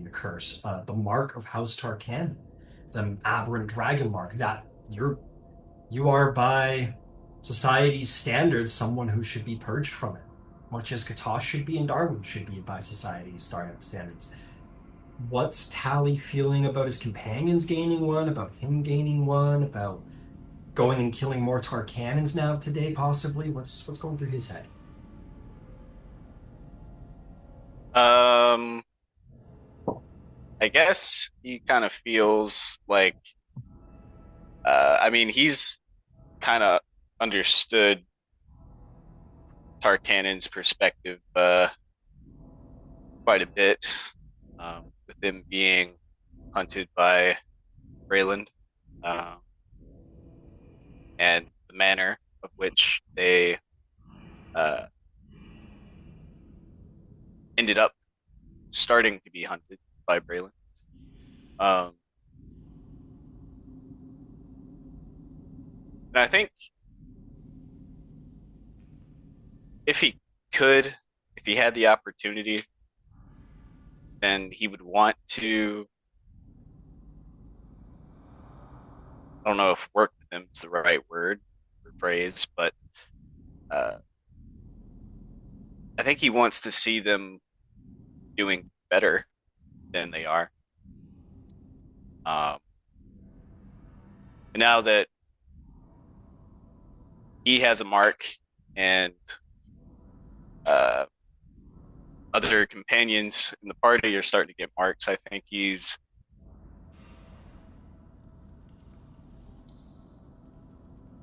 the curse, the mark of House Tarkanan, the aberrant dragon mark. That you are by society's standards someone who should be purged from it, much as Katosh should be and Darwin should be by society's standards. What's Tally feeling about his companions gaining one, about him gaining one, about going and killing more Tarkanans now today, possibly? What's going through his head? Um, I guess he kind of feels like, I mean, he's kind of understood Tarkanan's perspective quite a bit, with him being hunted by Rayland, uh, and the manner of which they uh, ended up starting to be hunted by Braylon. Um, and I think if he could, if he had the opportunity, then he would want to. I don't know if work with them is the right word or phrase, but uh, I think he wants to see them doing better than they are. Um, now that he has a mark and uh, other companions in the party are starting to get marks, I think he's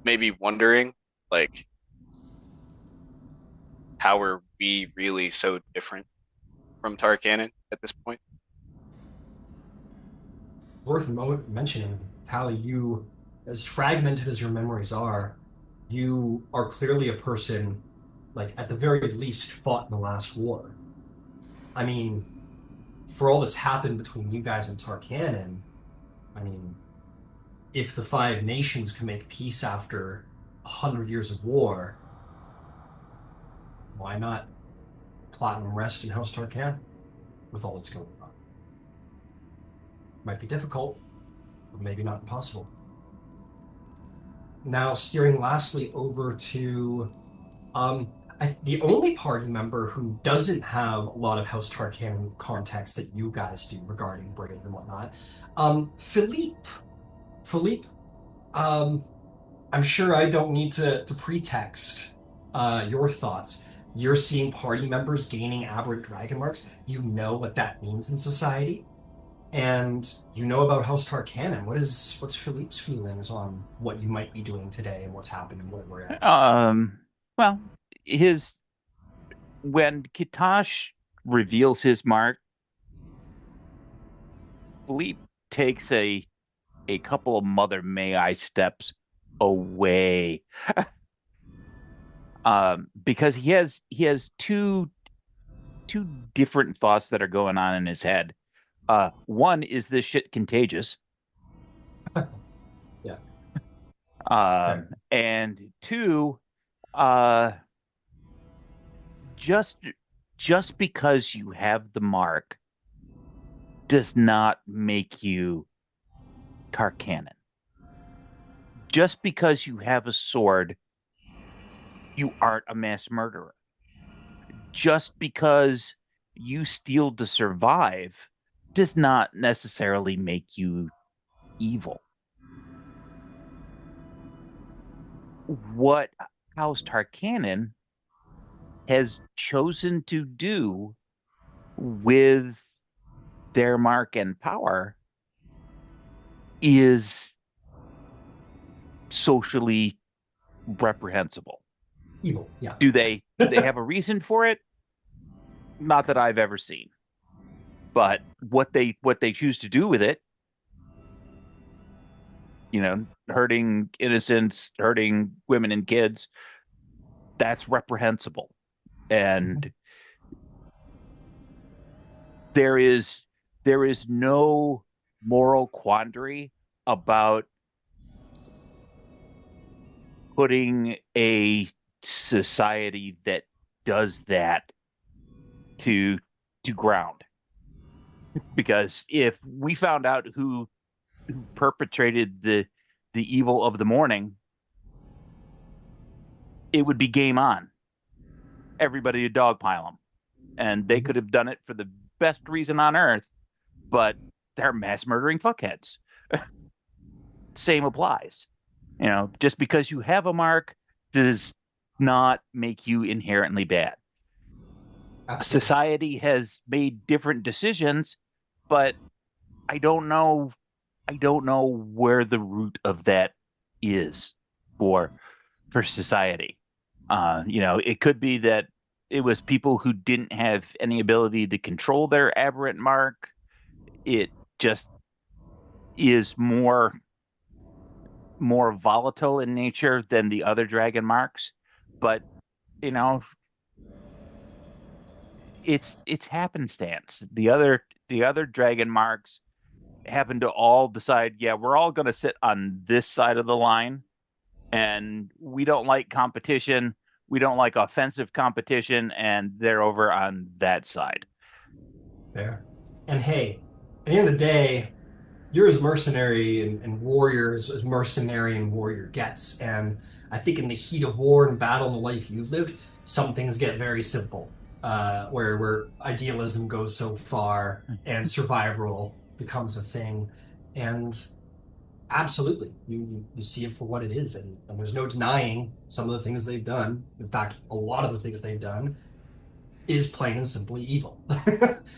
maybe wondering, like, how are we really so different from Tarkanan at this point? Worth mentioning, Tally, you, as fragmented as your memories are, you are clearly a person, like, at the very least, fought in the last war. I mean, for all that's happened between you guys and Tarkanan, I mean, if the Five Nations can make peace after 100 years of war, why not Platinum Rest in House Tarkan with all that's going on? Might be difficult, but maybe not impossible. Now, steering lastly over to the only party member who doesn't have a lot of House Tarkan context that you guys do regarding Brave and whatnot, Philippe. Philippe, um, I'm sure I don't need to pretext your thoughts. You're seeing party members gaining aberrant dragon marks. You know what that means in society, and you know about House Tarkanan. What's Philippe's feelings on what you might be doing today and what's happened and where we're at? Um, well, his when Kitash reveals his mark, Philippe takes a couple of Mother May I steps away, because he has two different thoughts that are going on in his head. One, is this shit contagious? Yeah, fair. And two, uh, just just because you have the mark does not make you Tarkanan. Just because you have a sword, you aren't a mass murderer. Just because you steal to survive does not necessarily make you evil. What House Tarkanan has chosen to do with their mark and power is socially reprehensible. Evil. Yeah. Do they have a reason for it? Not that I've ever seen. But what they choose to do with it, hurting innocents, hurting women and kids, that's reprehensible. And there is there is no moral quandary about putting a society that does that to to ground. because if we found out who perpetrated the evil of the morning, it would be game on. Everybody would dogpile them, and they could have done it for the best reason on earth, but they're mass murdering fuckheads. Same applies. Just because you have a mark does not make you inherently bad. Absolutely. Society has made different decisions, but I don't know I don't know where the root of that is for society. It could be that it was people who didn't have any ability to control their aberrant mark. It just is more volatile in nature than the other dragon marks. But you know, it's happenstance. The other dragon marks happen to all decide, yeah, we're all going to sit on this side of the line, and we don't like competition. We don't like offensive competition, and they're over on that side. Fair. And hey, at the end of the day, you're as mercenary and warrior as mercenary and warrior gets. And I think in the heat of war and battle and the life you've lived, some things get very simple, where idealism goes so far and survival becomes a thing. And absolutely, you see it for what it is, and there's no denying some of the things they've done. In fact, a lot of the things they've done is plain and simply evil.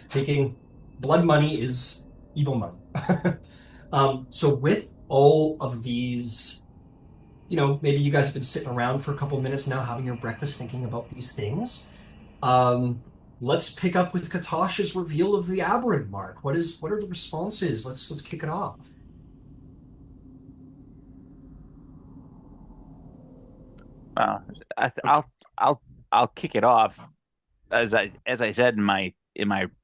Taking blood money is evil money. So with all of these, maybe you guys have been sitting around for a couple minutes now having your breakfast thinking about these things. Um, let's pick up with Katash's reveal of the aberrant mark. What are the responses? Let's kick it off. Uh, I'll I'll kick it off as I said in my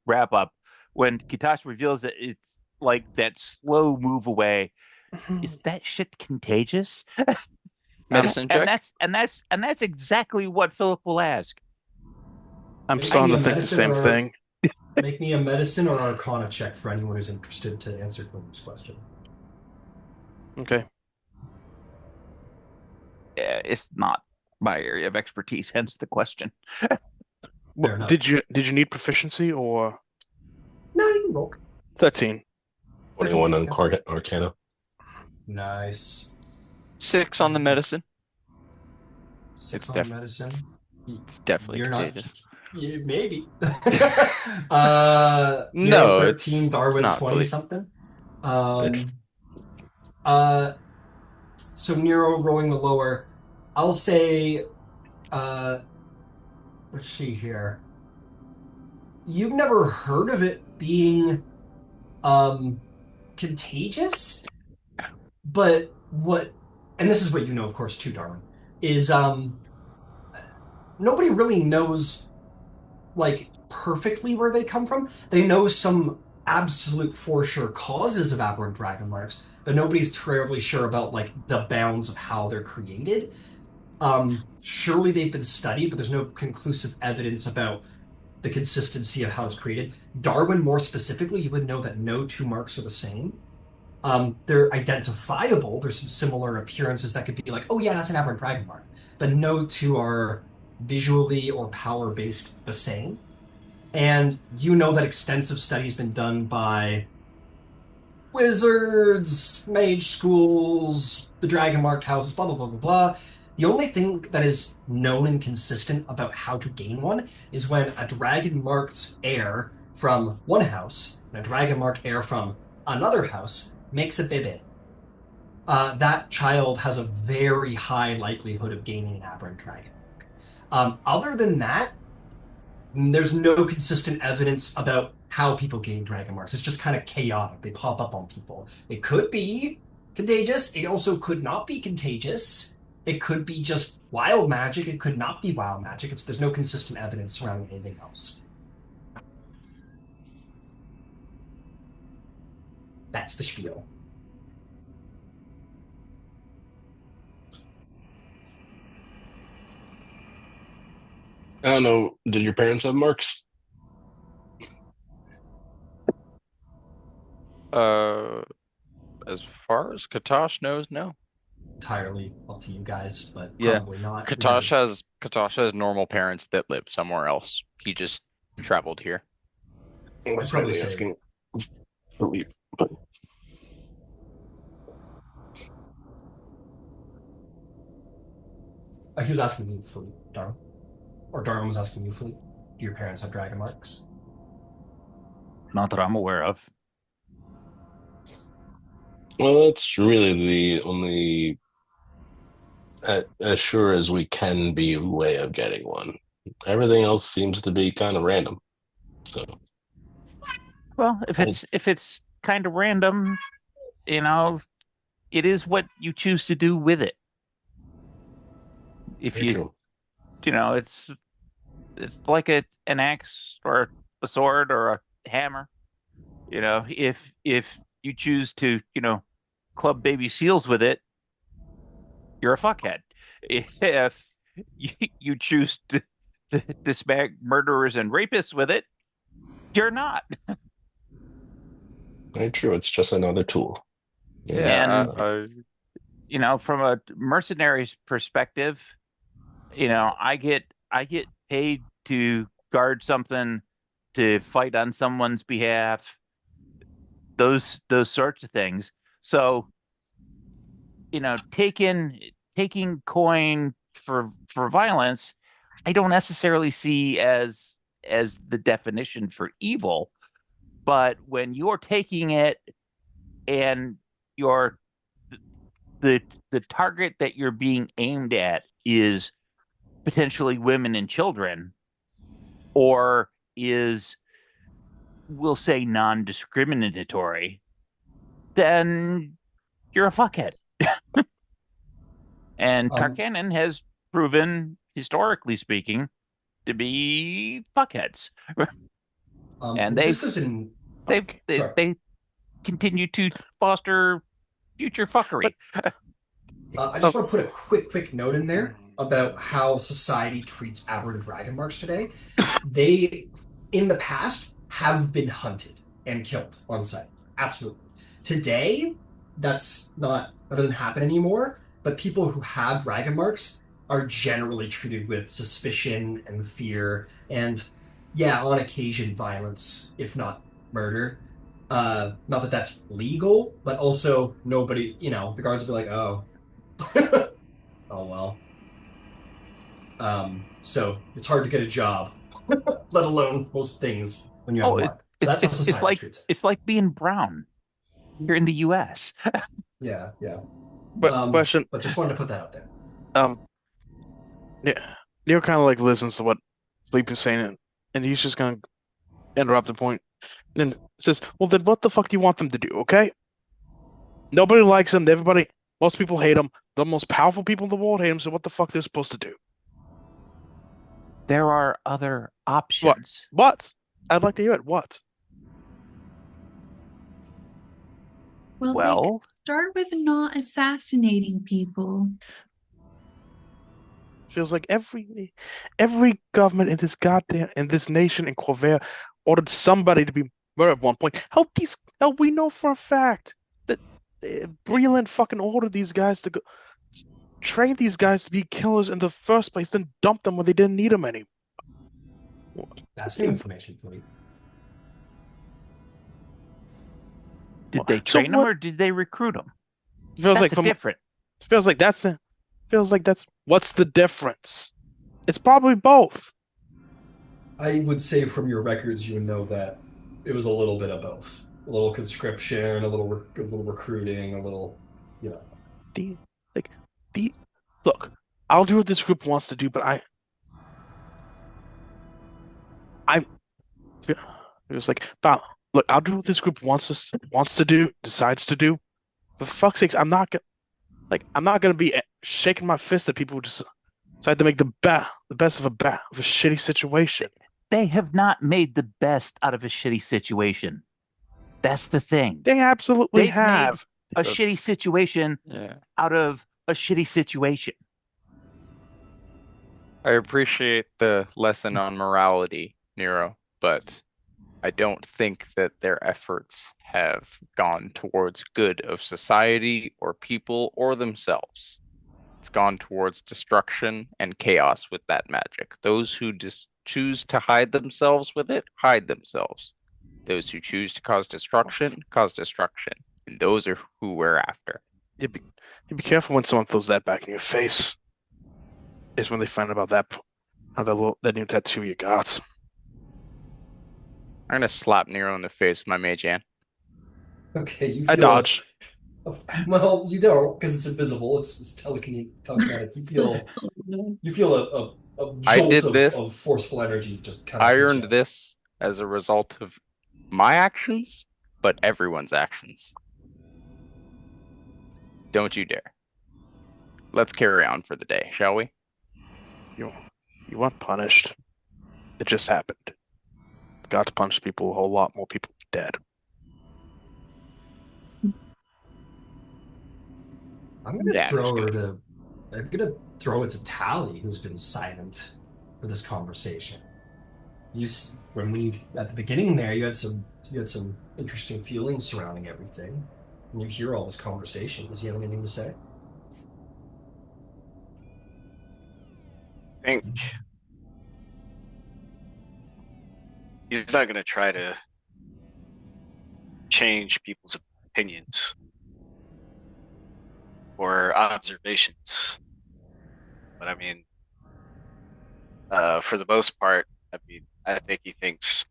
wrap up. When Kitash reveals that it's like that slow move away, is that shit contagious? Medicine And check. that's exactly what Philip will ask. I'm Make me starting a to think the medicine same or thing. make me a medicine or arcana check for anyone who's interested to answer William's question. Okay. It's not my area of expertise, hence the question. Fair enough. Did you need proficiency or No, you can roll. 13? 13. 21 on Yeah. Arcana. Nice. 6 on the medicine. Six It's on def medicine. it's definitely You're not. contagious. Maybe. Nero No, 13, it's Darwin not 20 fully. something. Good. Um, uh, so Nero rolling the lower. I'll say, uh, let's see here. You've never heard of it being um contagious, but and this is what you know, of course, too, Darwin, is nobody really knows like perfectly where they come from. They know some absolute for sure causes of aberrant dragon marks, but nobody's terribly sure about like the bounds of how they're created. Surely they've been studied, but there's no conclusive evidence about the consistency of how it's created. Darwin, more specifically, you would know that no two marks are the same. They're identifiable. There's some similar appearances that could be like, oh yeah, that's an aberrant dragon mark, but no two are visually or power based the same. And you know that extensive study has been done by wizards, mage schools, the dragon marked houses, blah, blah, blah, blah, blah. The only thing that is known and consistent about how to gain one is when a dragon marked heir from one house and a dragon marked heir from another house makes a baby. That child has a very high likelihood of gaining an aberrant dragon. Other than that, there's no consistent evidence about how people gain dragon marks. It's just kind of chaotic. They pop up on people. It could be contagious. It also could not be contagious. It could be just wild magic. It could not be wild magic. There's no consistent evidence surrounding anything else. That's the spiel. I don't know. Did your parents have marks? Uh, as far as Katosh knows, no. Entirely up to you guys, but Yeah, probably not. We Katosh have, has Katosh has normal parents that live somewhere else. He just traveled here. I I'd was probably mainly say, asking Philippe, but he was asking you, Philippe, Darwin. Or Darwin was asking you, Philippe. Do your parents have dragon marks? Not that I'm aware of. Well, that's really the only, as sure as we can be, way of getting one. Everything else seems to be kind of random. So, Well, if I, it's kind of random, you know, it is what you choose to do with it. If very true. it's like an axe or a sword or a hammer. If you choose to, club baby seals with it, you're a fuckhead. If you choose to smack murderers and rapists with it, you're not. Very true. It's just another tool. Yeah. Yeah, And from a mercenary's perspective, I get paid to guard something, to fight on someone's behalf, those sorts of things. So, taking coin for violence, I don't necessarily see as the definition for evil. But when you're taking it and you're the the target that you're being aimed at is potentially women and children, or is, we'll say, non-discriminatory, then you're a fuckhead. And Um, Tarkanan has proven, historically speaking, to be fuckheads. And and they've just as in, they've okay, they, sorry, they continue to foster future but fuckery. I just uh, want to put a quick note in there mm, about how society treats aberrant dragon marks today. They, in the past, have been hunted and killed on sight. Absolutely. Today, that doesn't happen anymore. But people who have dragon marks are generally treated with suspicion and fear, and yeah, on occasion, violence, if not murder. Not that that's legal, but also nobody, the guards will be like, oh, oh well. So it's hard to get a job, let alone most things when you have a Oh, it, mark. So it's that's how it's it's society like treats it. it's like being brown here in the U.S. Yeah, yeah. but question, But just wanted to put that out there. um, yeah, Neo kind of like listens to what Philippe is saying, and he's just gonna interrupt the point. Then says, "Well, then what the fuck do you want them to do? Okay, nobody likes him. Everybody, most people hate him. The most powerful people in the world hate him. So what the fuck they're supposed to do? There are other What? options. What? I'd like to hear it. What? Well, they could Well, start with not assassinating people. Feels like every government in this nation in Corvair ordered somebody to be murdered at one point. Hell, we know for a fact that Breland fucking ordered these guys to go train these guys to be killers in the first place, then dump them when they didn't need them anymore. That's new information for me. did they So train them what or did they recruit them? feels That's like a from different. feels like that's what's the difference? It's probably both. I would say from your records, you would know that it was a little bit of both. A little conscription, a little recruiting, a little, you know. The like the look, I'll do what this group wants to do, but I it was like, Bob, look, I'll do what this group wants to do, decides to do. For fuck's sakes, I'm not gonna be shaking my fist at people who just decide to make the best of of a shitty situation. They have not made the best out of a shitty situation. That's the thing. They absolutely They've made have. a shitty situation yeah. out of a shitty situation. I appreciate the lesson on morality, Nero, but I don't think that their efforts have gone towards good of society or people or themselves. It's gone towards destruction and chaos with that magic. Those who just choose to hide themselves with it, hide themselves. Those who choose to cause destruction. And those are who we're after. You be careful when someone throws that back in your face. Is when they find out about that new tattoo you got. I'm gonna slap Nero in the face with my mage hand. Okay, you I feel dodge. well. You don't because it's invisible. It's telekinetic. You feel a I jolt did this. of forceful energy just kind of I hit earned you. this as a result of my actions, but everyone's actions. Don't you dare. Let's carry on for the day, shall we? You you weren't punished. It just happened. Got punished people, a whole lot more people dead. I'm gonna That is throw her good. to. I'm gonna throw it to Tally, who's been silent for this conversation. When you at the beginning there, you had some interesting feelings surrounding everything, and you hear all this conversation. Does he have anything to say? I think he's not going to try to change people's opinions or observations. But I mean, for the most part, I mean, I think he thinks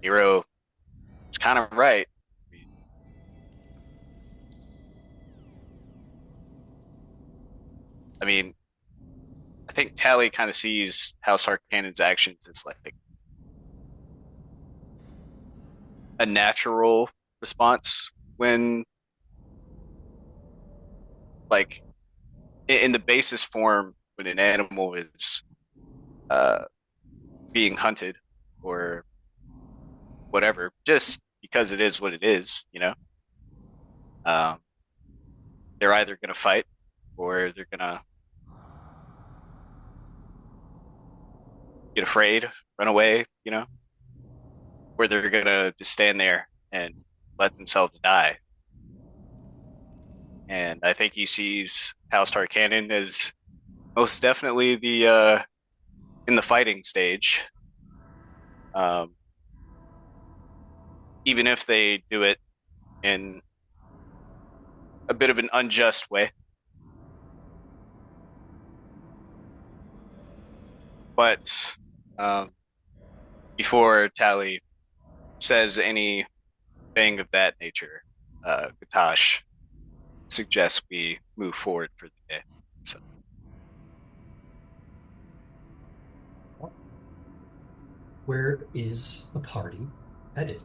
Nero is kind of right. I mean, I think Tally kind of sees House Harkonnen's actions as like a natural response when, like, in the basis form, when an animal is uh, being hunted or whatever, just because it is what it is, you know. Um, they're either going to fight or they're going to get afraid, run away, you know, or they're going to just stand there and let themselves die. And I think he sees House Tarkanan as most definitely the in the fighting stage. Um, even if they do it in a bit of an unjust way. But um, before Tally says anything of that nature, Katash suggests we move forward for the day. So Where is the party headed?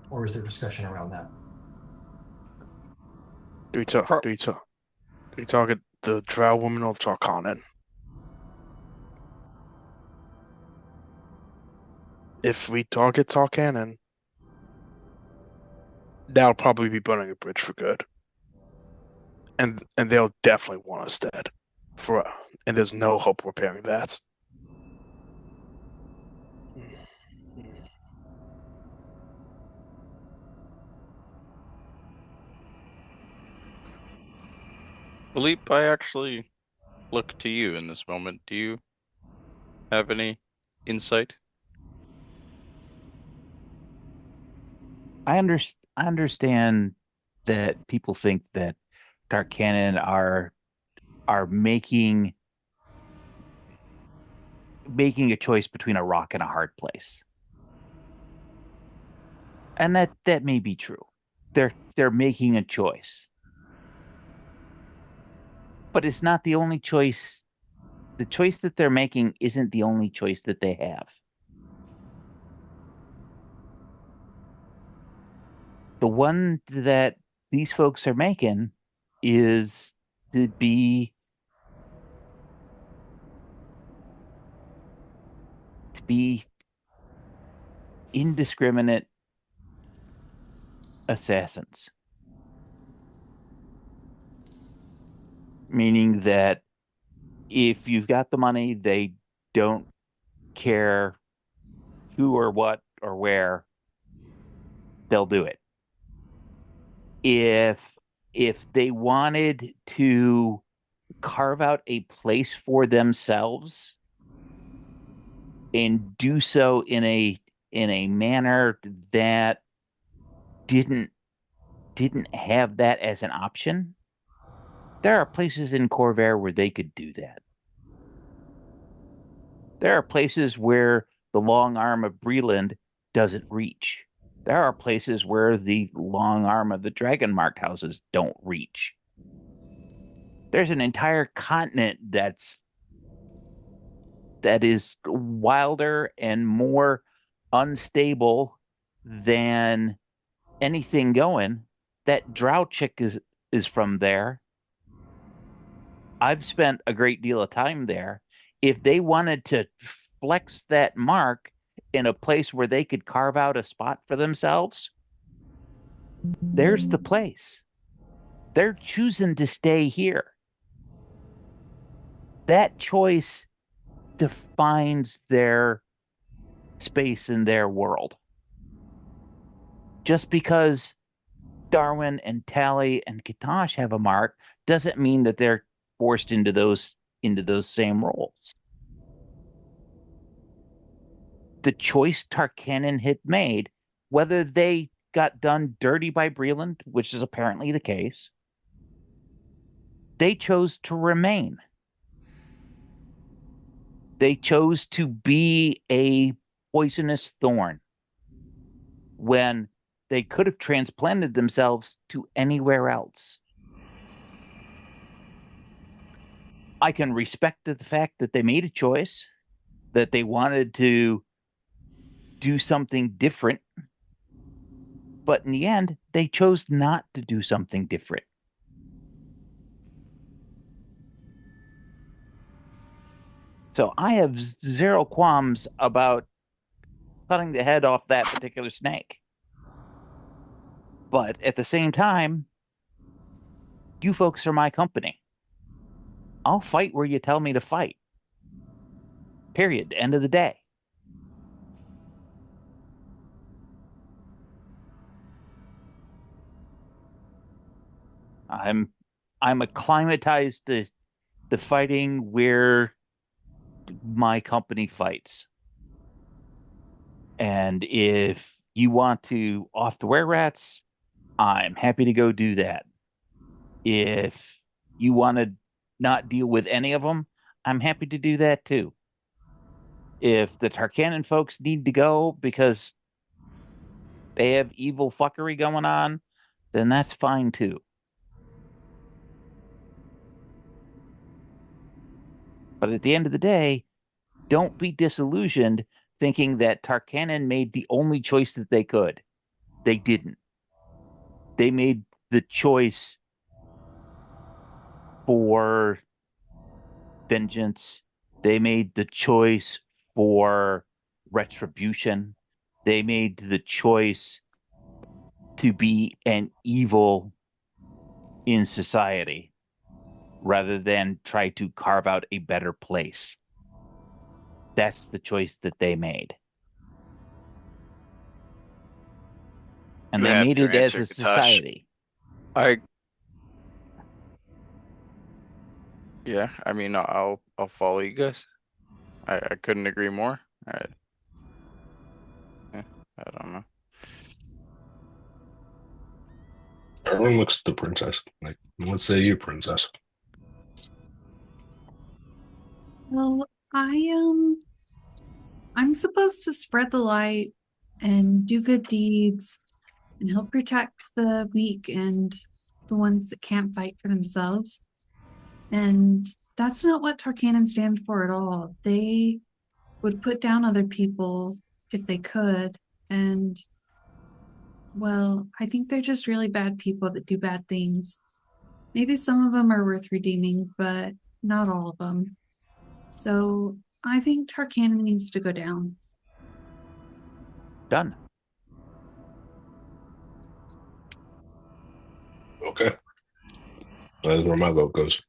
Or is there discussion around that? Do we talk? Pro- Do we talk? Do we target the drow woman or the Tharkanan? If we target Tharkanan, that'll probably be burning a bridge for good, and they'll definitely want us dead. For and there's no hope repairing that. Philippe, I actually look to you in this moment. Do you have any insight? I understand that people think that Darkanan are making a choice between a rock and a hard place. And that may be true. They're making a choice. But it's not the only choice. The choice that they're making isn't the only choice that they have. The one that these folks are making is to be indiscriminate assassins, meaning that if you've got the money, don't care who or what or where, they'll do it. If they wanted to carve out a place for themselves and do so in a manner that didn't have that as an option, there are places in Corvair where they could do that. There are places where the long arm of Breland doesn't reach. There are places where the long arm of the Dragon Mark houses don't reach. There's an entire continent that is wilder and more unstable than anything going. That Drow chick is from there. I've spent a great deal of time there. If they wanted to flex that mark in a place where they could carve out a spot for themselves, there's the place. They're choosing to stay here. That choice defines their space in their world. Just because Darwin and Tally and Katash have a mark doesn't mean that they're forced into those same roles. The choice Tarkanan had made, whether they got done dirty by Breland, which is apparently the case, they chose to remain. They chose to be a poisonous thorn when they could have transplanted themselves to anywhere else. I can respect the fact that they made a choice, that they wanted to do something different, but in the end, they chose not to do something different. So I have zero qualms about cutting the head off that particular snake. But at the same time, you folks are my company. I'll fight where you tell me to fight. Period. End of the day. I'm acclimatized to the fighting where my company fights. And if you want to off the were rats, I'm happy to go do that. If you want to not deal with any of them, I'm happy to do that too. If the Tarkanan folks need to go because they have evil fuckery going on, then that's fine too. But at the end of the day, don't be disillusioned thinking that Tarkanan made the only choice that they could. They didn't. They made the choice for vengeance. They made the choice for retribution. They made the choice to be an evil in society rather than try to carve out a better place. That's the choice that they made. And You they have made your it as answer, a Katash. society. Yeah, I mean, I'll follow you guys. I couldn't agree more. Yeah, I don't know. Everyone looks at the princess. Like, what say you, princess? Well, I'm supposed to spread the light and do good deeds and help protect the weak and the ones that can't fight for themselves. And that's not what Tarkanan stands for at all. They would put down other people if they could. And, well, I think they're just really bad people that do bad things. Maybe some of them are worth redeeming, but not all of them. So I think Tarkanan needs to go down. Done. Okay. That's where my vote goes.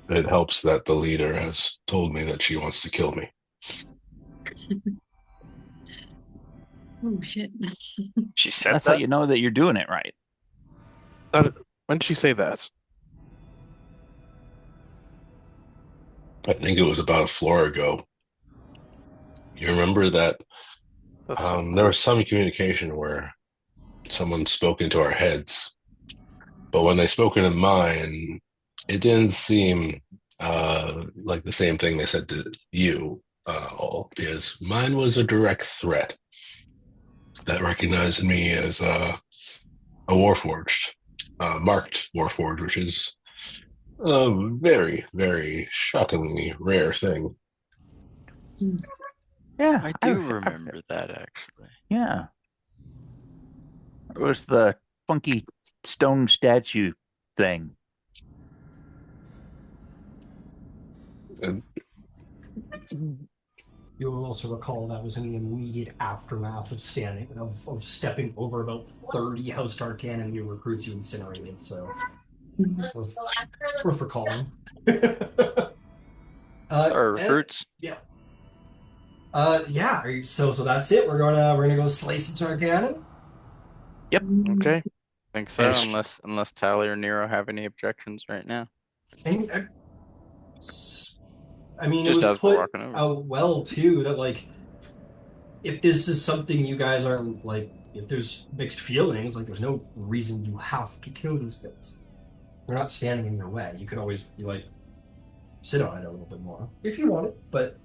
It helps that the leader has told me that she wants to kill me. Oh shit. She said That's how that? you know that you're doing it right. When did she say that? I think it was about a floor ago. You remember that That's so there was creepy. some communication where someone spoke into our heads, but when they spoke into mine, it didn't seem like the same thing they said to you all, because mine was a direct threat that recognized me as a Warforged, marked Warforged, which is a very, very shockingly rare thing. Yeah, I do remember that actually. yeah. It was the funky stone statue thing. And You will also recall that was in the immediate aftermath of stepping over about 30 House Tharkanan new recruits you incinerated, so worth, worth recalling. Sorry, And recruits. yeah. Yeah, so that's it. We're gonna go slay some Tharkanan. Yep. Okay. Think And so, unless Tally or Nero have any objections right now. And I mean, it Just was as we're put walking over. out well too that like if this is something you guys aren't like, if there's mixed feelings, like there's no reason you have to kill these guys. They're not standing in your way. You could always be like, sit on it a little bit more if you want it, but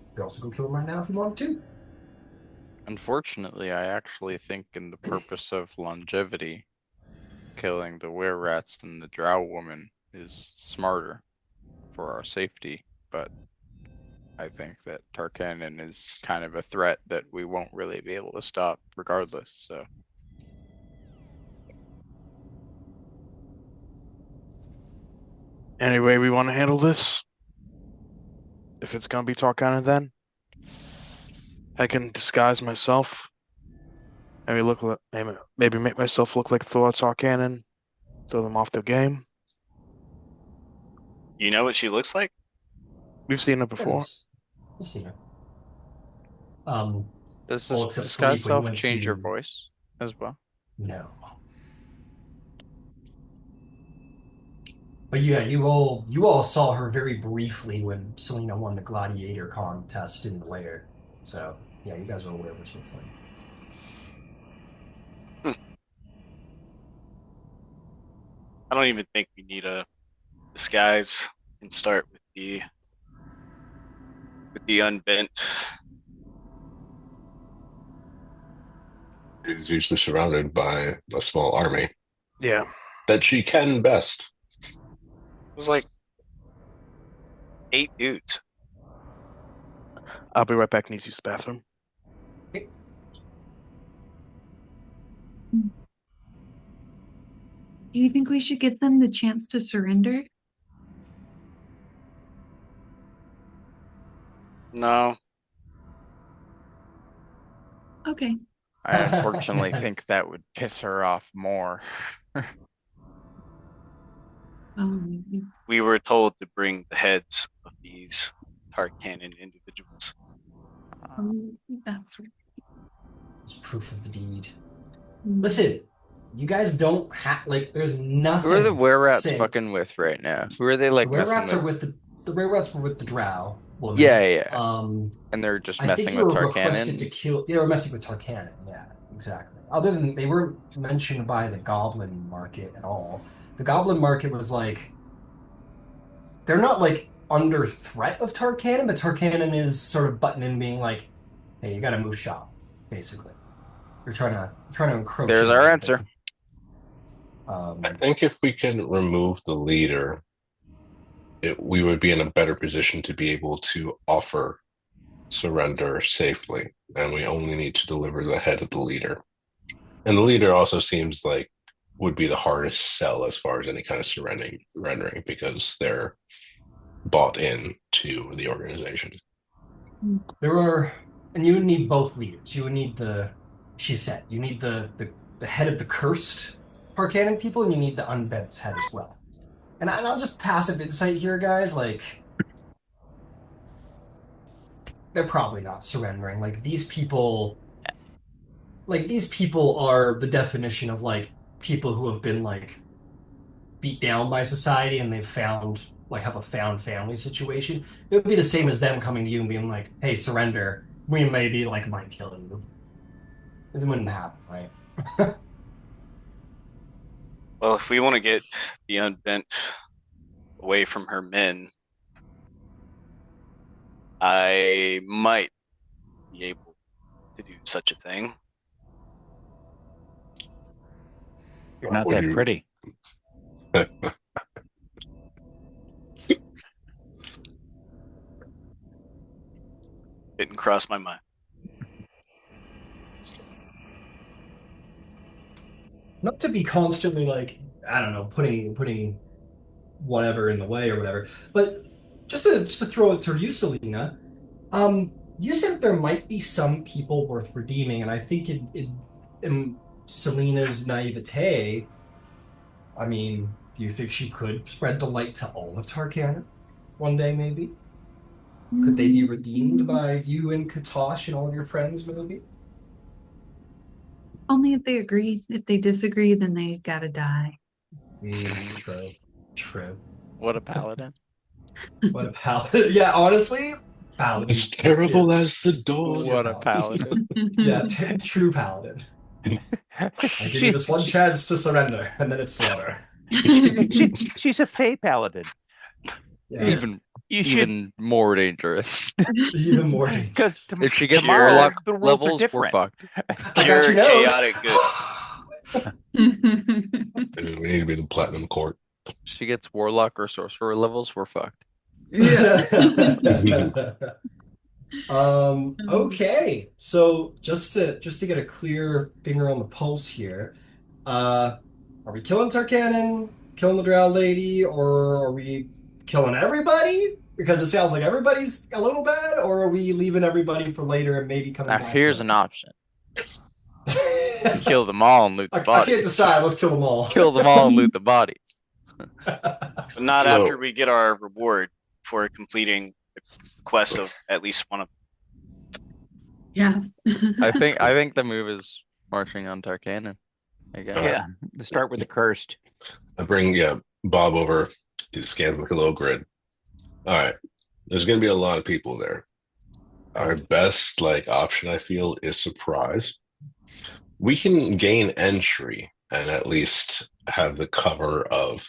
you could also go kill them right now if you want to. Unfortunately, I actually think in the purpose of longevity, killing the were-rats and the drow woman is smarter for our safety, but I think that Tarkanan is kind of a threat that we won't really be able to stop regardless, so. any way we want to handle this? If it's gonna be Tarkana, then I can disguise myself. Maybe make myself look like Thor Tarkanan, throw them off their game. You know what she looks like? We've seen it As you, before. you see it. Um, Does well, this except disguise Philippe when you self went change your to voice as well? no. But yeah, you all saw her very briefly when Selena won the gladiator contest in the lair. So yeah, you guys are aware of what she looks like. Hmm. I don't even think we need a disguise. And start with the unbent. is usually surrounded by a small army Yeah. that she can best. It was like 8 dudes. I'll be right back. Needs to use the bathroom. Do you think we should give them the chance to surrender? No, Okay. I unfortunately think that would piss her off more. Um, we were told to bring the heads of these Tarkanan individuals. that's right. It's proof of the deed. Mm. Listen, you guys don't have like. There's Who are the nothing were-rats saying fucking with right now? Who are they the like were messing rats are with? with the were rats were with the drow Yeah, woman. yeah, yeah. And they're just I think messing you with were requested to Tarkanan. kill. They were messing with Tarkanan. Yeah, exactly. Other than they weren't mentioned by the Goblin Market at all. The Goblin Market was like they're not like under threat of Tarkanan, but Tarkanan is sort of butting in, being like, "Hey, you got to move shop." Basically, you're trying to encroach There's in a our little bit. answer. I Um, think if we can remove the leader, we would be in a better position to be able to offer surrender safely, and we only need to deliver the head of the leader. And the leader also seems like would be the hardest sell as far as any kind of surrendering because they're bought in to the organization. there are, and you would need both leaders. You would need she said, you need the head of the cursed Tarkanan people, and you need the unbent's head as well. and I'll just passive insight here, guys. Like, they're probably not surrendering. Like these people are the definition of like people who have been like beat down by society and they've found like have a found family situation. It would be the same as them coming to you and being like, "Hey, surrender. We maybe like might kill you." It wouldn't happen, right? Well, if we want to get the unbent away from her men, I might be able to do such a thing. You're not Would that you? pretty. Didn't cross my mind. Not to be constantly like, I don't know, putting whatever in the way or whatever, but just to throw it to you, Selena. You said there might be some people worth redeeming, and I think in Selena's naivete, I mean, do you think she could spread the light to all of Tarkana one day, maybe? Could they be redeemed Mm, by you and Katosh and all of your friends, maybe? only if they agree. If they disagree, then they gotta die. True, true. What a paladin. What a paladin. Yeah, honestly, As paladin. Yeah, terrible as the dawn. pure What a paladin. paladin. Yeah, true paladin. I give you she, this one she, chance to surrender, and then it's slaughter. she's a Fey paladin. Yeah, Even You should, even more dangerous. even more because dangerous. If she gets tomorrow Pure, warlock the rules are levels, we're different. fucked. I got pure your nose. chaotic good. We need to be the platinum court. If she gets warlock or sorcerer levels, we're fucked. Yeah. Okay. So just to get a clear finger on the pulse here, uh, are we killing Tarkanan, killing the Drow lady, or are we killing everybody? Because it sounds like everybody's a little bad, or are we leaving everybody for later and maybe coming Now back here's to an option. I, Kill them all and loot the I can't bodies. decide. Let's kill them all. Kill them all and loot the bodies. But not after So we get our reward for completing the quest of at least one of Yeah. I think the move is marching on Tarkanan. I guess. Yeah, to start with the cursed. I bring Bob over. He scans like a little grid. All right. There's going to be a lot of people there. Our best like option, I feel, is surprise. We can gain entry and at least have the cover of,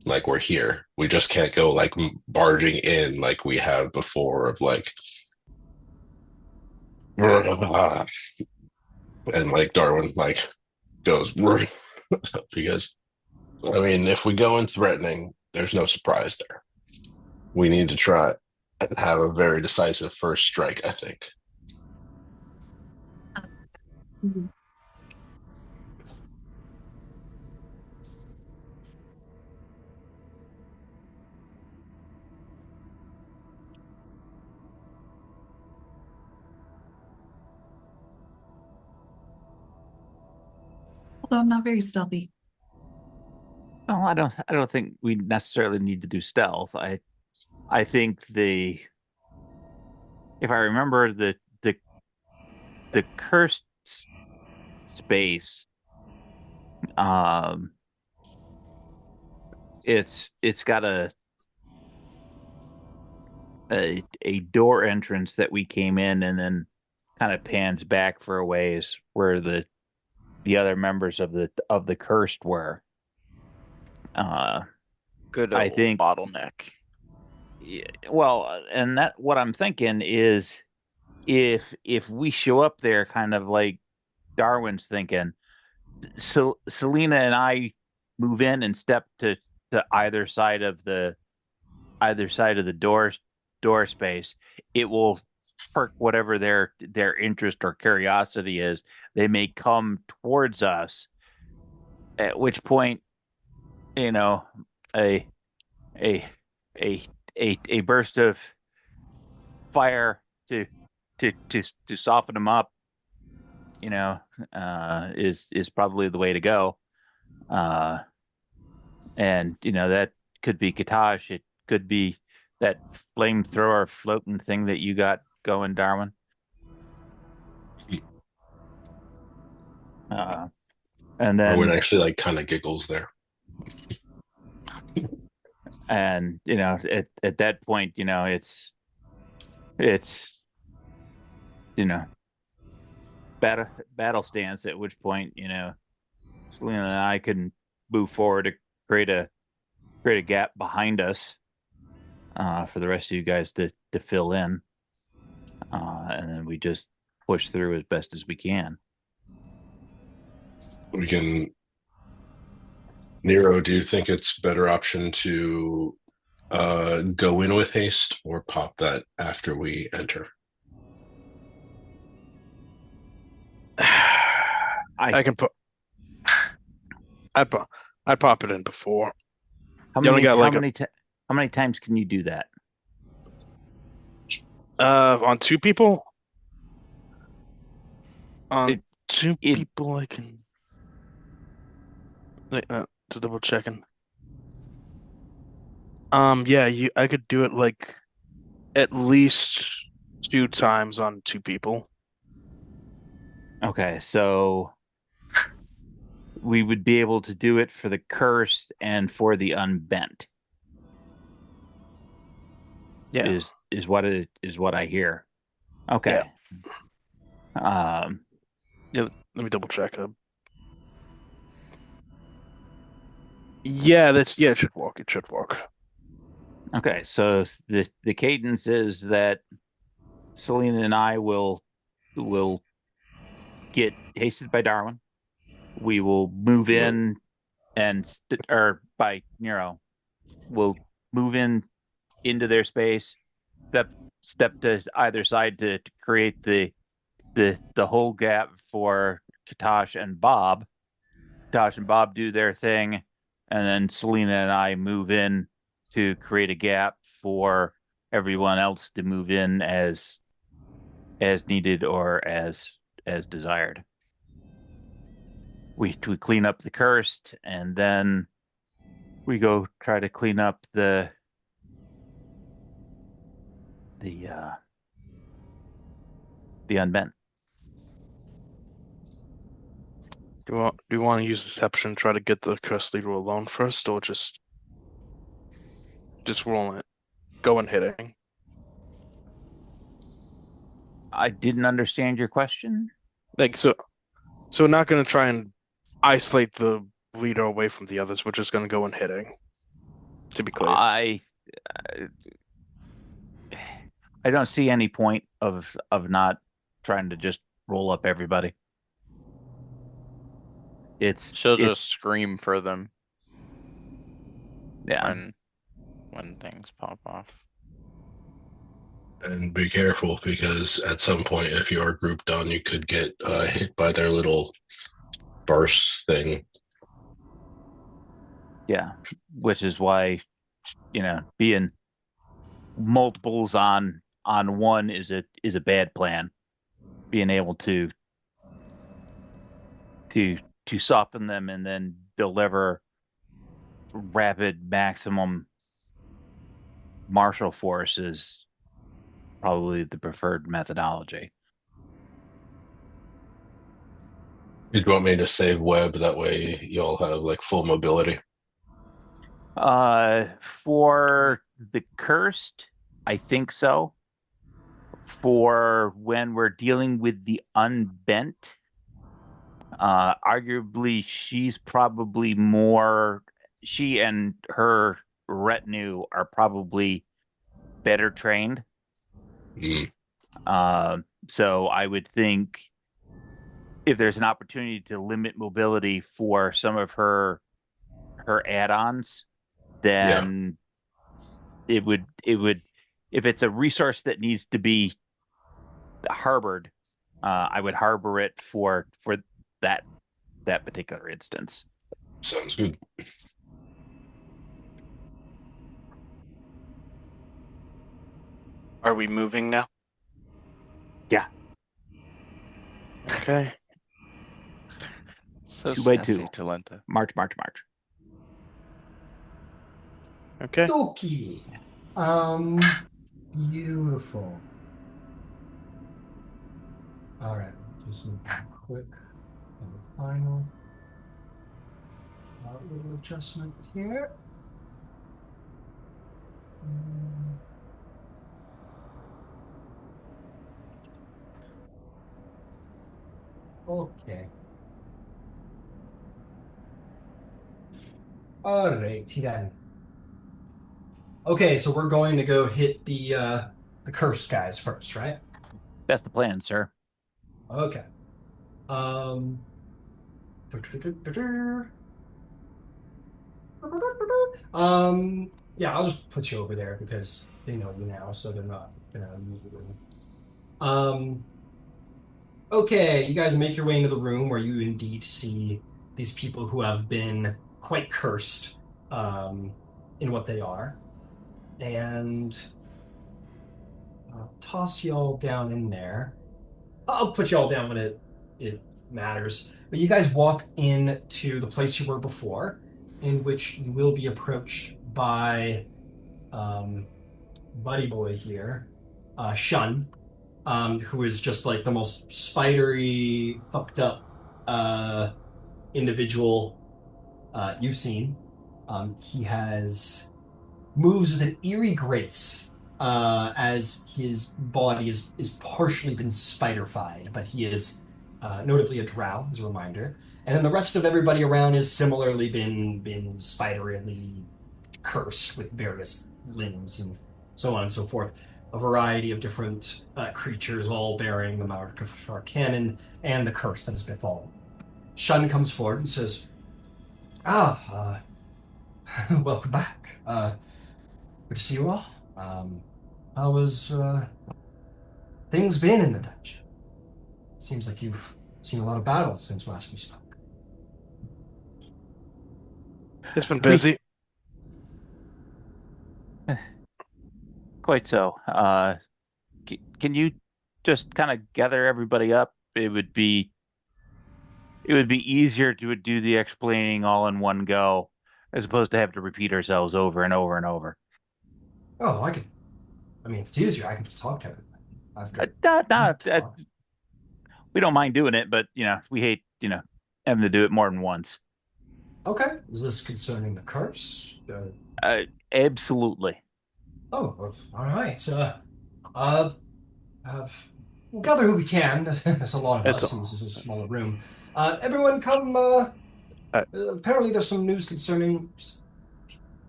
like we're here. We just can't go like barging in like we have before of like and like Darwin like goes because I mean if we go in threatening, there's no surprise there. We need to try and have a very decisive first strike, I think. Although I'm not very stealthy. Well, I don't think we necessarily need to do stealth. I think if I remember the cursed space, um, it's got a door entrance that we came in and then kind of pans back for a ways where the other members of the cursed were. Good I old think bottleneck. well, and that what I'm thinking is if we show up there kind of like Darwin's thinking, so Selena and I move in and step to either side of the door space, it will perk whatever their interest or curiosity is. They may come towards us, at which point, you know, a a a a burst of fire to soften them up, is probably the way to go. Uh, And, that could be Katash. It could be that flamethrower floating thing that you got going, Darwin. And Arwen then, actually like kind of giggles there. and, at that point, it's, you know, battle stance, at which point, Selena and I can move forward to create a gap behind us, for the rest of you guys to fill in. And then we just push through as best as we can. We can. Nero, do you think it's better option to go in with haste or pop that after we enter? I can put. I pop it in before. How You only many got how like many how many times can you do that? on two people. On It two it people, I can. To double checking. Yeah, I could do it like at least 2 times on 2 people. Okay, so we would be able to do it for the cursed and for the unbent. Yeah, Is what I hear. yeah, Okay. Um, yeah. Let me double check. Yeah, it should work. It should work. okay, so the cadence is that Selena and I will get hasted by Darwin. We will move in or by Nero. We'll move in into their space, step to either side to create the whole gap for Katash and Bob. Katash and Bob do their thing, and then Selena and I move in to create a gap for everyone else to move in as needed or as desired. We clean up the cursed, and then we go try to clean up the uh the unbent. Do you want to use deception, try to get the curse leader alone first, or just roll it, go and hitting? I didn't understand your question. Like so we're not gonna try and isolate the leader away from the others. We're just gonna go and hitting. To be clear. I I don't see any point of not trying to just roll up everybody. She'll It's just scream for them yeah. when things pop off. And be careful because at some point, if you are grouped on, you could get hit by their little burst thing. Yeah. Which is why, being multiples on one is a bad plan. Being able to to soften them and then deliver rapid maximum martial force is probably the preferred methodology. You'd want me to save web, that way you'll have like full mobility. For the cursed, I think so. For when we're dealing with the unbent, arguably she and her retinue are probably better trained. Mm. So I would think if there's an opportunity to limit mobility for some of her add-ons, Yeah, then it would if it's a resource that needs to be harbored, I would harbor it for that particular instance. sounds good. Are we moving now? Yeah, Okay. So 2 by sassy, 2. Talenta. March, march, march. Okay. Okay. Beautiful. All right, just move on quick. And the final little adjustment here. Mm, Okay. All righty then. Okay, so we're going to go hit the cursed guys first, right? That's the plan, sir. Okay. Um. Yeah, I'll just put you over there because they know you now, so they're not gonna immediately. Um. Okay, you guys make your way into the room where you indeed see these people who have been quite cursed, um, in what they are, and I'll toss y'all down in there. I'll put y'all down when it matters. But you guys walk into the place you were before, in which you will be approached by um, Buddy Boy here, Shun, who is just like the most spidery, fucked up uh, individual you've seen. He has moves with an eerie grace, as his body is partially been spider-fied, but he is notably a drow, as a reminder. And then the rest of everybody around has similarly been spiderily cursed with various limbs and so on and so forth. A variety of different creatures, all bearing the mark of Sharkanan and the curse that has befallen. Shun comes forward and says, "Ah, welcome back. Good to see you all. Um, how was things been in the dungeon? Seems like you've seen a lot of battles since last we spoke." It's been We busy. quite so. Can you just kind of gather everybody up? It would be easier to do the explaining all in one go, as opposed to have to repeat ourselves over and over and over. Oh, I could. I mean, if it's easier, I can just talk to everybody after No, you no, talk. we don't mind doing it, but we hate having to do it more than once. Okay. Is this concerning the curse? Uh, Absolutely. Oh, well, all right. Uh, uh, we'll gather who we can. There's a lot of It's us, and this is a smaller room. Everyone, come. I, Apparently, there's some news concerning. I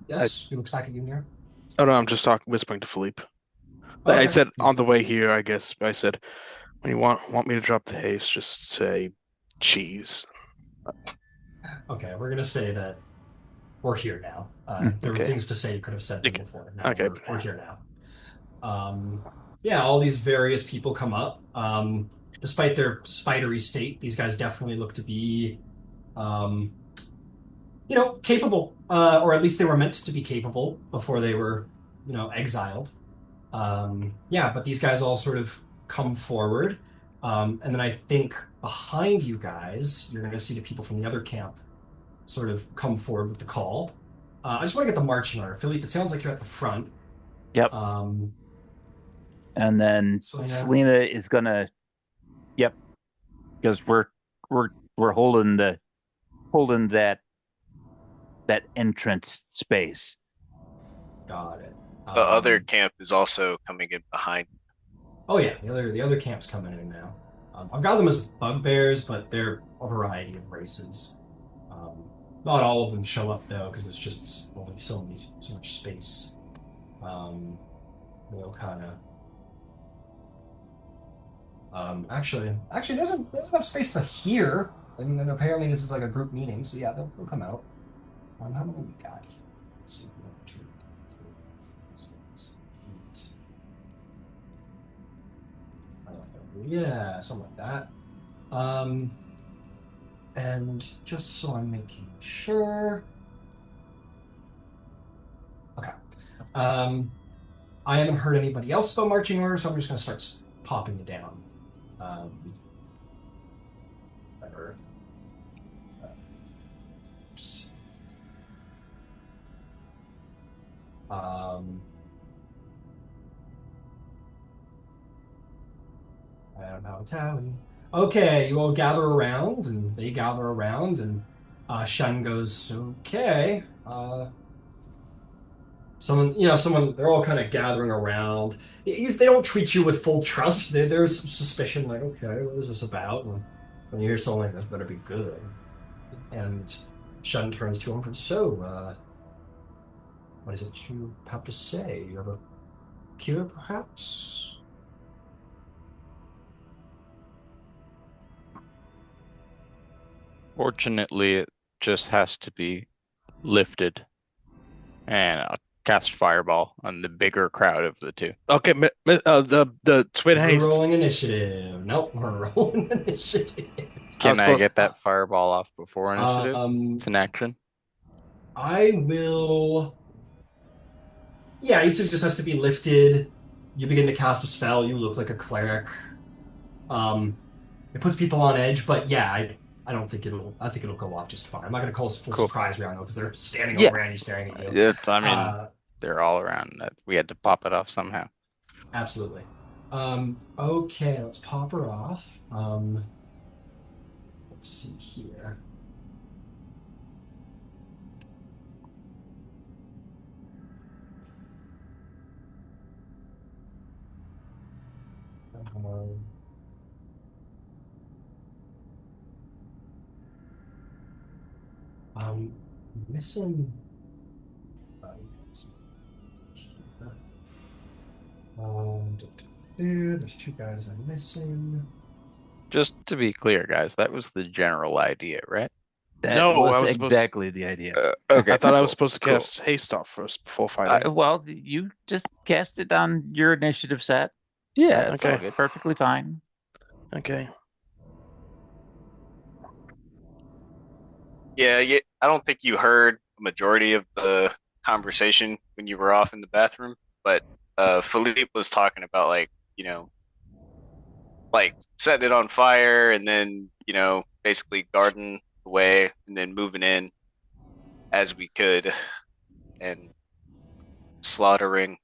Yes, he looks back at you here. oh no, I'm just talking whispering to Philippe. Like I Okay. said on He's the way here, I guess I said when you want me to drop the haste, just say cheese. okay. We're gonna say that we're here now. If there were Okay. things to say, you could have said them Okay. before. Now Okay. we're here now. Yeah, all these various people come up. Despite their spidery state, these guys definitely look to be, um, capable, or at least they were meant to be capable before they were, exiled. Yeah, but these guys all sort of come forward. And then I think behind you guys, you're going to see the people from the other camp sort of come forward with the call. I just want to get the marching order. Philippe, it sounds like you're at the front. Yep. Um, And then Selena. Selena is gonna, yep, because we're holding that entrance space. Got it. The other Um, camp is also coming in behind. oh yeah, the other camp's coming in now. I've got them as bugbears, but they're a variety of races. Not all of them show up though, because it's just only so much space. Um, they'll kind of. Actually, there's enough space to hear, and then apparently this is like a group meeting, so yeah, they'll come out. How many we got here? Let's see, 1, 2, 3, 4, 5, 6, 8. Yeah, something like that. Um, and just so I'm making sure. Okay. Um, I haven't heard anybody else spell marching orders, so I'm just going to start popping it down. Um, better. Um, I don't know, tally. Okay, you all gather around, and they gather around, and Shen goes, okay. Someone, they're all kind of gathering around. They don't treat you with full trust. There's some suspicion, like, okay, what is this about? And when you hear something like this, better be good. And Shen turns to him, so, what is it you have to say? You have a cure, perhaps? Fortunately, it just has to be lifted, and I'll cast Fireball on the bigger crowd of the two. Okay, the twin We're haste. rolling initiative. Nope, we're rolling initiative. I was Can I supposed. get that Fireball off before initiative? It's Um, an action. I will. Yeah, he said it just has to be lifted. You begin to cast a spell. You look like a cleric. Um, it puts people on edge, but yeah, I don't think it'll. I think it'll go off just fine. I'm not gonna call this full Cool. surprise round though, because they're standing all Yeah, around you, staring at you. I mean, Uh, they're all around. We had to pop it off somehow. absolutely. Okay, let's pop her off. Let's see here. Um, I'm missing. There's two guys I'm missing. Just to be clear, guys, that was the general idea, right? That No, I was was supposed. exactly the idea. Okay, I thought I was cool, supposed to cool. cast haste off first before fighting. Well, you just cast it on your initiative set. Yeah, it's all Okay. good. Perfectly fine. Okay. Yeah, I don't think you heard a majority of the conversation when you were off in the bathroom, but Philippe was talking about like setting it on fire and then, basically guarding the way and then moving in as we could and slaughtering.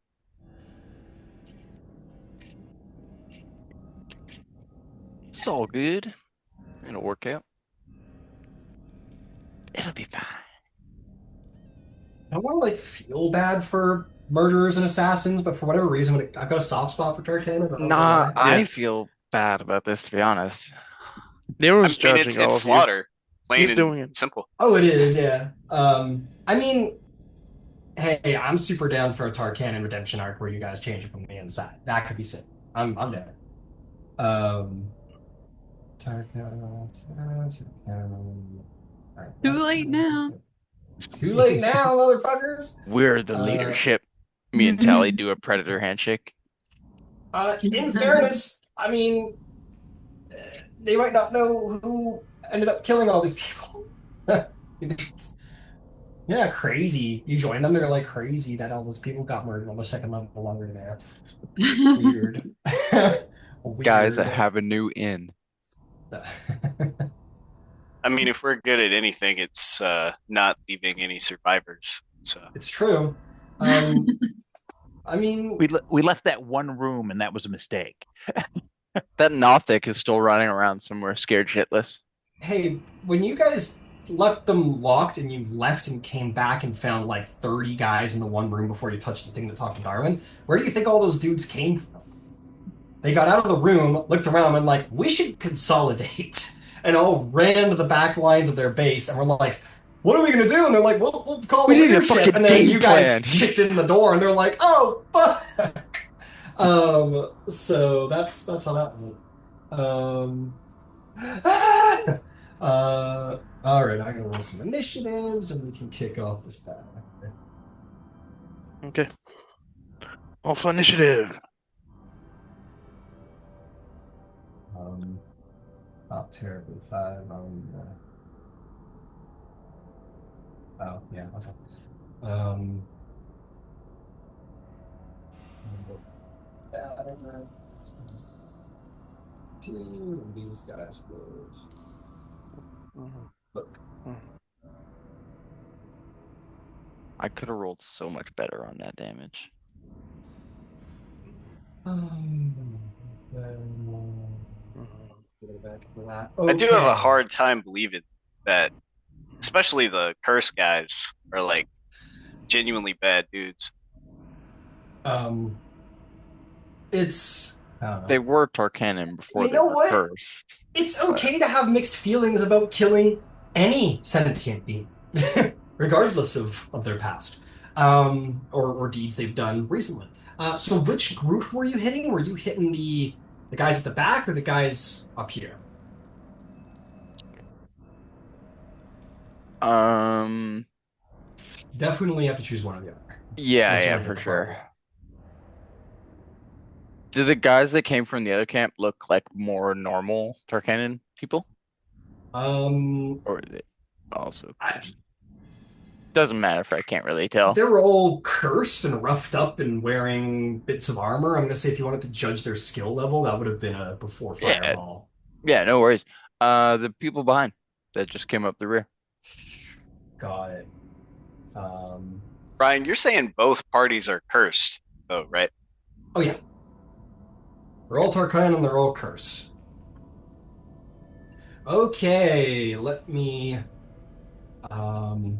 It's all good. It'll work out. It'll be fine. I don't want to like feel bad for murderers and assassins, but for whatever reason, I've got a soft spot for Tarkanian. I don't know Nah, why. I Yeah. feel bad about this, to be honest. Nero's I mean, it's judging all it's of you. slaughter, plain He's and doing it. simple. Oh, it is, yeah. I mean, hey, I'm super down for a Tarkanian redemption arc where you guys change it from the inside. That could be sick. I'm down. Um, Tarkanian. All right, Too late now. too late now, motherfuckers. We're the Uh, leadership. Me and Tally do a predator handshake. in fairness, I mean, they might not know who ended up killing all these people. Yeah, crazy. You join them, they're like crazy that all those people got murdered on the second level under there. Weird. Guys, I Weird. have a new in. I mean, if we're good at anything, it's not leaving any survivors. So It's true. I mean, We left that one room, and that was a mistake. That Nothic is still running around somewhere scared shitless. hey, when you guys left them locked and you left and came back and found like 30 guys in the one room before you touched the thing to talk to Darwin, where do you think all those dudes came from? They got out of the room, looked around, and like, we should consolidate, and all ran to the back lines of their base, and we're like, what are we gonna do? And they're like, we'll call We the need a leadership, fucking and then game you guys plan. kicked in the door, and they're like, oh fuck. So that's how that went. Um, all right, I'm gonna roll some initiatives, and we can kick off this battle. Okay. Alpha initiative. Um, Not terribly five on. Oh yeah, okay. Um, two of these guys would Mhm. look. Mhm. I could have rolled so much better on that damage. Go back to that. I do have a Okay. hard time believing that, especially the curse guys, are like genuinely bad dudes. Um, it's I don't They know. were Tarkanan before You they know were what? cursed. It's But okay to have mixed feelings about killing any sentient being, regardless of their past, or deeds they've done recently. So which group were you hitting? Were you hitting the guys at the back or the guys up here? um Definitely have to choose one or the other, yeah, unless you yeah, want to hit for the sure. party. Do the guys that came from the other camp look like more normal Tarkanan people? Um, Or are they also I, cursed? Doesn't matter if I can't really tell. they were all cursed and roughed up and wearing bits of armor. I'm gonna say if you wanted to judge their skill level, that would have been a before Yeah, fireball. yeah, no worries. The people behind that just came up the rear. Got it. Um, Brian, you're saying both parties are cursed, though, right? oh yeah, they're all Tarkayan and they're all cursed. Okay, let me um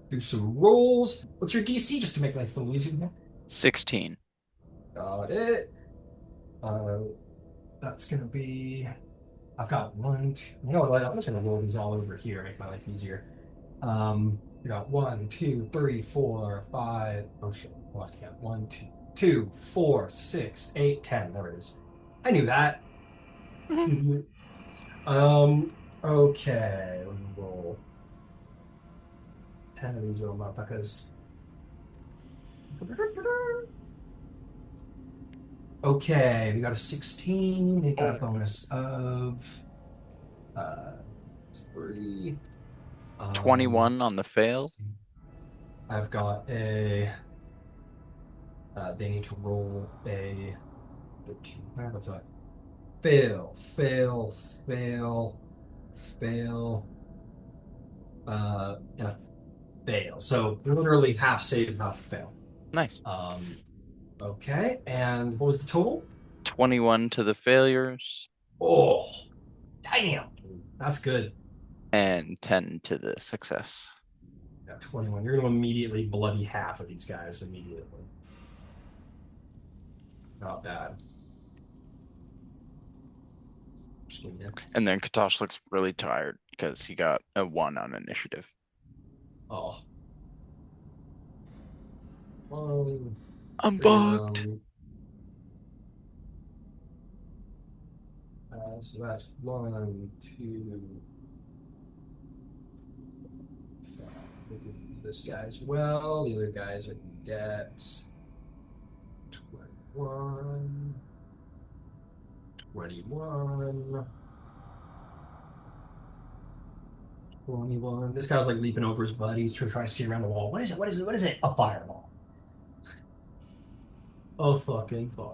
do some rolls. What's your DC just to make life a little easier? 16. Got it. Uh, that's gonna be. I've got one. You know what? I'm just gonna roll these all over here, make my life easier. We got one, two, three, four, five. Oh shit, I lost count. One, two, two, four, six, eight, 10. There it is. I knew that. Mhm. Mhm. Um, okay, let me roll 10 of these little motherfuckers. Okay, we got a 16. They got a Oh, bonus of uh 3. Um 21 on the fail. 16. I've got a they need to roll a 13. What's that? Fail, fail, fail, fail, and a fail. So literally half save, half fail. Nice. Um, okay, and what was the total? 21 to the failures Oh, damn. That's good. and 10 to the success. Yeah, 21. You're going to immediately bloody half of these guys immediately. Not bad. Just give me a- And then Katosh looks really tired because he got a 1 on initiative. Oh, one, I'm three of bugged. them. So that's one, two, five. We'll do this guy as well. The other guys are going to get 21, 21, 21. This guy's like leaping over his buddies, trying to see around the wall. What is it? What is it? What is it? A fireball. A fucking fire.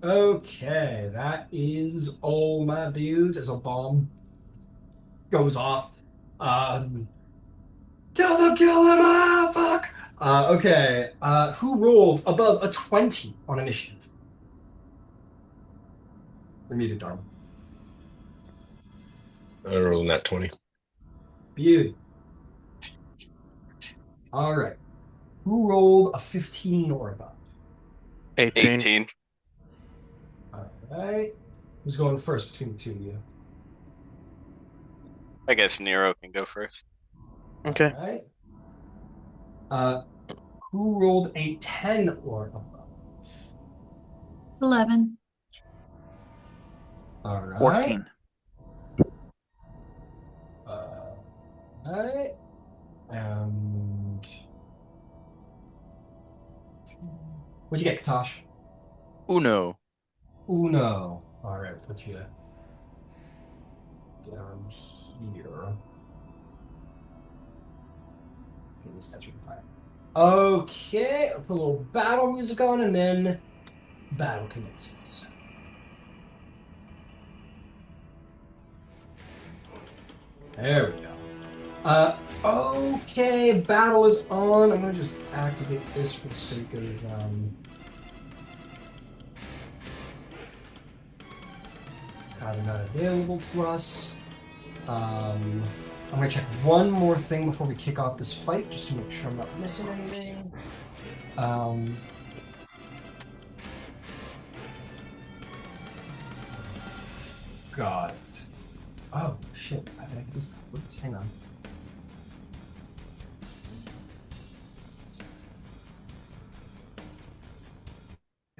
Okay, that is all my dudes as a bomb goes off. Um, kill them, ah, fuck. Okay, who rolled above a 20 on initiative? You're muted, darling. I rolled that 20. Beauty. All right. Who rolled a 15 or above? 18. 18. All right. Who's going first between the two of you? I guess Nero can go first. All Okay. right. Uh, who rolled a 10 or above? 11. All right. 14. All right. And what'd you get, Katosh? Uno. Uno. All right, put you down here. Okay, this guy's really high. Okay, I'll put a little battle music on and then battle commences. There we go. Okay, battle is on. I'm gonna just activate this for the sake of having that available to us. I'm gonna check one more thing before we kick off this fight, just to make sure I'm not missing anything. Got it. Oh shit! I think I get this. Whoops, hang on.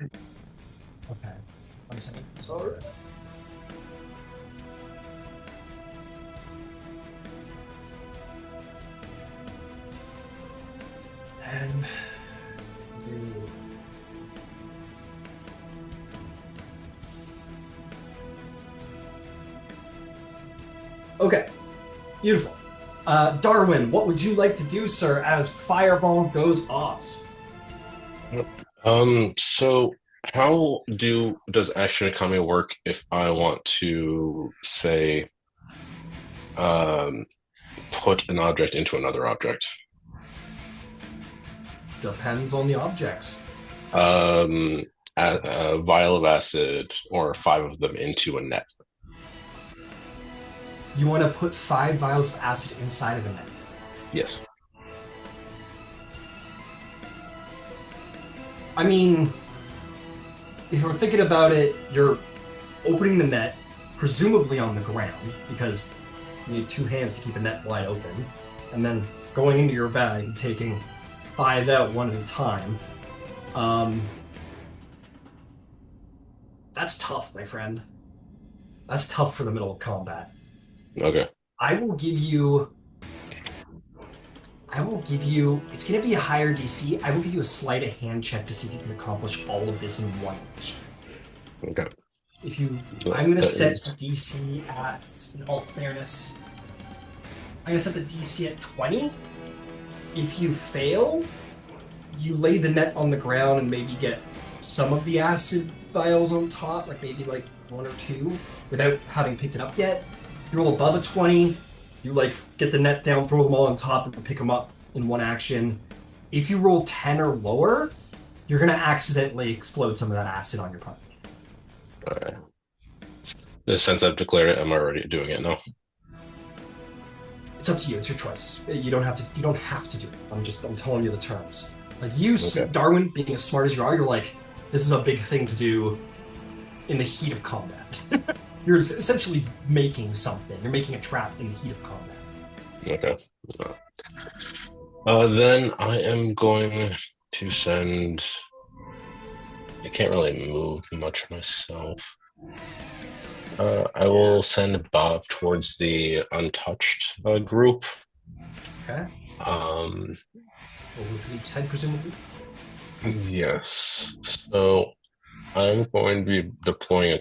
Okay. 1 second. Sorry. And okay, beautiful. Darwin, what would you like to do, sir, as Fireball goes off? So how does action economy work if I want to say put an object into another object? Depends on the objects. A vial of acid or 5 of them into a net. You want to put 5 vials of acid inside of a net. Yes. I mean, if you're thinking about it, you're opening the net, presumably on the ground, because you need 2 hands to keep a net wide open, and then going into your bag and taking 5 out one at a time. That's tough, my friend. That's tough for the middle of combat. Okay. I will give you, it's going to be a higher DC. I will give you a sleight of hand check to see if you can accomplish all of this in 1 inch. Okay. I'm going to set the DC at, in all fairness, I'm going to set the DC at 20. If you fail, you lay the net on the ground and maybe get some of the acid vials on top, like maybe like 1 or 2, without having picked it up yet. You roll above a 20, you like get the net down, throw them all on top, and pick them up in 1 action. If you roll 10 or lower, you're going to accidentally explode some of that acid on your partner. All right. Since I've declared it, I'm already doing it now. It's up to you. It's your choice. You don't have to. You don't have to do it. I'm telling you the terms. Like you, okay. Darwin, being as smart as you are, you're like, this is a big thing to do in the heat of combat. You're essentially making something. You're making a trap in the heat of combat. Okay. Then I am going to send. I can't really move much myself. I will send Bob towards the untouched group. Okay. Over to each side, presumably. Yes. So I'm going to be deploying a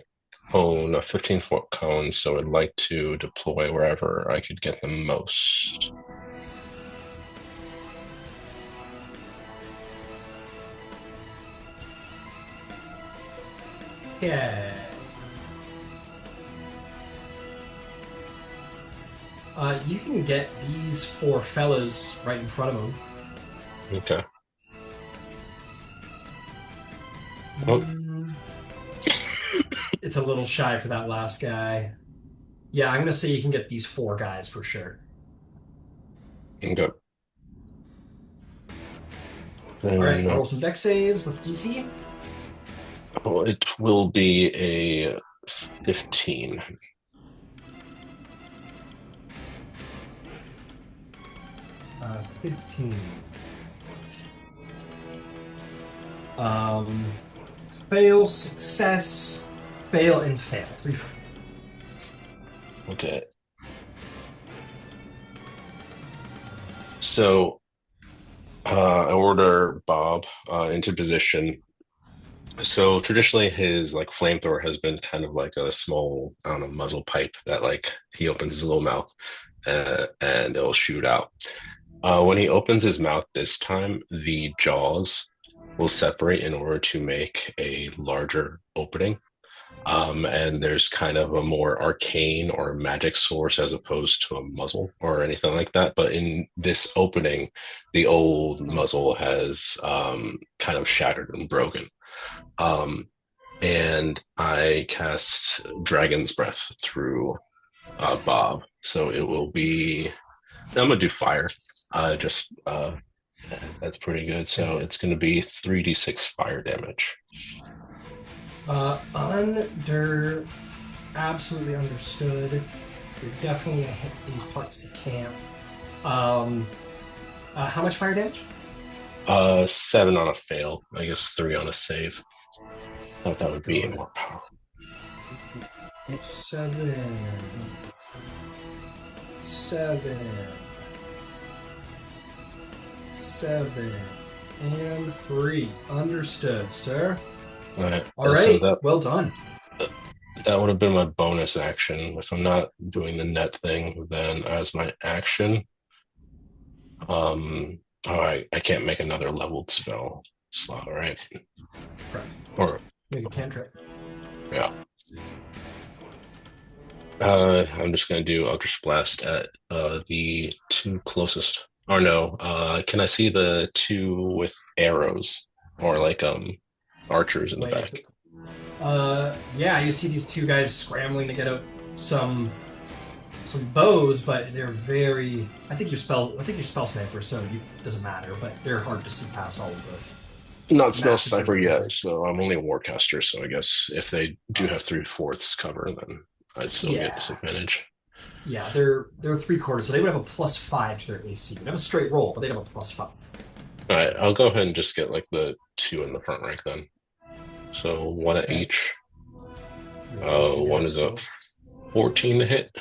cone, a 15-foot cone, so I'd like to deploy wherever I could get the most. Yeah. You can get these 4 fellas right in front of them. Okay. Oh. It's a little shy for that last guy. Yeah, I'm gonna say you can get these 4 guys for sure. Okay. All right, roll some dex saves. What's DC? Oh, it will be a 15. 15. Fail, success, fail, and fail. Okay. So, I order Bob into position. So traditionally, his like flamethrower has been kind of like a small, I don't know, muzzle pipe that like he opens his little mouth and it'll shoot out. When he opens his mouth this time, the jaws will separate in order to make a larger opening. And there's kind of a more arcane or magic source as opposed to a muzzle or anything like that. But in this opening, the old muzzle has kind of shattered and broken. And I cast Dragon's Breath through Bob. So it will be. I'm gonna do fire. Just that's pretty good. So it's gonna be 3d6 fire damage. Under absolutely understood. You're definitely gonna hit these parts of the camp. How much fire damage? 7 on a fail. I guess 3 on a save. I thought that would be more power. 7. 7. 7. And 3. Understood, sir. All right. All right. Well done. That would have been my bonus action. If I'm not doing the net thing, then as my action, all right, I can't make another leveled spell slot, right? Correct. Or maybe cantrip. Yeah. I'm just gonna do Eldritch Blast at the 2 closest. Or no, can I see the 2 with arrows or like archers in the back? Yeah, you see these 2 guys scrambling to get out some bows, but they're very. I think you're spell sniper, so it doesn't matter. But they're hard to see past all of the. Not spell sniper yet, so I'm only a warcaster. So I guess if they do have 3/4 cover, then I'd still get disadvantage. Yeah, they're 3/4, so they would have a +5 to their AC. They'd have a straight roll, but they'd have a +5. All right, I'll go ahead and just get like the 2 in the front rank then. So 1 at each. One is a 14 to hit.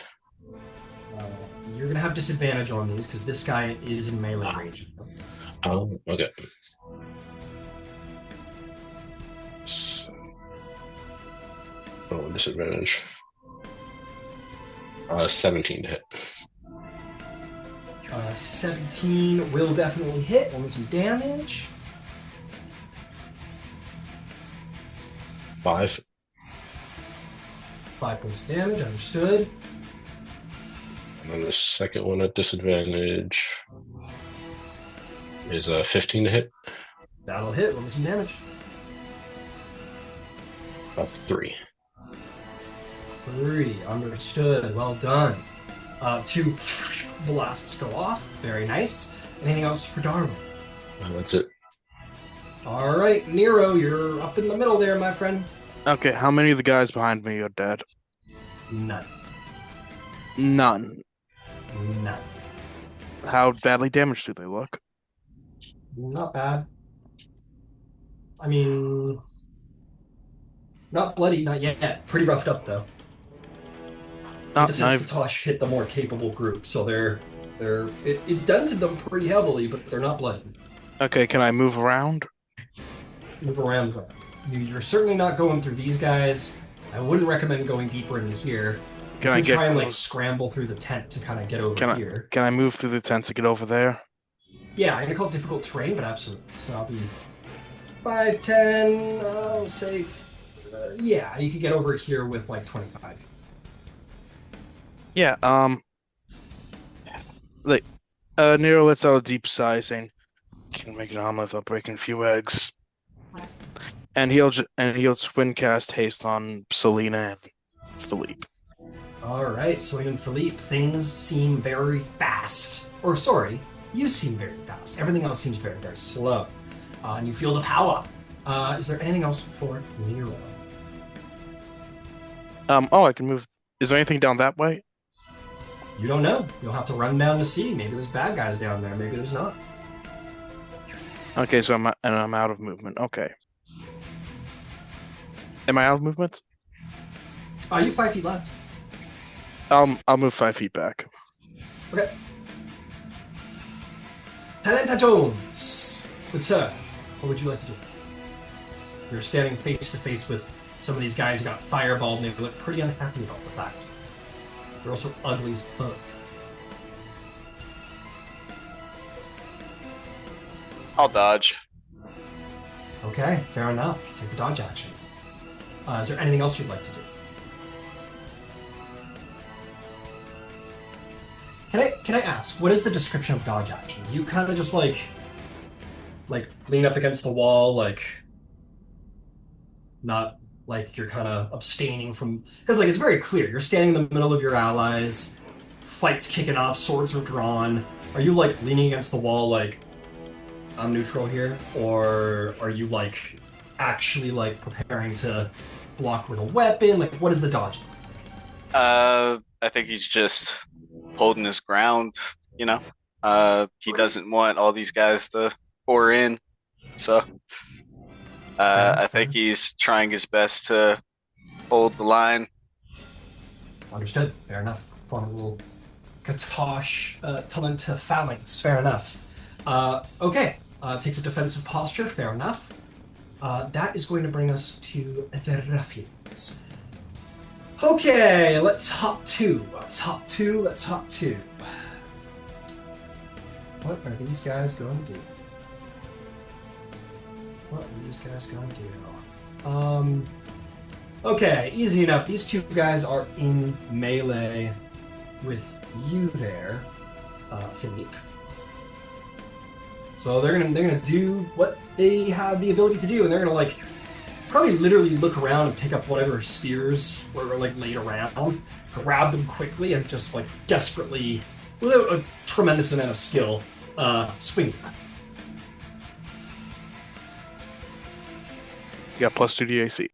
You're gonna have disadvantage on these because this guy is in melee range. Oh, okay. So, disadvantage. 17 to hit. 17 will definitely hit. Only some damage. 5. 5 points of damage, understood. And then the second one at disadvantage is 15 to hit. That'll hit. Roll some damage. That's 3. 3, understood. Well done. 2 blasts go off. Very nice. Anything else for Darwin? That's it. All right, Nero, you're up in the middle there, my friend. Okay, how many of the guys behind me are dead? None. None. None. How badly damaged do they look? Not bad. I mean, not bloody, not yet. Pretty roughed up though. The sense Katosh hit the more capable group, so it dented them pretty heavily, but they're not bloody. Okay, can I move around? Move around. You're certainly not going through these guys. I wouldn't recommend going deeper into here. Can I try and like scramble through the tent to kind of get over here? Can I move through the tent to get over there? Yeah, I'm gonna call it difficult terrain, but absolutely. So I'll be 5, 10. I'll say, yeah, you could get over here with like 25. Yeah. Nero lets out a deep sigh, saying, "Can make an omelet without breaking a few eggs." And he'll twin cast haste on Selena and Philippe. All right, Selena and Philippe, things seem very fast. Or sorry, you seem very fast. Everything else seems very, very slow. And you feel the power. Is there anything else for Nero? I can move. Is there anything down that way? You don't know. You'll have to run down to see. Maybe there's bad guys down there. Maybe there's not. Okay, so I'm out of movement. Okay. Am I out of movement? You have 5 feet left. I'll move 5 feet back. Okay. Talenta Jones! Good sir, what would you like to do? You're standing face to face with some of these guys who got fireballed and they look pretty unhappy about the fact. They're also ugly as fuck. I'll dodge. Okay, fair enough. Take the dodge action. Is there anything else you'd like to do? Can I ask, what is the description of dodge action? Do you kind of just like lean up against the wall, like not like you're kind of abstaining from, because like it's very clear you're standing in the middle of your allies, fights kicking off, swords are drawn. Are you like leaning against the wall like I'm neutral here, or are you like actually like preparing to block with a weapon? Like what is the dodge look like? I think he's just holding his ground, you know. He doesn't want all these guys to pour in. So I think he's trying his best to hold the line. Understood. Fair enough. Form a little Katosh Talenta phalanx. Fair enough. Okay. Takes a defensive posture. Fair enough. That is going to bring us to the ruffians. Okay, let's hop two. Let's hop two. What are these guys going to do? Okay, easy enough. These two guys are in melee with you there, Philippe. So they're gonna do what they have the ability to do, and they're gonna like probably literally look around and pick up whatever spears were like laid around, grab them quickly, and just like desperately, without a tremendous amount of skill, swing them. You got +2 DAC.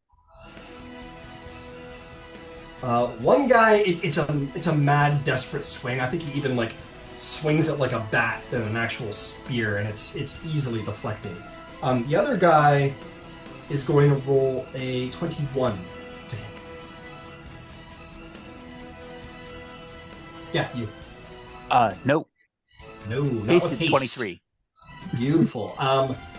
One guy, it's a mad, desperate swing. I think he even like swings it like a bat than an actual spear, and it's easily deflected. The other guy is going to roll a 21 to hit. Yeah, you. Nope. No, not Haste with is haste. 23. Beautiful.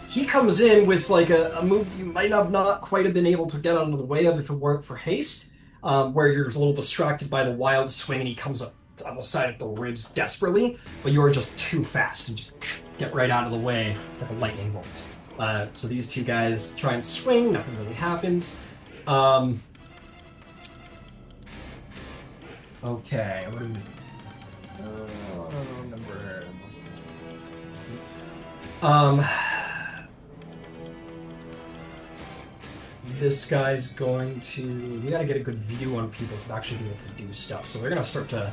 He comes in with like a move you might have not quite have been able to get out of the way of if it weren't for haste, where you're a little distracted by the wild swing and he comes up on the side of the ribs desperately, but you are just too fast and just get right out of the way like a lightning bolt. So these two guys try and swing, nothing really happens. Okay, what do we do? This guy's going to... We gotta get a good view on people to actually be able to do stuff. So they're gonna start to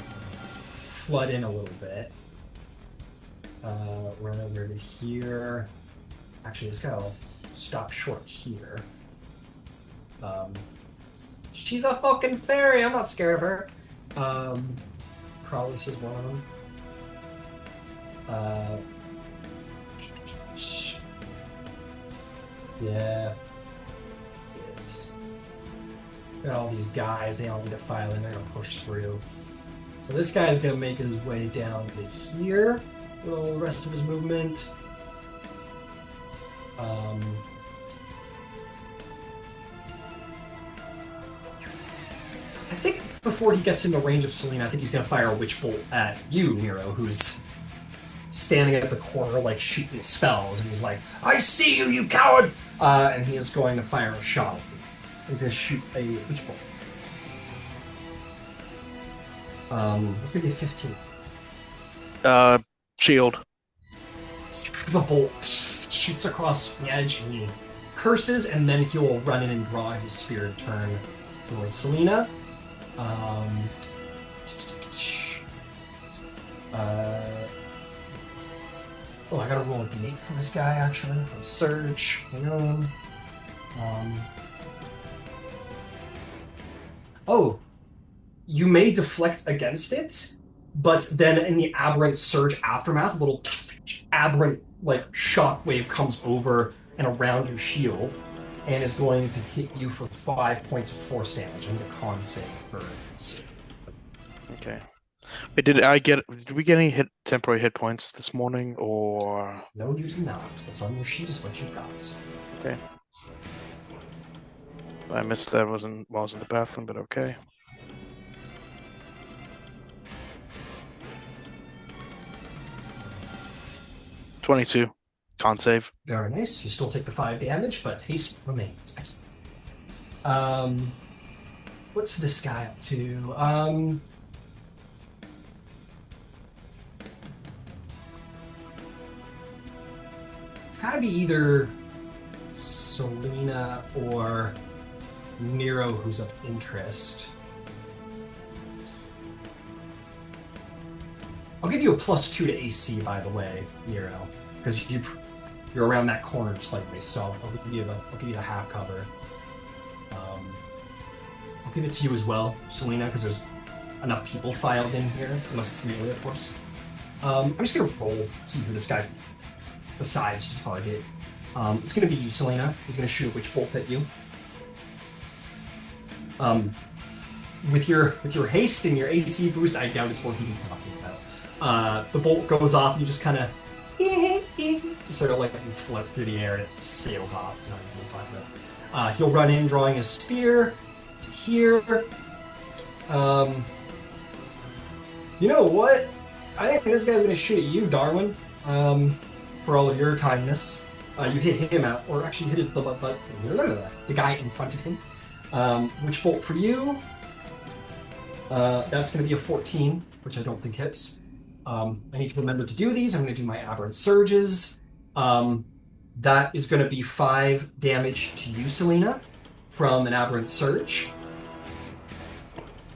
flood in a little bit. Run over to here. Actually, this guy will stop short here. She's a fucking fairy. I'm not scared of her. Crowley is one of them. Yeah. Got all these guys, they all need to file in, they're gonna push through. So this guy's gonna make his way down to here, with all the rest of his movement. I think before he gets into range of Selena, I think he's gonna fire a witch bolt at you, Nero, who's standing at the corner, like shooting spells, and he's like, "I see you, you coward!" And he is going to fire a shot at you. He's going to shoot a witch bolt. It's going to be a 15. Shield. The bolt shoots across the edge, and he curses, and then he will run in and draw his spear and turn towards Selena. Oh, I gotta roll a d8 for this guy, actually, from Surge. Hang on. Oh, you may deflect against it, but then in the aberrant Surge aftermath, a little aberrant, like, shockwave comes over and around your shield and is going to hit you for 5 points of force damage. I need a con save for this. Okay. Wait, did we get any temporary hit points this morning, or? No, you did not. What's on your sheet is what you've got. Okay. I missed that. While I was in the bathroom, but okay. $22. Con save. Very nice. You still take the 5 damage, but haste remains. Excellent. Um, what's this guy up to? It's got to be either Selena or Nero who's of interest. I'll give you a +2 to AC, by the way, Nero, because you're around that corner slightly. So I'll give you the half cover. I'll give it to you as well, Selena, because there's enough people filed in here, unless it's melee, of course. I'm just gonna roll, see who this guy decides to target. It's gonna be you, Selena. He's gonna shoot a witch bolt at you. With your haste and your AC boost, I doubt it's worth even talking about. The bolt goes off, and you just kind of just sort of like flip through the air, and it sails off. It's not even what I'm talking about. He'll run in, drawing his spear to here. You know what? I think this guy's gonna shoot at you, Darwin. For all of your kindness. You hit him out, or actually hit the guy in front of him. Witch bolt for you. That's going to be a 14, which I don't think hits. I need to remember to do these. I'm going to do my aberrant surges. That is going to be 5 damage to you, Selena, from an aberrant surge.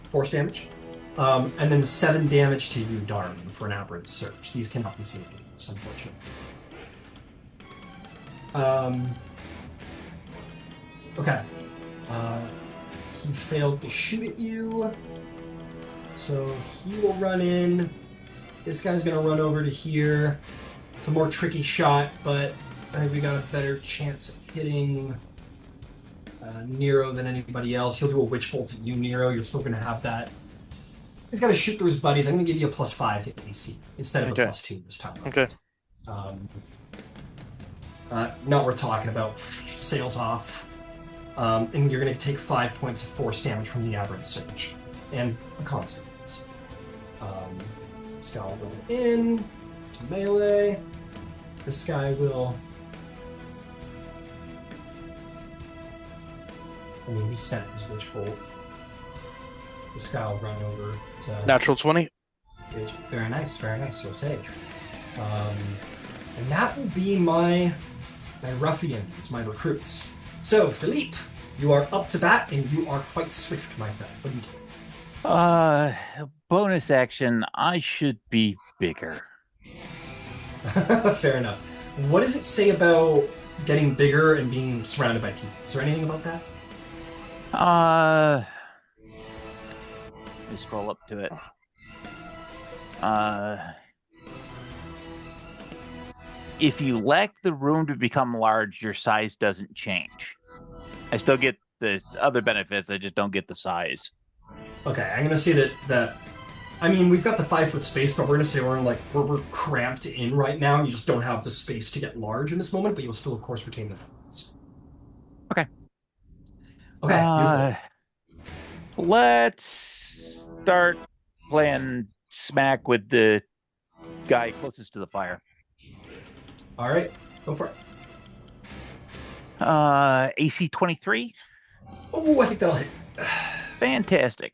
Force damage. And then 7 damage to you, Darwin, for an aberrant surge. These cannot be saved against, unfortunately. Okay. He failed to shoot at you. So he will run in. This guy's going to run over to here. It's a more tricky shot, but I think we got a better chance of hitting Nero than anybody else. He'll do a witch bolt at you, Nero. You're still going to have that. He's got to shoot through his buddies. I'm going to give you a +5 to AC instead of a +2 this time. Okay. Not worth talking about. Sails off. And you're going to take 5 points of force damage from the aberrant surge. And a con save. This guy will go in to melee. This guy will. I mean, he spent his witch bolt. This guy will run over to. Natural 20. Very nice, very nice. You'll save. And that will be my ruffians, my recruits. So, Philippe, you are up to bat, and you are quite swift, my friend. What do you do? Bonus action, I should be bigger. Fair enough. What does it say about getting bigger and being surrounded by people? Is there anything about that? Let me scroll up to it. If you lack the room to become large, your size doesn't change. I still get the other benefits, I just don't get the size. Okay, I'm gonna say that I mean, we've got the 5-foot space, but we're gonna say we're cramped in right now, and you just don't have the space to get large in this moment, but you'll still, of course, retain the foots. Okay. Okay, beautiful. Let's start playing smack with the guy closest to the fire. All right, go for it. AC 23. Oh, I think that'll hit. Fantastic.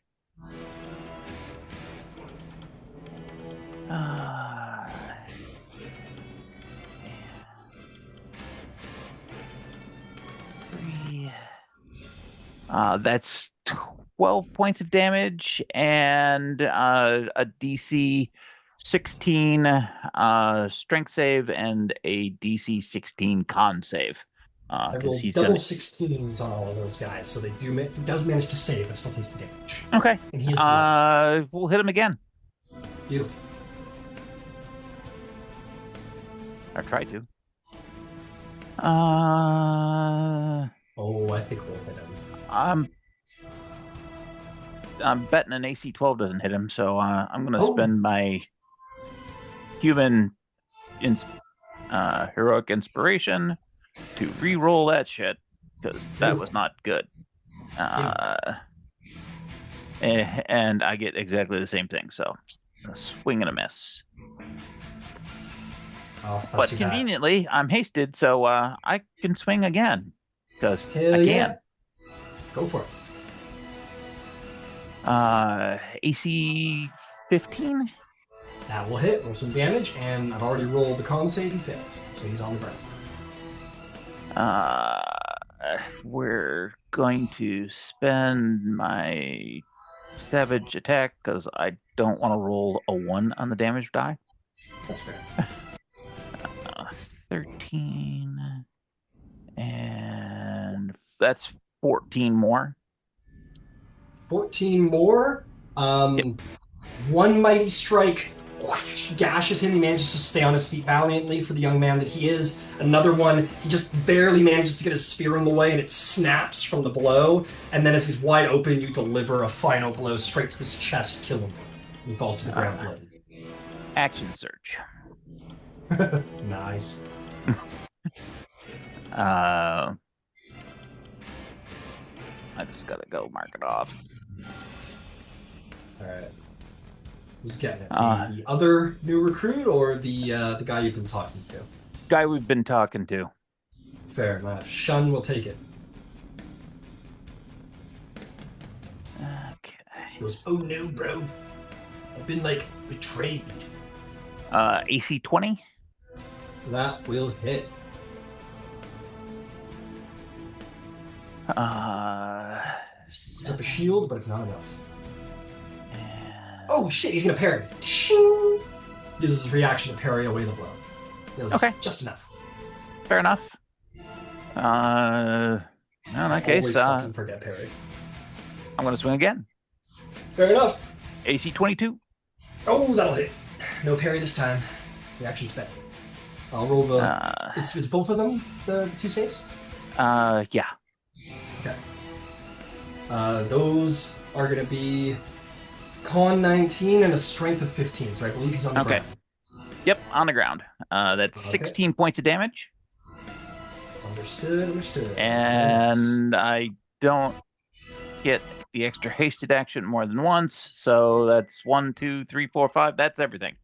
That's 12 points of damage and a DC 16 strength save and a DC 16 con save. I rolled double 16s on all of those guys, so he does manage to save, but still takes the damage. Okay. And he's we'll hit him again. Beautiful. Or try to. Oh, I think we'll hit him. I'm betting an AC 12 doesn't hit him, so I'm going to spend my human heroic inspiration to re-roll that shit, because that was not good. And I get exactly the same thing, so a swing and a miss. But conveniently, I'm hasted, so I can swing again, because I can. Yeah. Go for it. AC 15. That will hit. Roll some damage, and I've already rolled the con save. He failed, so he's on the ground. We're going to spend my savage attack because I don't want to roll a 1 on the damage die. That's fair. 13, and that's 14 more. 14 more. Yep. One mighty strike gashes him. He manages to stay on his feet valiantly for the young man that he is. Another one, he just barely manages to get his spear in the way, and it snaps from the blow. And then as he's wide open, you deliver a final blow straight to his chest, killing him. He falls to the ground bloody. Action search. Nice. I just gotta go mark it off. All right. Who's getting it? The other new recruit or the guy you've been talking to? Guy we've been talking to. Fair enough. Shun will take it. Okay. He goes, "Oh no, bro. I've been betrayed." AC 20. That will hit. It's up a shield, but it's not enough. Oh shit, he's gonna parry. Uses his reaction to parry away the blow. It was Okay. just enough. Fair enough. In that case, Always fucking forget parry. I'm gonna swing again. Fair enough. AC 22. Oh, that'll hit. No parry this time. Reaction spent. I'll roll the. It's both of them, the two saves? Yeah. Okay. Those are going to be con 19 and a strength of 15, so I believe he's on the ground. Yep, on the ground. That's 16 points of damage. Understood. And I don't get the extra hasted action more than once, so that's 1, 2, 3, 4, 5. That's everything.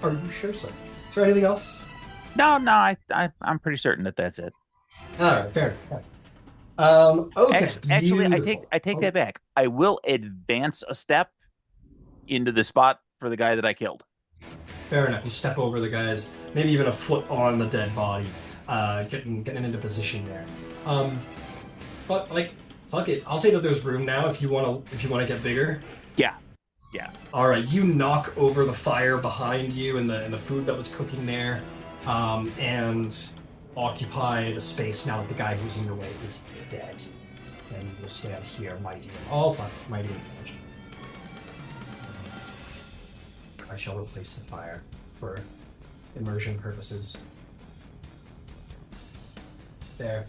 Are you sure, sir? Is there anything else? No, I'm pretty certain that that's it. All right, fair enough. Okay. Actually, beautiful. I take that back. I will advance a step into the spot for the guy that I killed. Fair enough. You step over the guys, maybe even a foot on the dead body, getting into position there. But fuck it. I'll say that there's room now if you wanna get bigger. Yeah. All right. You knock over the fire behind you and the food that was cooking there, and occupy the space now that the guy who's in your way is dead. And you'll stand here, mighty and all fun, mighty and large. I shall replace the fire for immersion purposes. There.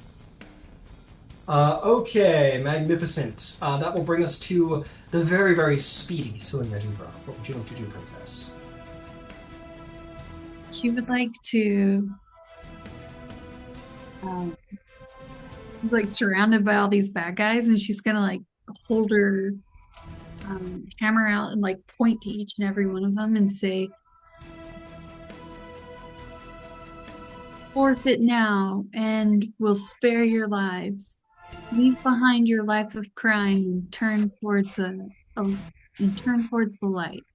Okay, magnificent. That will bring us to the very, very speedy Cylinder Duvra. What would you like to do, Princess? She would like to. She's surrounded by all these bad guys, and she's gonna hold her hammer out and point to each and every one of them and say, "Forfeit now, and we'll spare your lives. Leave behind your life of crime and turn towards the light."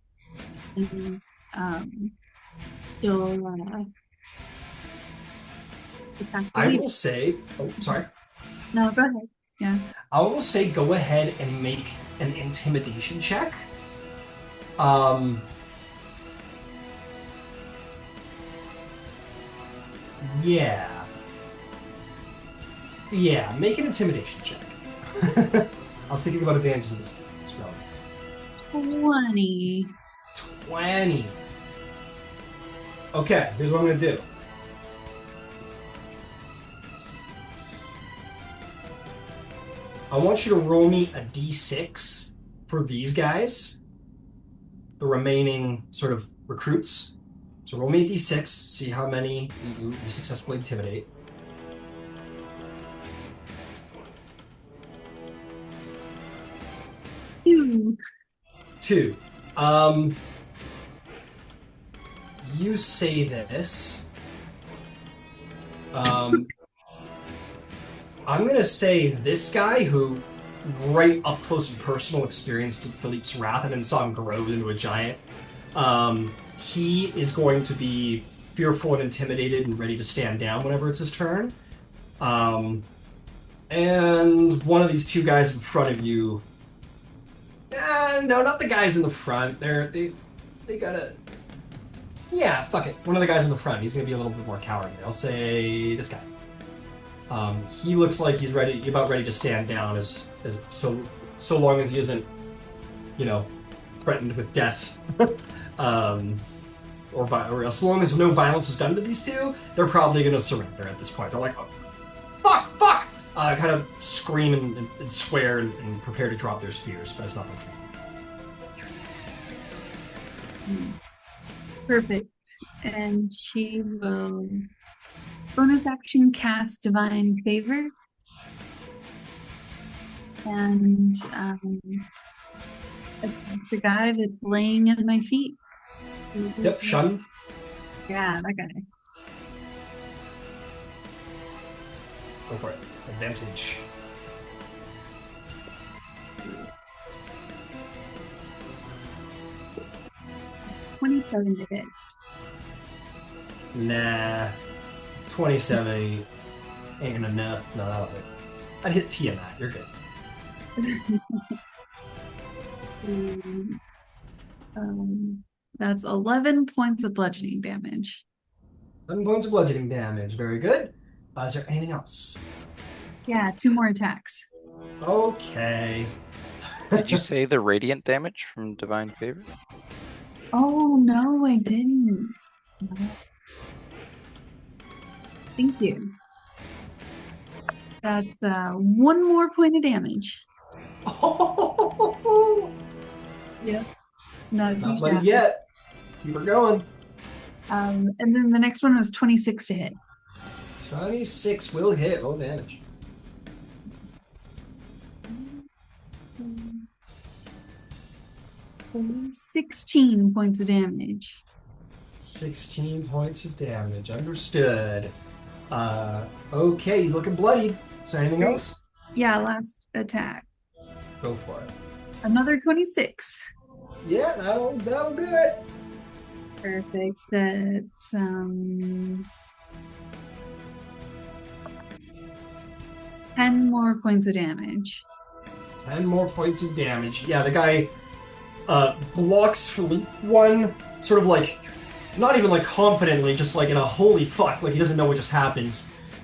And you'll I will say. Oh, sorry. No, go ahead. Yeah. I will say go ahead and make an intimidation check. Yeah, make an intimidation check. I was thinking about advantages of this spell. 20. 20. Okay, here's what I'm going to do. I want you to roll me a d6 for these guys, the remaining sort of recruits. So roll me a d6, see how many you successfully intimidate. Two. You say this. I'm gonna say this guy who right up close and personal experienced Philippe's wrath and then saw him grow into a giant. He is going to be fearful and intimidated and ready to stand down whenever it's his turn. And one of these two guys in front of you. No, not the guys in the front. They gotta. Yeah, fuck it. One of the guys in the front. He's gonna be a little bit more cowardly. I'll say this guy. He looks like he's about ready to stand down as so long as he isn't, threatened with death, or as long as no violence is done to these two, they're probably going to surrender at this point. They're like, oh, fuck, kind of scream and swear and prepare to drop their spears, but it's not their turn. Perfect. And she will bonus action cast Divine Favor. And the guy that's laying at my feet. Yep, Sharn. Yeah, that guy. Go for it. Advantage. $27 to hit. Nah. 27 ain't enough. No, that'll hit. I'd hit Tiamat. You're good. That's 11 points of bludgeoning damage. 11 points of bludgeoning damage. Very good. Is there anything else? Yeah, 2 more attacks. Okay. Did you say the radiant damage from Divine Favor? Oh, no, I didn't. No. Thank you. That's 1 more point of damage. Oh, Yep. Not bloody yet. Keep her going. And then the next one was 26 to hit. 26 will hit. Roll damage. Mm. 16 points of damage. 16 points of damage. Understood. Okay, he's looking bloody. Is there anything else? Yeah, last attack. Go for it. Another 26. Yeah, that'll do it. Perfect. That's 10 more points of damage. 10 more points of damage. Yeah, the guy blocks Philippe one, sort of like, not even like confidently, just like in a holy fuck, like he doesn't know what just happened.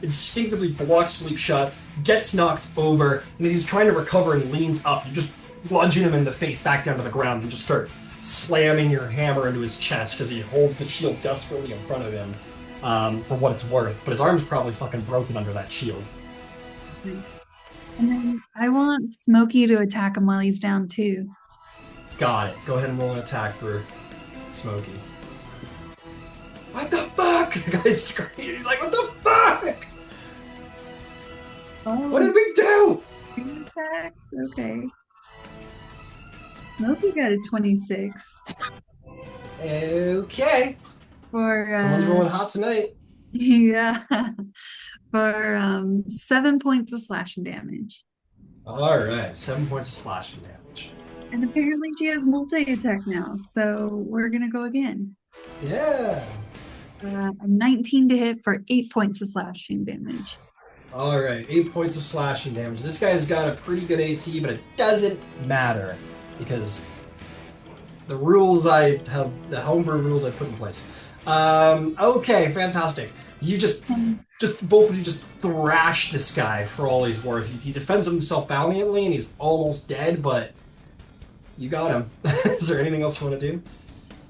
Instinctively blocks Philippe shut, gets knocked over, and as he's trying to recover and leans up, you just bludgeon him in the face back down to the ground and just start slamming your hammer into his chest as he holds the shield desperately in front of him, for what it's worth. But his arm's probably fucking broken under that shield. And then I want Smokey to attack him while he's down too. Got it. Go ahead and roll an attack for Smokey. What the fuck? The guy's screaming. He's like, what the fuck? Oh, What did we do? 2 attacks? Okay. Smokey got a 26 Okay. for Someone's rolling hot tonight. yeah, for 7 points of slashing damage. Alright, 7 points of slashing damage. And apparently she has multi-attack now, so we're gonna go again. Yeah. A 19 to hit for 8 points of slashing damage. Alright, 8 points of slashing damage. This guy's got a pretty good AC, but it doesn't matter because the rules I have, the homebrew rules I put in place. Okay, fantastic. You just both of you just thrash this guy for all he's worth. He defends himself valiantly and he's almost dead, but you got him. Is there anything else you want to do?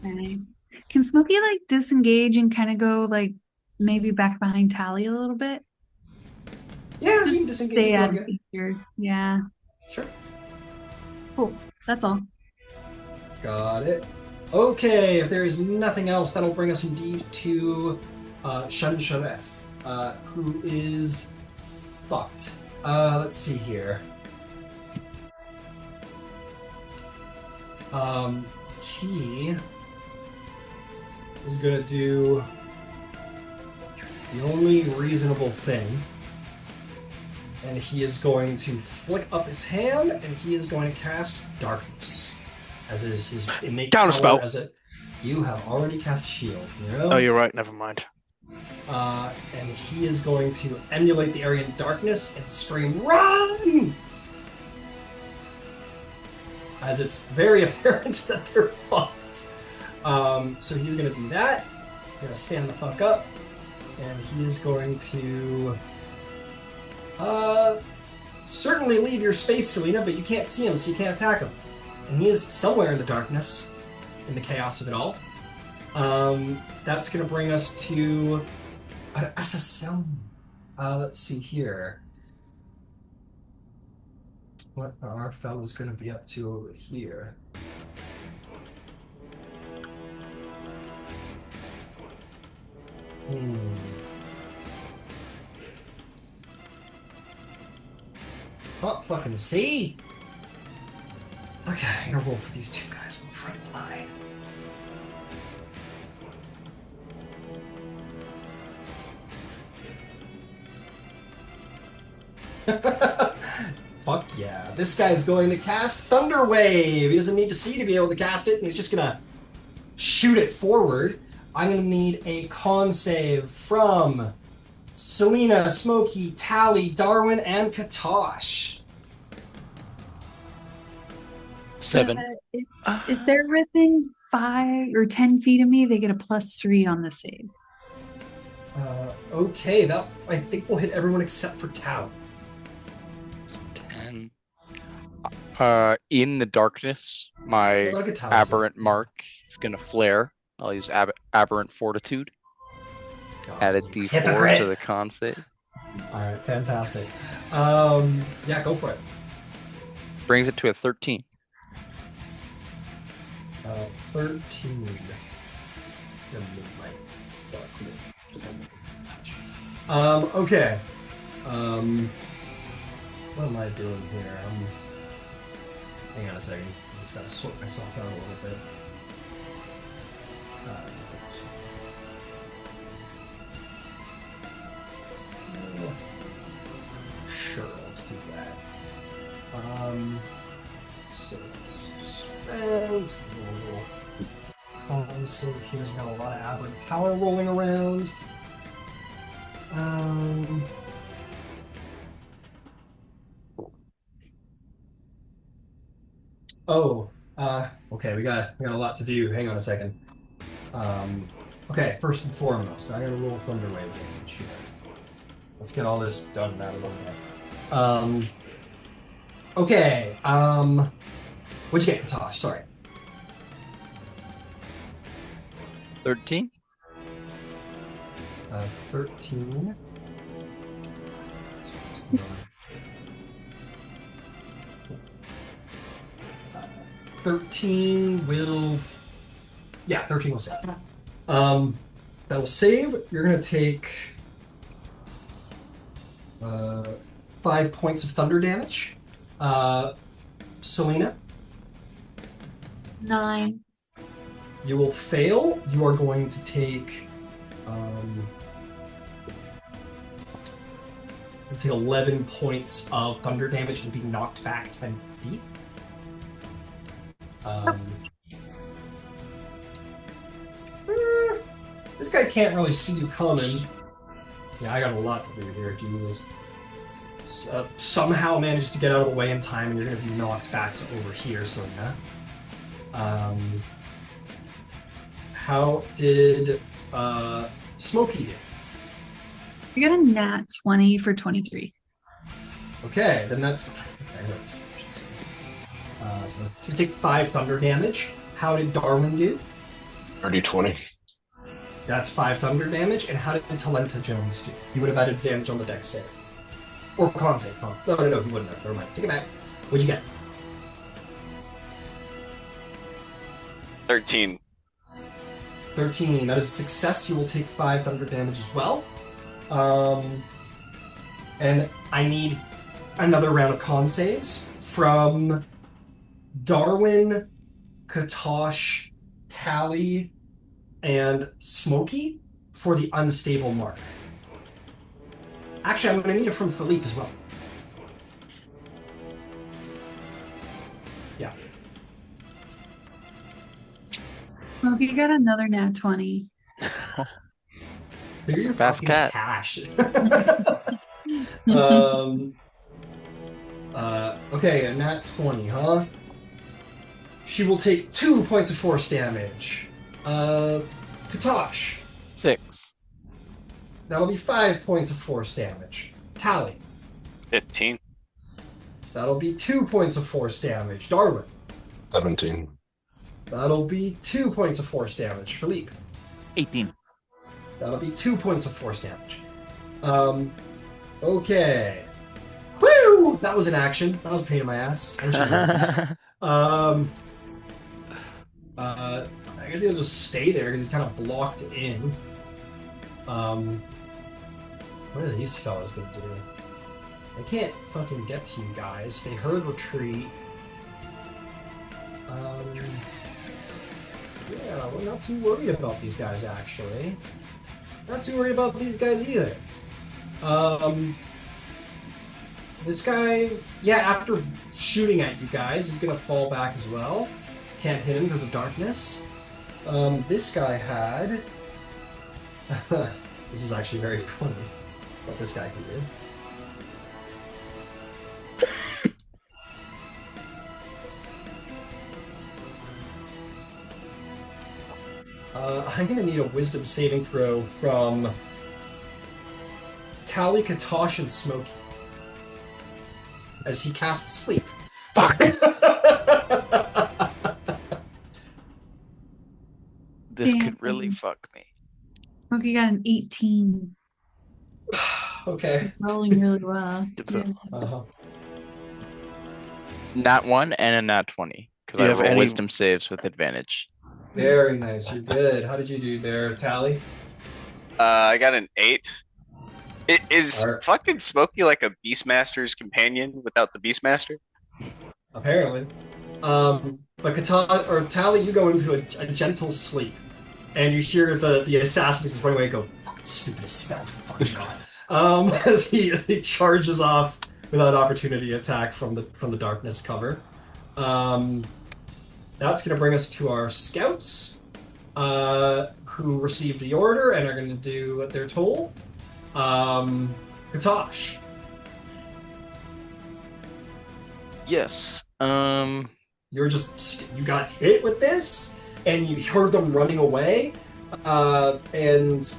Nice. Can Smokey like disengage and kind of go like maybe back behind Tally a little bit? Yeah, you Just can disengage. stay Go out of ahead. danger. Yeah. Sure. Cool. That's all. Got it. Okay, if there is nothing else, that'll bring us indeed to Shan Shareth, who is fucked. Let's see here. He is gonna do the only reasonable thing, And he is going to flick up his hand, and he is going to cast Darkness. As is his innate Counterspell. power as it. You have already cast Shield, you know? Oh, you're right. Never mind. And he is going to emulate the area in darkness and scream, "Run!" As it's very apparent that they're fucked. So he's going to do that. He's going to stand the fuck up. And he is going to certainly leave your space, Selena, but you can't see him, so you can't attack him. And he is somewhere in the darkness, in the chaos of it all. That's going to bring us to Assassin. Let's see here. What are our fellows going to be up to over here? Oh, fucking see. Okay, I'm gonna roll for these two guys on the front line. Fuck yeah. This guy's going to cast Thunder Wave. He doesn't need to see to be able to cast it, and he's just gonna shoot it forward. I'm gonna need a con save from Selena, Smokey, Tally, Darwin, and Katosh. 7. If they're within 5 or 10 feet of me, they get a +3 on the save. Okay, that I think will hit everyone except for Tao. 10. In the darkness, my Like a Tao, aberrant too. mark is going to flare. I'll use aberrant fortitude. Add a You d4 hypocrite. to the con save. Alright, fantastic. Yeah, go for it. Brings it to a 13. 13. Okay. What am I doing here? Hang on a second. I just gotta sort myself out a little bit. Sure, let's do that. So let's spend a little. So here's got a lot of aberrant power rolling around. Okay, we got a lot to do. Hang on a second. Okay, first and foremost, I gotta roll Thunder Wave damage here. Let's get all this done out of the way. Okay, what'd you get, Katosh? Sorry. 13? 13. 13 will... Yeah, 13 will save. That will save. You're going to take 5 points of thunder damage. Selena, 9. you will fail. You are going to take 11 points of thunder damage and be knocked back 10 feet. This guy can't really see you coming. Yeah, I got a lot to do here, Jesus. Somehow manages to get out of the way in time, and you're going to be knocked back to over here, Selena. How did Smokey do? You got a nat 20 for 23. Okay, then that's... so you take 5 thunder damage. How did Darwin do? Dirty 20. That's 5 thunder damage. And how did Talenta Jones do? He would have had advantage on the dex save. Or con save. Oh, no, he wouldn't have. Never mind. Take it back. What'd you get? 13. 13. That is a success. You will take 5 thunder damage as well. And I need another round of con saves from Darwin, Katosh, Tally, and Smokey for the unstable mark. Actually, I'm going to need it from Philippe as well. Smokey got another nat 20. Figure That's a your fast fucking cat. cash. um. Okay, a nat 20, huh? She will take 2 points of force damage. Katosh. 6. That'll be 5 points of force damage. Tally. 15. That'll be 2 points of force damage. Darwin. 17. That'll be 2 points of force damage. Philippe. 18. That'll be 2 points of force damage. Okay. Whew! That was an action. That was a pain in my ass. I wish I had that. I guess he'll just stay there because he's kind of blocked in. What are these fellas gonna do? They can't fucking get to you guys. They heard retreat. Yeah, we're not too worried about these guys, actually. Not too worried about these guys either. This guy, yeah, after shooting at you guys, is gonna fall back as well. Can't hit him because of darkness. This guy had... This is actually very funny what this guy can do. I'm gonna need a wisdom saving throw from Tally, Katosh, and Smokey as he casts sleep. Fuck! This could really Damn. fuck me. Smokey got an 18. Okay. Rolling really well. It's a- Uh-huh. Nat 1 and a nat 20. Because Do you I have roll any- wisdom saves with advantage. Very nice. You're good. How did you do there, Tally? I got an 8. Is Alright. fucking Smokey like a Beastmaster's companion without the Beastmaster? Apparently. But Tally, you go into a gentle sleep, and you hear the assassin just running away and go, fucking stupidest spell to fucking god. As he charges off without opportunity attack from the darkness cover. That's going to bring us to our scouts, who received the order and are going to do what they're told. Katosh. Yes. You got hit with this, and you heard them running away, and,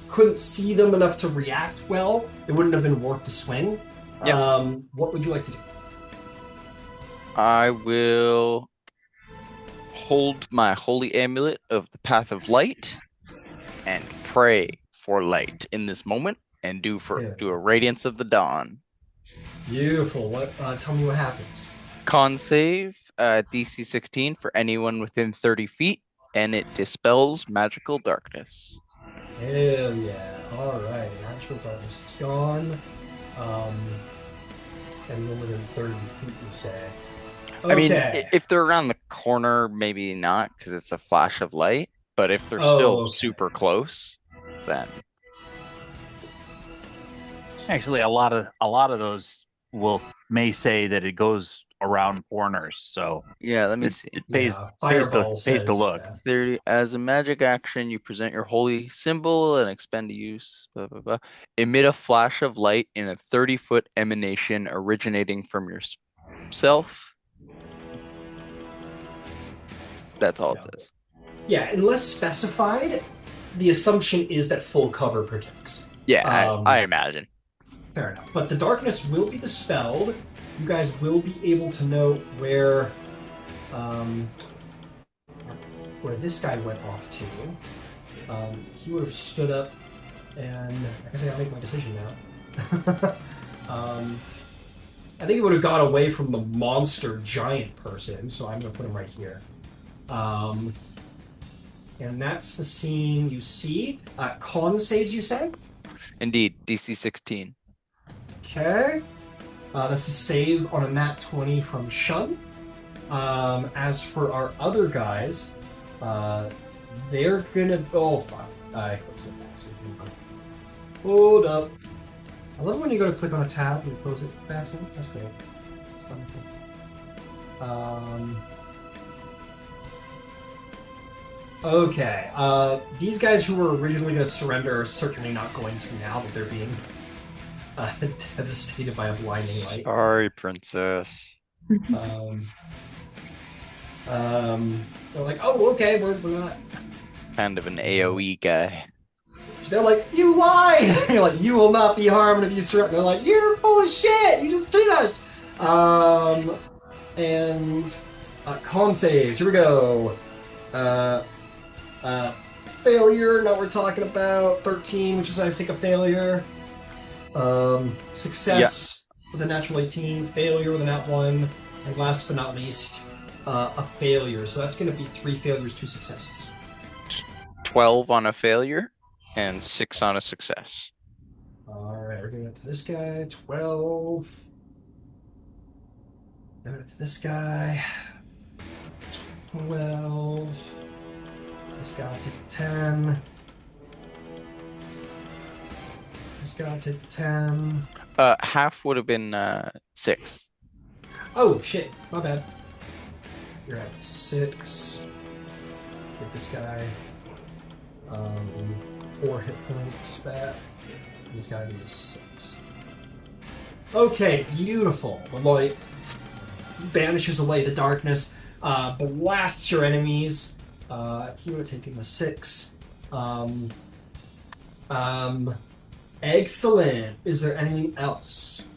couldn't see them enough to react well. It wouldn't have been worth the swing. Yeah. What would you like to do? I will hold my holy amulet of the path of light and pray for light in this moment and do a radiance of the dawn. Beautiful. Tell me what happens. Con save, DC 16 for anyone within 30 feet, and it dispels magical darkness. Hell yeah. Alright. Natural darkness is gone. Anyone within 30 feet, you say. Okay. I mean, if they're around the corner, maybe not, because it's a flash of light. But if they're still super close, then Actually, a lot of those may say that it goes around corners. So yeah, let me see. it pays Fireball to look. yeah. 30 as a magic action, you present your holy symbol and expend to use. Blah, blah, blah. Emit a flash of light in a 30-foot emanation originating from yourself. That's all it says. Yeah, unless specified, the assumption is that full cover protects. Yeah, I imagine. Fair enough. But the darkness will be dispelled. You guys will be able to know where this guy went off to. He would have stood up, and I guess I gotta make my decision now. I think he would have got away from the monster giant person, so I'm gonna put him right here. And that's the scene you see. Con saves, you say? Indeed, DC 16. Okay. That's a save on a nat 20 from Shun. As for our other guys, they're gonna... Oh, fuck. I closed it back. Hold up. I love when you go to click on a tab and close it back. That's great. That's wonderful. Okay. These guys who were originally going to surrender are certainly not going to now that they're being devastated by a blinding light. Sorry, princess. Um, they're like, oh, okay, we're not. Kind of an AoE guy. They're like, you lied. You're like, you will not be harmed if you surrender. They're like, you're full of shit. You just beat us. And con saves. Here we go. Uh, failure. Now we're talking about 13, which is I think a failure. Success with a natural 18. Failure with a nat 1. And last but not least, a failure. So that's going to be 3 failures, 2 successes. 12 on a failure and 6 on a success. All right, we're giving it to this guy. 12. Give it to this guy. 12. This guy will take 10. This guy will take 10. Half would have been 6. Oh, shit. My bad. You're at 6. Get this guy 4 hit points back. This guy needs 6. Okay, beautiful. The light banishes away the darkness, blasts your enemies. He would have taken the 6. Excellent. Is there anything else?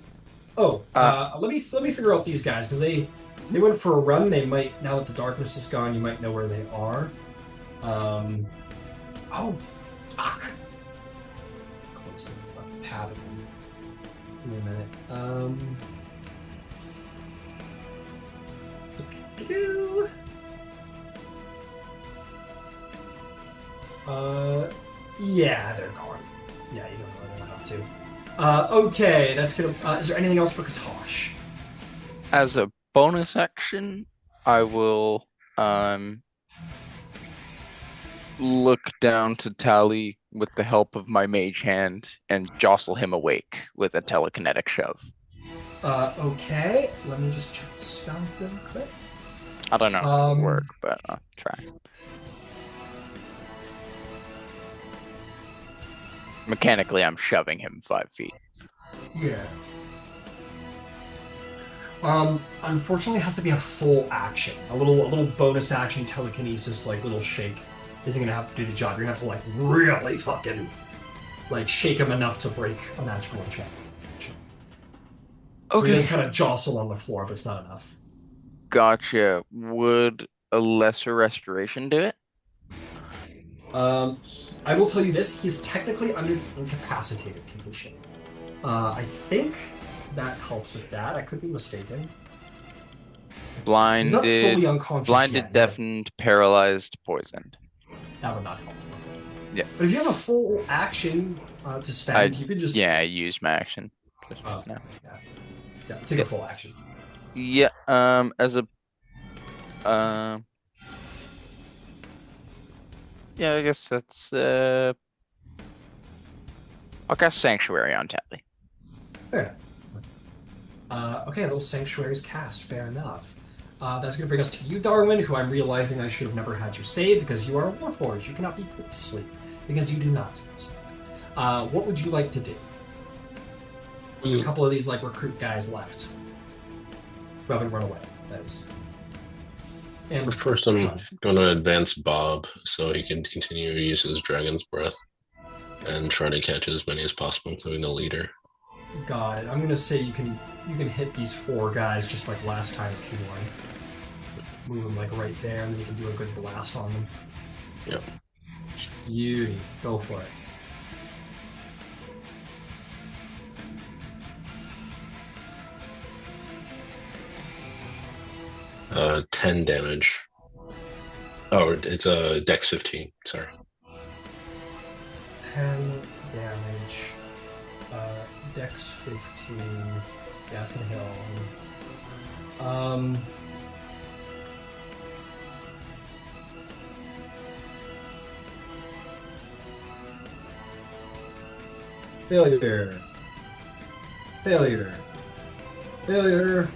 Oh, let me figure out these guys because they went for a run. They might, now that the darkness is gone, you might know where they are. Oh, fuck. Close the fucking tab again. Give me a minute. Yeah, they're gone. Yeah, you don't have to. Okay, that's gonna. Is there anything else for Katosh? As a bonus action, I will look down to Tally with the help of my mage hand and jostle him awake with a telekinetic shove. Okay. Let me just check the spell real quick. I don't know if it'll work, but I'll try. Mechanically, I'm shoving him 5 feet. Yeah. Unfortunately, it has to be a full action. A little bonus action telekinesis, like little shake, isn't gonna have to do the job. You're gonna have to like really fucking like shake him enough to break a magical enchantment. So Okay. he does kind of jostle on the floor, but it's not enough. Gotcha. Would a lesser restoration do it? I will tell you this: he's technically under the incapacitated condition. I think that helps with that. I could be mistaken. He's not fully Blinded, unconscious blinded, yet. deafened, paralyzed, poisoned. That would not help. Yeah. But if you have a full action to spend, you could just Yeah, I used my action. Oh, No. yeah, take a full action. Yeah. As a yeah, I guess that's I'll cast Sanctuary on Tally. Fair enough. Okay, a little sanctuary's cast. Fair enough. That's going to bring us to you, Darwin, who I'm realizing I should have never had you save because you are a Warforged. You cannot be put to sleep because you do not sleep. What would you like to do? There's a couple of these like recruit guys left. Rather than run away, that is. And First, I'm going to advance Bob so he can continue to use his Dragon's Breath and try to catch as many as possible, including the leader. Got it. I'm going to say you can hit these 4 guys just like last time if you want. Move them like right there, and then you can do a good blast on them. Yep. Beauty. Go for it. Uh, 10 damage. Oh, it's a Dex 15. Sorry. 10 damage. Dex 15. Yeah, it's gonna hit all of them. Failure. Failure. Failure.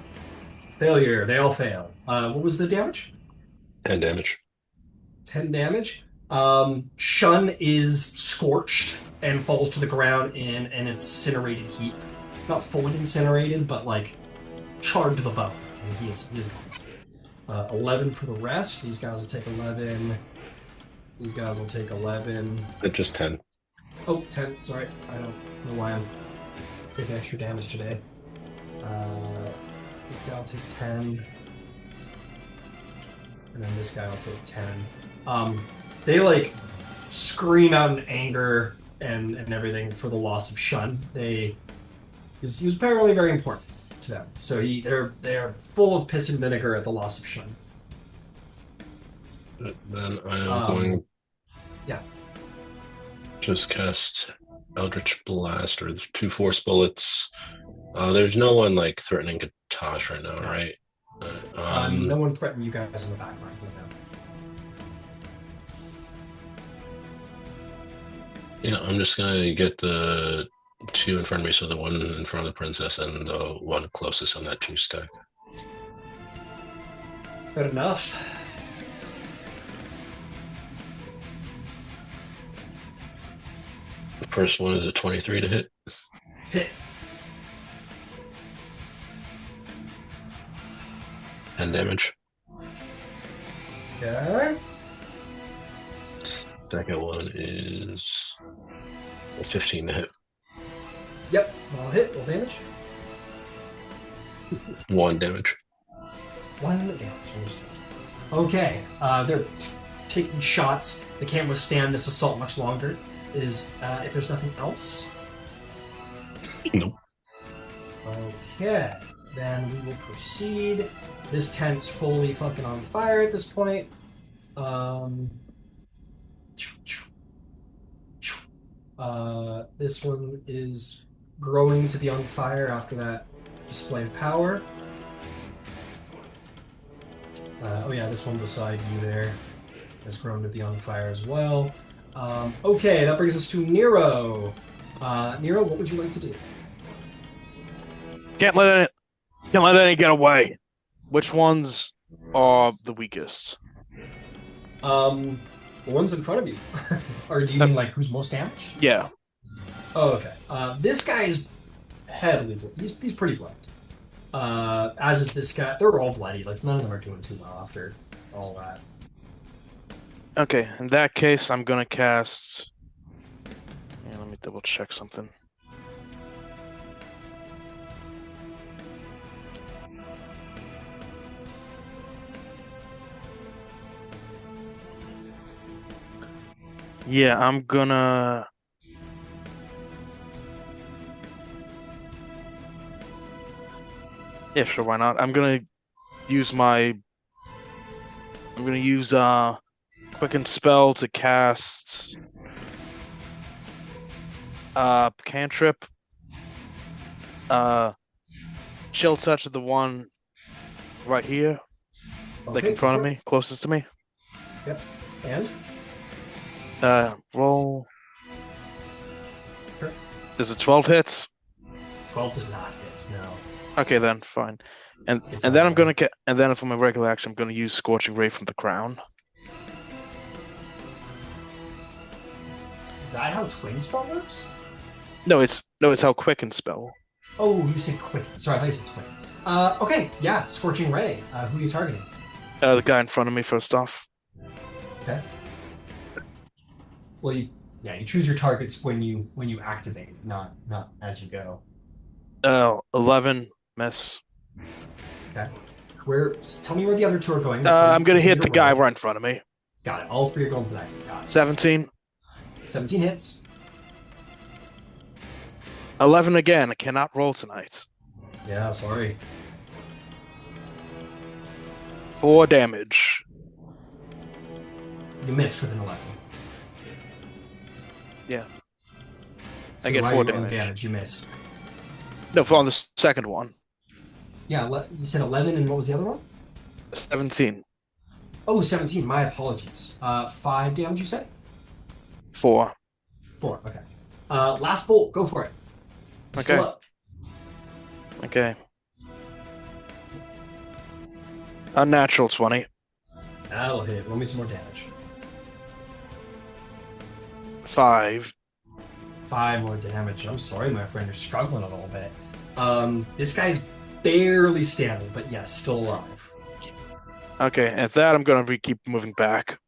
Failure. They all fail. What was the damage? 10 damage. 10 damage. Shun is scorched and falls to the ground in an incinerated heap. Not fully incinerated, but like charred to the bone. And he is gone. 11 for the rest. These guys will take 11. These guys will take 11. It's just 10. Oh, 10. Sorry. I don't know why I'm taking extra damage today. This guy will take 10. And then this guy will take 10. They like scream out in anger and everything for the loss of Shun. He was apparently very important to them. So they're full of piss and vinegar at the loss of Shun. Then I'm going. Yeah. Just cast Eldritch Blast or 2 force bullets. There's no one like threatening Katash right now, right? No one threatened you guys in the background right now. Yeah, I'm just gonna get the 2 in front of me, so the one in front of the princess and the one closest on that 2 stack. Good enough. The first one is a 23 to hit. Hit. 10 damage. Okay. Second one is a 15 to hit. Yep. I'll hit. Roll damage. 1 damage. 1 damage. Understood. Okay. They're taking shots. They can't withstand this assault much longer. If there's nothing else. Nope. Okay. Then we will proceed. This tent's fully fucking on fire at this point. This one is growing to be on fire after that display of power. Oh yeah, this one beside you there has grown to be on fire as well. Okay, that brings us to Nero. Nero, what would you like to do? Can't let any get away. Which ones are the weakest? The ones in front of you. Or do you mean like who's most damaged? Yeah. Oh, okay. This guy is heavily he's pretty bloodied. As is this guy. They're all bloody. Like none of them are doing too well after all that. Okay, in that case, I'm gonna cast. Yeah, let me double check something. Yeah, I'm gonna. Yeah, sure, why not? I'm gonna use Quicken Spell to cast cantrip. Chill Touch of the one right here, like in front of me, closest to me. Yep. And? Roll. Sure. Is it 12 hits? 12 does not hit, no. Okay, then fine. And It's then I'm not- gonna and then for my regular action, I'm gonna use Scorching Ray from the crown. Is that how Twin Spell works? No, it's how Quicken Spell. Oh, you said quick. Sorry, I thought you said twin. Okay, yeah, Scorching Ray. Who are you targeting? The guy in front of me first off. Okay. Well, you choose your targets when you activate, not as you go. 11 miss. Okay. Tell me where the other two are going. I'm gonna hit the guy right in front of me. Got it. All three are going for that. Got it. 17. 17 hits. 11 again. I cannot roll tonight. Yeah, sorry. 4 damage. You missed with an 11. Yeah. So I get why 4 are you rolling damage. You missed. No, on the second one. Yeah, you said 11, and what was the other one? 17. Oh, 17. My apologies. 5 damage, you said? 4. 4, okay. Last bolt, go for it. It's Okay. Still up. Okay. Unnatural 20. That'll hit. Roll me some more damage. 5. 5 more damage. I'm sorry, my friend, you're struggling a little bit. This guy's barely standing, but yes, still alive. Okay, at that, I'm gonna keep moving back.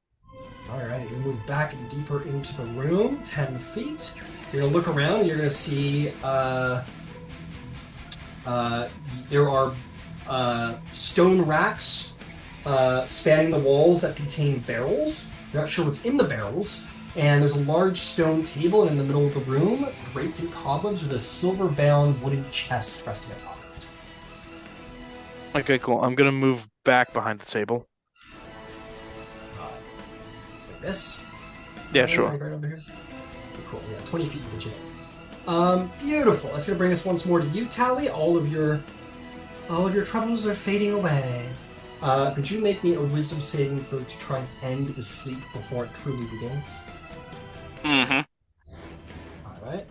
All right, you move back and deeper into the room, 10 feet. You're gonna look around and you're gonna see there are stone racks spanning the walls that contain barrels. You're not sure what's in the barrels. And there's a large stone table in the middle of the room, draped in cobwebs with a silver-bound wooden chest resting atop it. Okay, cool. I'm gonna move back behind the table. Like this? Yeah, sure. Right over here. Cool, yeah, 20 feet to get you in. Beautiful. That's gonna bring us once more to you, Tally. All of your troubles are fading away. Could you make me a wisdom saving throw to try and end the sleep before it truly begins? Mm-hmm. Alright.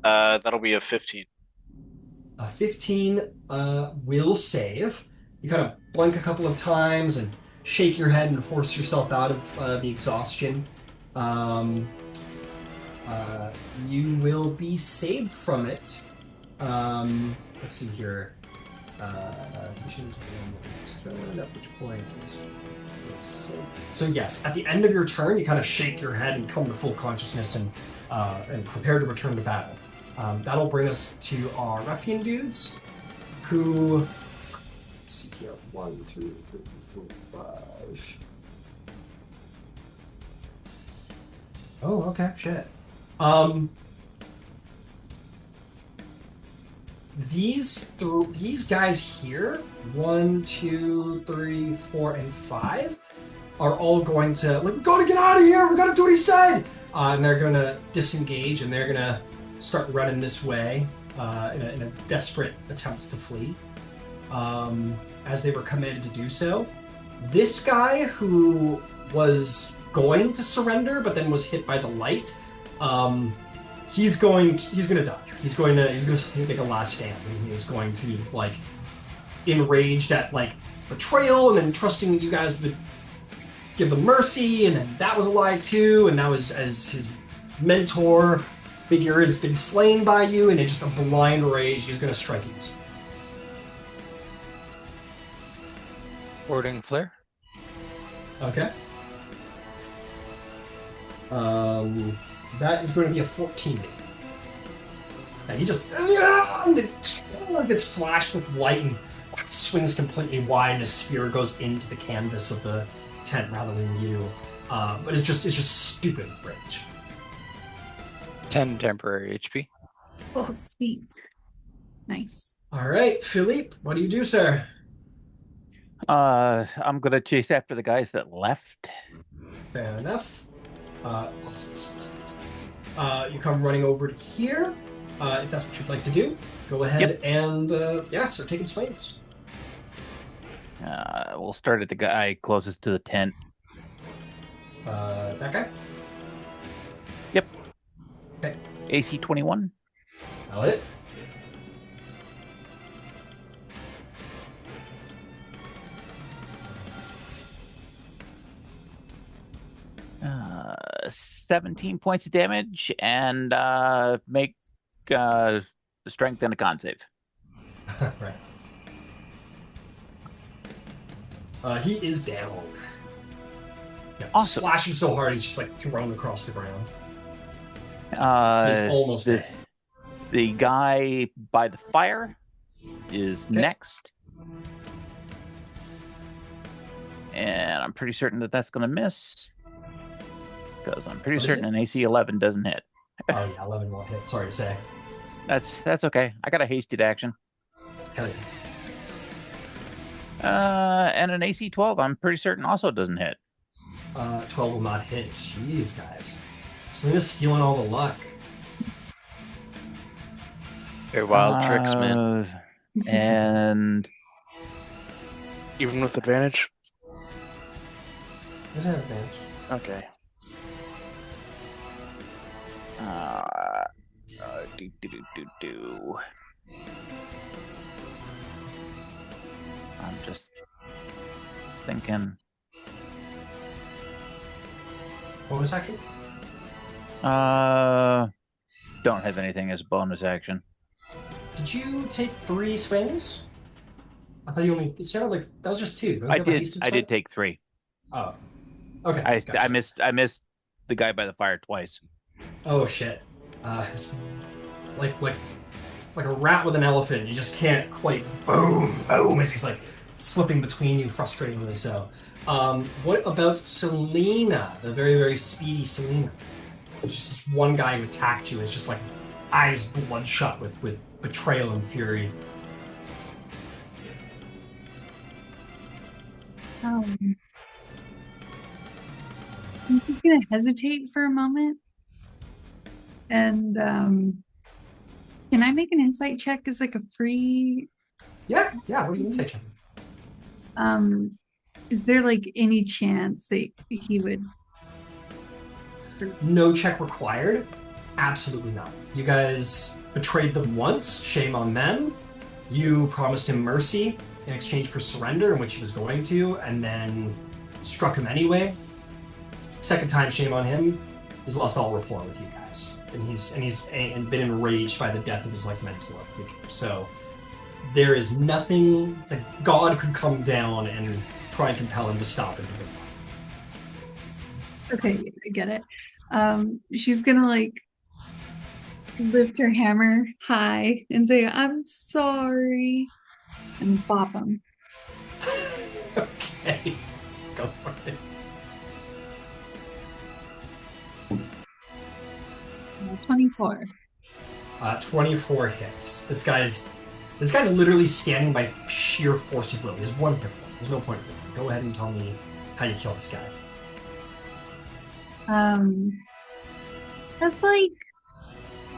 That'll be a 15. A 15 will save. You kind of blink a couple of times and shake your head and force yourself out of the exhaustion. You will be saved from it. Let's see here. At which point? So yes, at the end of your turn, you kind of shake your head and come to full consciousness and prepare to return to battle. That'll bring us to our ruffian dudes, who, let's see here, 1, 2, 3, 4, 5. Oh, okay, shit. These guys here, 1, 2, 3, 4, and 5, are all going to, like, we gotta get out of here, we gotta do what he said! And they're gonna disengage, and they're gonna start running this way in a desperate attempt to flee. As they were commanded to do so. This guy, who was going to surrender, but then was hit by the light, he's gonna die. He's going to make a last stand, and he is going to be like enraged at like betrayal, and then trusting that you guys would give them mercy, and then that was a lie too, and now as his mentor figure has been slain by you, and in just a blind rage, he's going to strike you. Warding flare. Okay. That is going to be a 14. And he just gets flashed with light and swings completely wide, and his spear goes into the canvas of the tent rather than you. But it's just stupid rage. 10 temporary HP. Oh, sweet. Nice. All right, Philippe, what do you do, sir? I'm gonna chase after the guys that left. Fair enough. You come running over to here. If that's what you'd like to do, go ahead and start taking swings. We'll start at the guy closest to the tent. That guy? Yep. Okay. AC 21. I'll hit. Uh, 17 points of damage, and make strength and a con save. Right. He is down. Yeah, Awesome. Slash him so hard he's just like thrown across the ground. He's He's almost dead. The guy by the fire is next. And I'm pretty certain that that's going to miss. Because I'm pretty certain an AC 11 doesn't hit. Oh yeah, 11 won't hit. Sorry to say. That's okay. I got a hasted action. Hell yeah. And an AC 12, I'm pretty certain also doesn't hit. 12 will not hit. Jeez, guys. Selena's stealing all the luck. Very wild tricks, man. And Even with advantage? Doesn't have advantage. Okay. I'm just thinking. Bonus action? Don't have anything as a bonus action. Did you take 3 swings? I thought you only. It sounded like that was just 2. Don't you I have a did. hasted I swing? did take 3. Oh, okay. I Gotcha. missed. I missed the guy by the fire twice. Oh shit. It's like like a rat with an elephant. You just can't quite boom, boom as he's like slipping between you, frustratingly so. What about Selena, the very, very speedy Selena? It's just this one guy who attacked you is just like eyes bloodshot with betrayal and fury. I'm just gonna hesitate for a moment. And can I make an insight check as like a free? Yeah. What do you insight check? Is there like any chance that he would? No check required. Absolutely not. You guys betrayed them once. Shame on them. You promised him mercy in exchange for surrender, in which he was going to, and then struck him anyway. Second time, shame on him. He's lost all rapport with you guys, and he's been enraged by the death of his like mentor figure. So there is nothing that God could come down and try and compel him to stop it. Okay, I get it. She's gonna like lift her hammer high and say, "I'm sorry," and bop him. Okay, go for it. 24. 24 hits. This guy's literally standing by sheer force of will. He has 1 hit point. There's no point in it. Go ahead and tell me how you kill this guy. That's like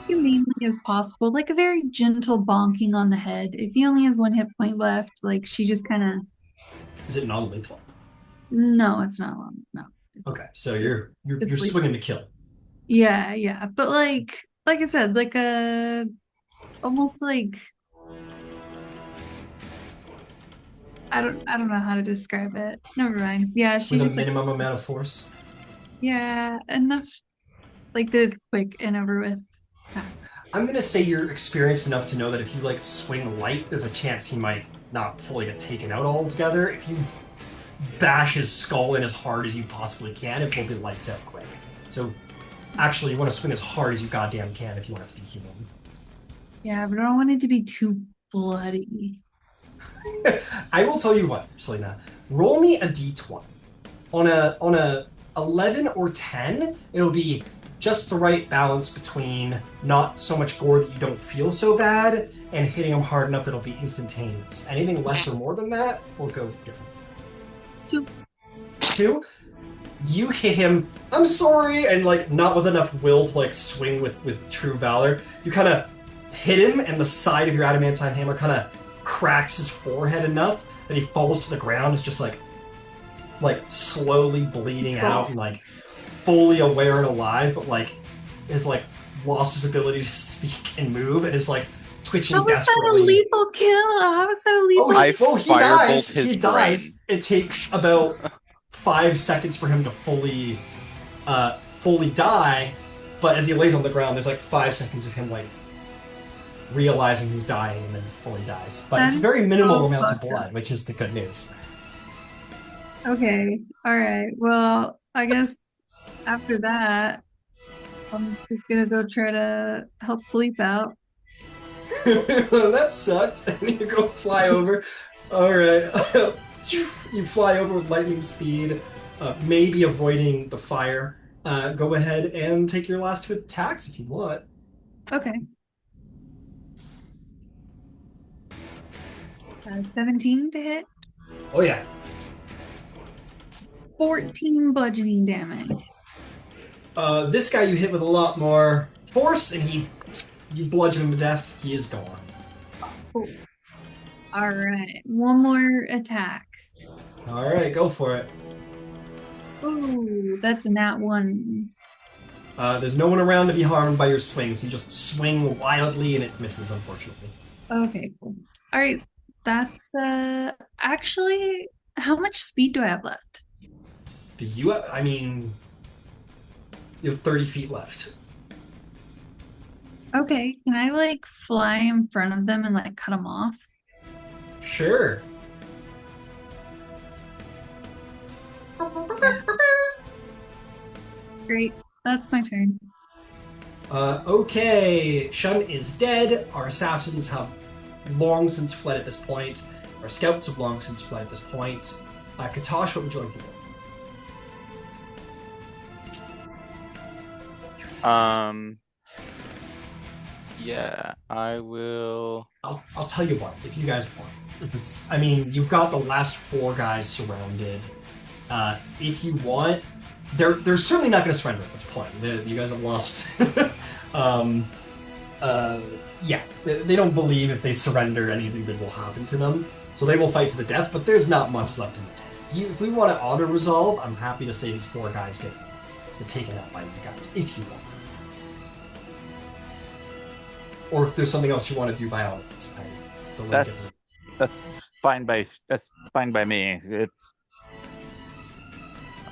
humanely as possible, like a very gentle bonking on the head. If he only has 1 hit point left, like she just kind of. Is it non-lethal? No, it's not long. No. Okay, so you're It's like- swinging to kill. Yeah, but like I said, like a almost like I don't know how to describe it. Never mind. Yeah, she With a just like minimum amount of force. yeah, enough like this quick and over with. I'm gonna say you're experienced enough to know that if you like swing light, there's a chance he might not fully get taken out altogether. If you bash his skull in as hard as you possibly can, it will be lights out quick. So actually, you want to swing as hard as you goddamn can if you want it to be human. Yeah, but I don't want it to be too bloody. I will tell you what, Selena. Roll me a d20. On a 11 or 10, it'll be just the right balance between not so much gore that you don't feel so bad and hitting him hard enough that it'll be instantaneous. Anything less or more than that will go different. 2. 2? You hit him, I'm sorry, and like not with enough will to like swing with true valor. You kind of hit him, and the side of your adamantine hammer kind of cracks his forehead enough that he falls to the ground. It's just like slowly bleeding out and like fully aware and alive, but like is like lost his ability to speak and move and is like twitching How was desperately. that a lethal kill? How was that a lethal? He dies. his He dies. brain. It takes about 5 seconds for him to fully die, but as he lays on the ground, there's like 5 seconds of him like realizing he's dying and then fully dies. But it's very minimal amounts of blood, which is the good news. Okay, all right. Well, I guess after that, I'm just gonna go try to help Philippe out. That sucked. And you go fly over. All right. You fly over with lightning speed, maybe avoiding the fire. Go ahead and take your last 2 attacks if you want. Okay. 17 to hit. Oh yeah. 14 bludgeoning damage. This guy you hit with a lot more force, and you bludgeon him to death. He is gone. Cool. All right, 1 more attack. All right, go for it. Ooh, that's a nat 1. There's no one around to be harmed by your swings. You just swing wildly, and it misses, unfortunately. Okay, cool. All right, that's actually, how much speed do I have left? Do you? I mean, You have 30 feet left. Okay, can I like fly in front of them and like cut them off? Sure. Great, that's my turn. Okay, Shun is dead. Our assassins have long since fled at this point. Our scouts have long since fled at this point. Katosh, what would you like to do? Yeah, I will. I'll tell you what, if you guys want. I mean, you've got the last 4 guys surrounded. If you want, they're certainly not going to surrender at this point. You guys have lost. um, yeah, they don't believe if they surrender anything good will happen to them. So they will fight to the death, but there's not much left in the tank. If we want to auto-resolve, I'm happy to say these 4 guys get taken out by you guys, if you want. Or if there's something else you want to do by all means. That's fine by me.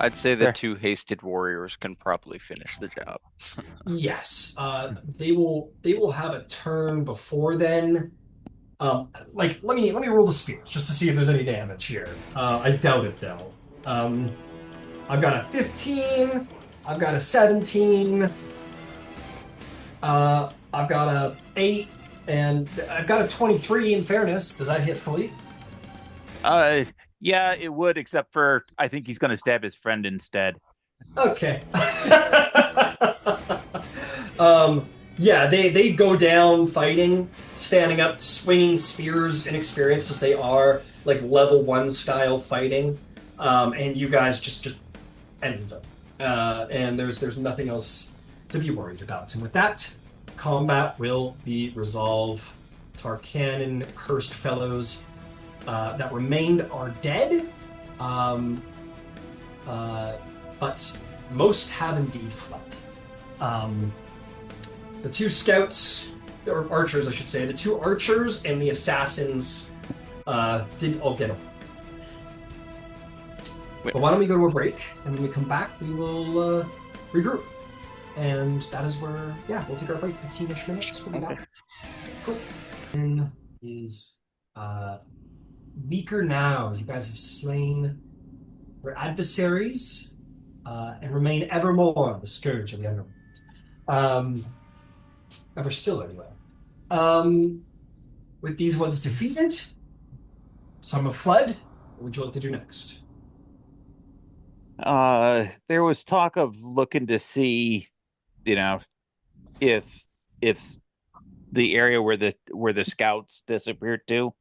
I'd say the There. 2 hasted warriors can probably finish the job. Yes, they will have a turn before then. Like let me roll the spears just to see if there's any damage here. I doubt it though. I've got a 15. I've got a 17. I've got a 8, and I've got a 23 in fairness. Does that hit fully? Yeah, it would, except for I think he's going to stab his friend instead. Okay. Yeah, they go down fighting, standing up, swinging spears, inexperienced as they are, like level 1 style fighting. And you guys just end them. And there's nothing else to be worried about. And with that, combat will be resolved. Tharkanan cursed fellows that remained are dead. But most have indeed fled. The 2 scouts, or archers, I should say, the 2 archers and the assassins did all get away. But why don't we go to a break, and when we come back, we will regroup. And that is where, yeah, we'll take our break, 15-ish minutes. We'll be back. Cool. And is weaker now. You guys have slain your adversaries and remain evermore the scourge of the underworld. Ever still, anyway. With these ones defeated, some have fled. What would you like to do next? There was talk of looking to see, if the area where the scouts disappeared to,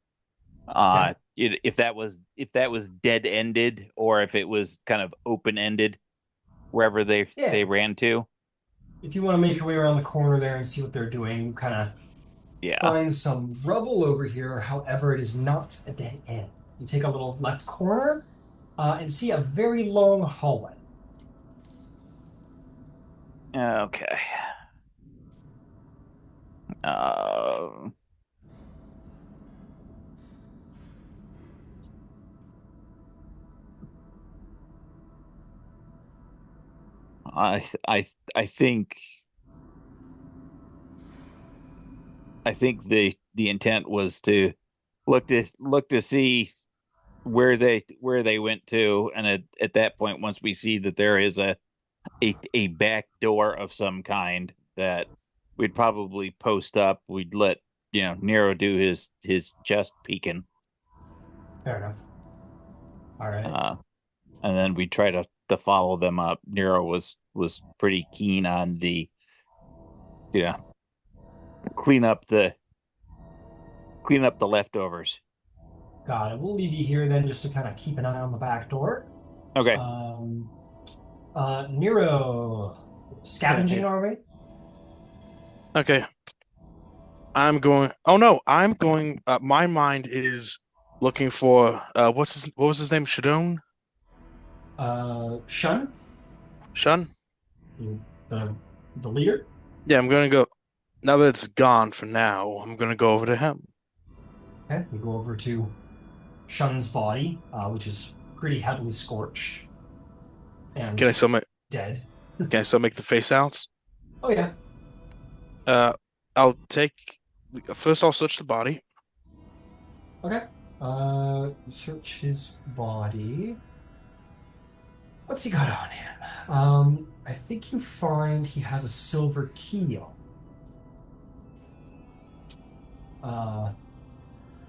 if that was dead ended or if it was kind of open ended wherever they ran to. If you want to make your way around the corner there and see what they're doing, kind of find some rubble over here. However, it is not a dead end. You take a little left corner and see a very long hallway. Okay. I think the intent was to look to see where they went to, and at that point, once we see that there is a back door of some kind, that we'd probably post up. We'd let Nero do his chest peeking. Fair enough. All right. And then we try to follow them up. Nero was pretty keen on the clean up the leftovers. Got it. We'll leave you here then just to kind of keep an eye on the back door. Okay. Nero, scavenging, are we? Okay. I'm going. Oh no, I'm going. My mind is looking for what was his name? Shadone? Shun? Shun? The leader? Yeah, I'm gonna go. Now that it's gone for now, I'm gonna go over to him. Okay, we go over to Shun's body, which is pretty heavily scorched and Can I still make? dead. Okay, so make the face outs. Oh yeah. Uh, I'll take first. I'll search the body. Okay. Search his body. What's he got on him? I think you find he has a silver key on. Uh,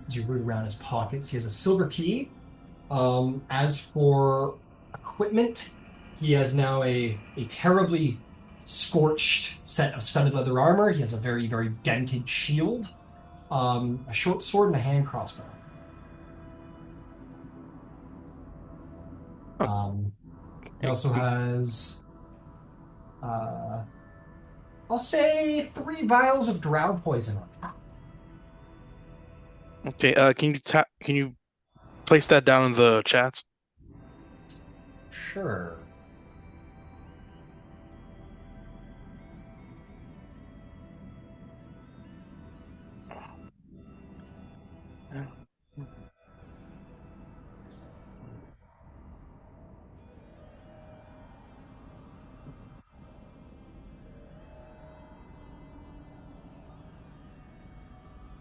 as you root around his pockets, he has a silver key. As for equipment, he has now a terribly scorched set of studded leather armor. He has a very, very dented shield, a short sword, and a hand crossbow. Um, he also has, uh, I'll say, 3 vials of drow poison on him. Okay. Can you place that down in the chat? Sure.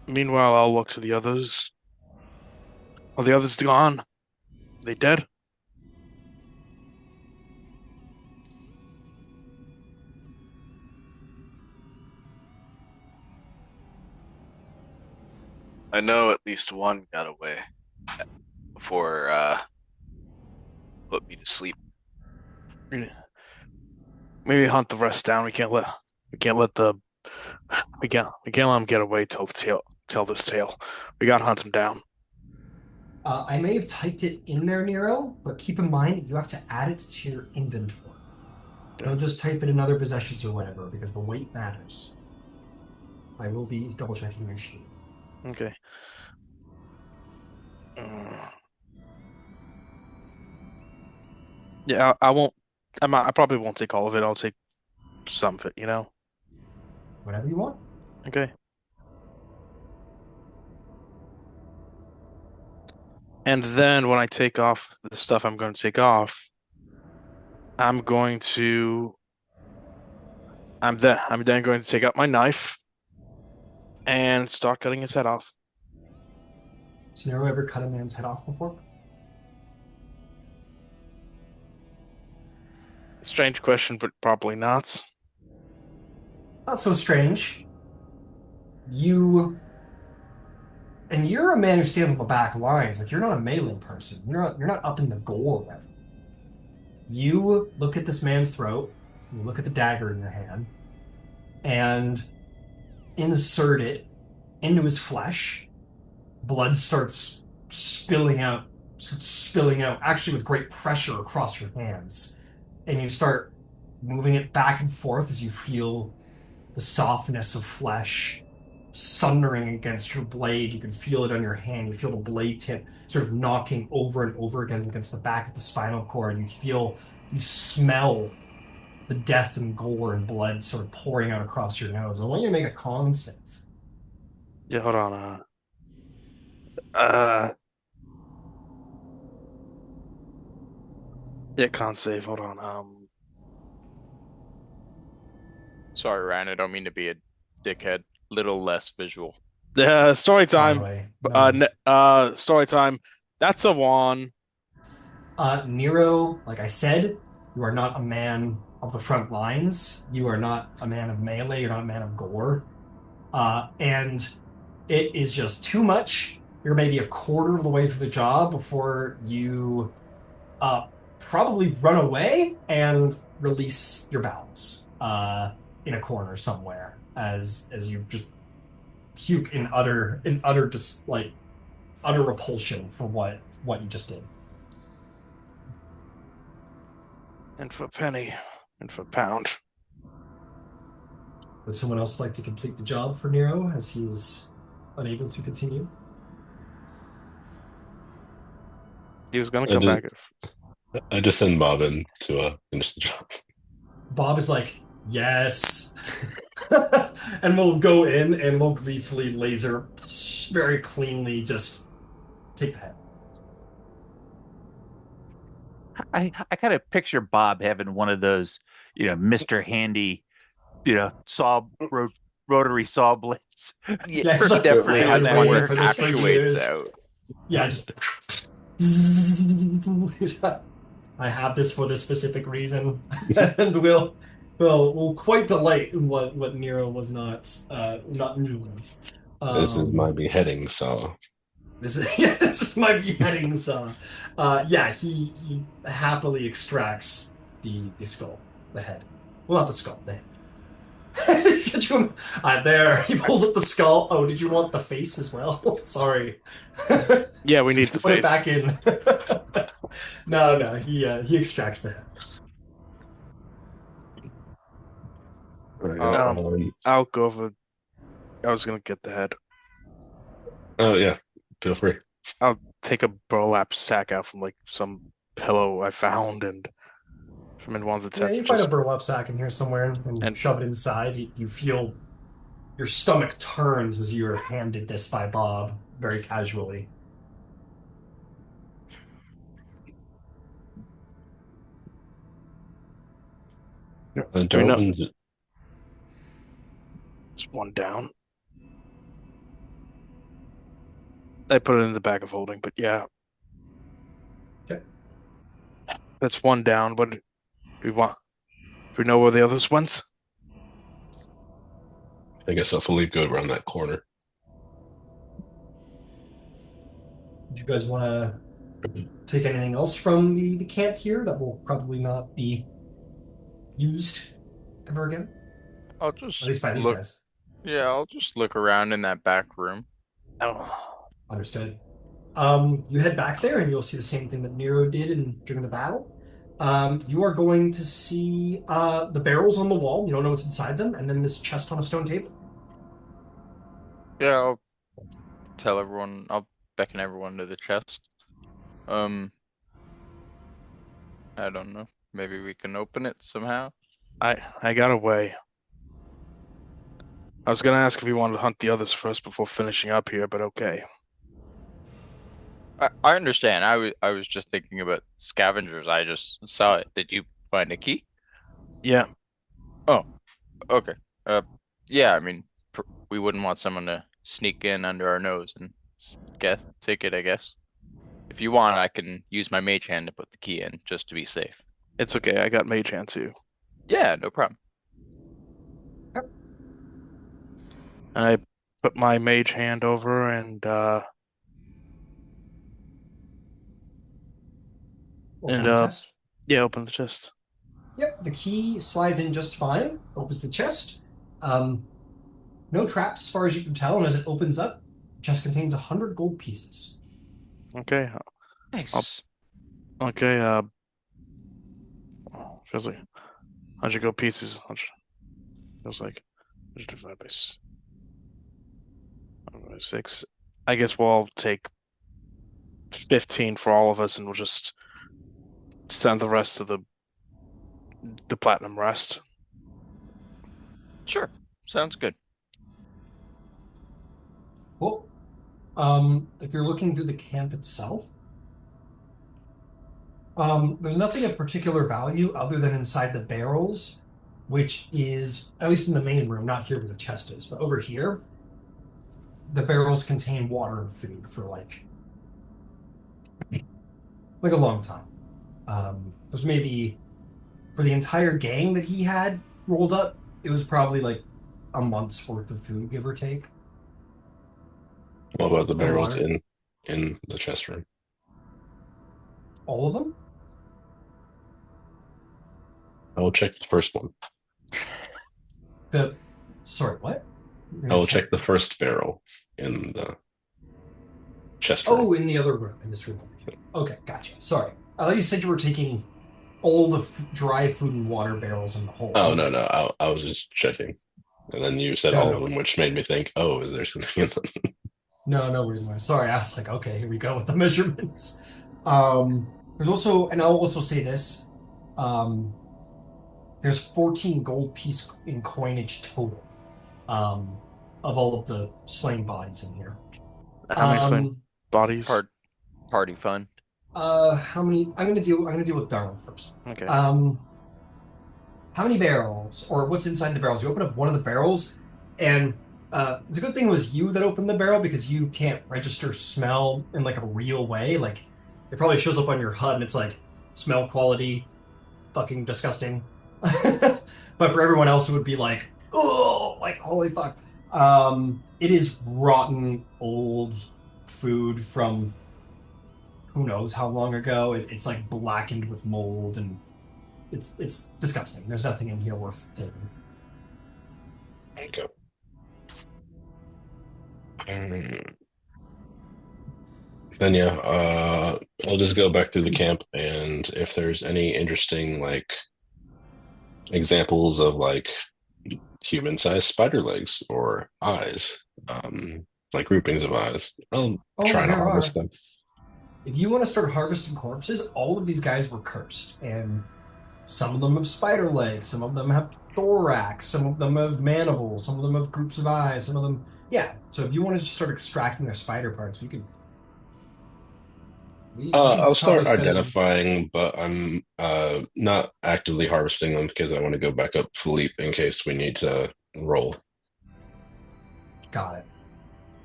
Meanwhile, I'll look to the others. Are the others gone? They dead? I know at least one got away before put me to sleep. Maybe hunt the rest down. We can't let the we can't let them get away tell this tale. We gotta hunt them down. I may have typed it in there, Nero, but keep in mind you have to add it to your inventory. Don't just type it in other possessions or whatever, because the weight matters. I will be double checking your sheet. Okay. Yeah, I won't. I probably won't take all of it. I'll take some of it. Whatever you want. Okay. And then when I take off the stuff I'm going to take off, I'm going to. I'm then going to take out my knife and start cutting his head off. Has Nero ever cut a man's head off before? Strange question, but probably not. Not so strange. You and you're a man who stands on the back lines. Like you're not a melee person. You're not up in the gore ever. You look at this man's throat, you look at the dagger in your hand, and insert it into his flesh. Blood starts spilling out, actually with great pressure across your hands. And you start moving it back and forth as you feel the softness of flesh sundering against your blade. You can feel it on your hand. You feel the blade tip sort of knocking over and over again against the back of the spinal cord. You smell the death and gore and blood sort of pouring out across your nose. I want you to make a con save. Yeah, hold on. Uh, yeah, can't save. Hold on. Sorry, Ryan, I don't mean to be a dickhead. Little less visual. Story By the time. way, no worries. Story time. That's a one. Nero, like I said, you are not a man of the front lines. You are not a man of melee. You're not a man of gore. And it is just too much. You're maybe a quarter of the way through the job before you probably run away and release your bowels in a corner somewhere as you just puke in utter just like utter repulsion for what you just did. And for penny. And for pound. Would someone else like to complete the job for Nero as he is unable to continue? He was gonna I come just, back. I just send Bob in to finish the job. Bob is like, yes. And we'll go in and we'll gleefully laser very cleanly just take the head. I kind of picture Bob having one of those, Mr. Handy, rotary saw blades. Yeah, Yeah, he he's like, definitely I've Doing been has that one waiting that for work. this for actuates years. out. Yeah, just I have this for this specific reason, and will quite delight in what Nero was not enjoying. This is my Um, beheading saw. this is yeah, this is my beheading saw. Yeah, he happily extracts the skull, the head. Well, not the skull, the head. Get you, there, he pulls up the skull. Oh, did you want the face as well? Sorry. Yeah, we need the Put it face. back in. No, he extracts the head. Right, Oh, I'll go over. I was gonna get the head. oh yeah, feel free. I'll take a burlap sack out from like some pillow I found and from in one of the Yeah, tents you and find a just burlap sack in here somewhere and and shove it inside. You feel your stomach turns as you're handed this by Bob very casually. The we door know opens. it's one down. I put it in the bag of holding, but yeah, Okay. that's one down. What do we want? Do we know where the others went? I guess I'll fully go around that corner. Do you guys want to take anything else from the camp here that will probably not be used ever again? I'll At just least by these look. guys. Yeah, I'll just look around in that back room. Oh, Understood. You head back there and you'll see the same thing that Nero did during the battle. You are going to see the barrels on the wall. You don't know what's inside them, and then this chest on a stone table. Yeah, I'll tell everyone. I'll beckon everyone to the chest. Um, I don't know. Maybe we can open it somehow. I got away. I was gonna ask if we wanted to hunt the others first before finishing up here, but okay. I understand. I was just thinking about scavengers. I just saw it. Did you find a key? Yeah, Oh, okay. Yeah. I mean, we wouldn't want someone to sneak in under our nose and take it. I guess. If you want, I can use my mage hand to put the key in just to be safe. it's okay. I got mage hand too. Yeah, no problem. I put my mage hand over and Open the chest. yeah, open the chest. Yep, the key slides in just fine. Opens the chest. No traps, as far as you can tell. And as it opens up, the chest contains 100 gold pieces. Okay. Nice. Okay, feels like 100 gold pieces. 100, feels like 100 divided by 6. I guess we'll all take 15 for all of us, and we'll just send the rest to the platinum rest. Sure. Sounds good. Well, if you're looking through the camp itself, there's nothing of particular value other than inside the barrels, which is, at least in the main room, not here where the chest is, but over here, the barrels contain water and food for like a long time. There's maybe for the entire gang that he had rolled up, it was probably like a month's worth of food, give or take. What about the And barrels water. in the chest room? All of them? I will check the first one. Sorry, what? I will check the first barrel in the chest room. Oh, in the other room, in this room over here. Okay, gotcha. Sorry. I thought you said you were taking all the dry food and water barrels in the whole. Oh, no. I was just checking. And then you said No, all no of them, worries. which made me think, oh, is there something in them? No reason. Sorry, I was like, okay, here we go with the measurements. There's also, and I'll also say this, there's 14 gold piece in coinage total, of all of the slain bodies in here. How many slain bodies? Party fun. How many? I'm gonna deal with Darwin first. Okay. how many barrels or what's inside the barrels. You open up one of the barrels, and it's a good thing it was you that opened the barrel because you can't register smell in like a real way. Like it probably shows up on your HUD and it's like smell quality, fucking disgusting. But for everyone else, it would be like, oh, like holy fuck. It is rotten old food from who knows how long ago. It's like blackened with mold and it's disgusting. There's nothing in here worth taking. Okay. Um, Then yeah, I'll just go back through the camp, and if there's any interesting like examples of like human-sized spider legs or eyes, like groupings of eyes, I'll Oh, try to there harvest are. them. If you want to start harvesting corpses, all of these guys were cursed, and some of them have spider legs, some of them have thorax, some of them have mandibles, some of them have groups of eyes, some of them, yeah. So if you want to just start extracting their spider parts, we can I'll probably start spend. identifying, but I'm not actively harvesting them because I want to go back up Philippe in case we need to roll. Got it.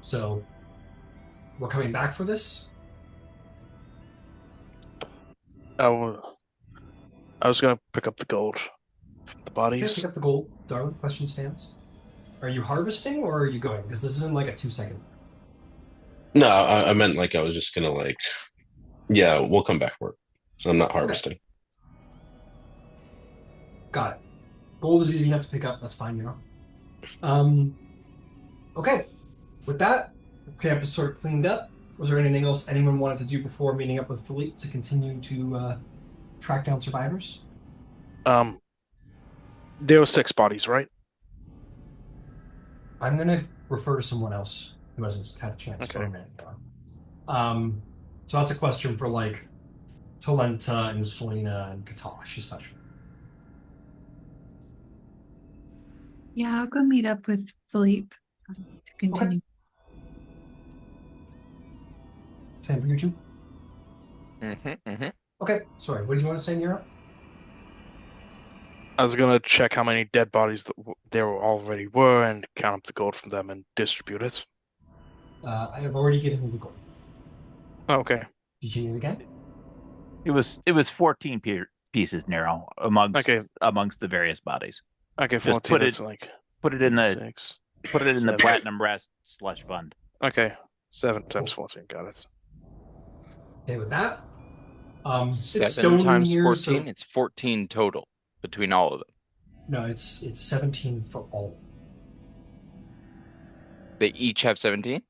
So we're coming back for this. I was gonna pick up the gold from the Okay, pick bodies. up the gold. Darwin, question stands. Are you harvesting or are you going? Because this isn't like a 2 second. No, I meant like I was just gonna like, yeah, we'll come back for it. I'm not Okay, harvesting. got it. Gold is easy enough to pick up. That's fine, you know. Um, okay. With that, the camp is sort of cleaned up. Was there anything else anyone wanted to do before meeting up with Philippe to continue to track down survivors? Um, there were 6 bodies, right? I'm gonna refer to someone else who hasn't had a chance for a Okay. minute now. So that's a question for like Talenta and Selena and Katash, especially. Yeah, I'll go meet up with Philippe to Okay. continue. Same for you two. Mm-hmm. Okay. Sorry. What did you want to say, Nero? I was gonna check how many dead bodies there already were and count up the gold from them and distribute it. I have already given you the gold. Okay. Did you need it again? It was 14 pieces narrow Okay. amongst the various bodies. Okay, Just 14, that's like put it in the 6, put it in the 7. platinum brass slush fund. Okay. 7 times Cool. 14, got it. Okay, with that, it's 7 stone in times here, 14, so it's 14 total between all of them. no, it's 17 for all. They each have 17?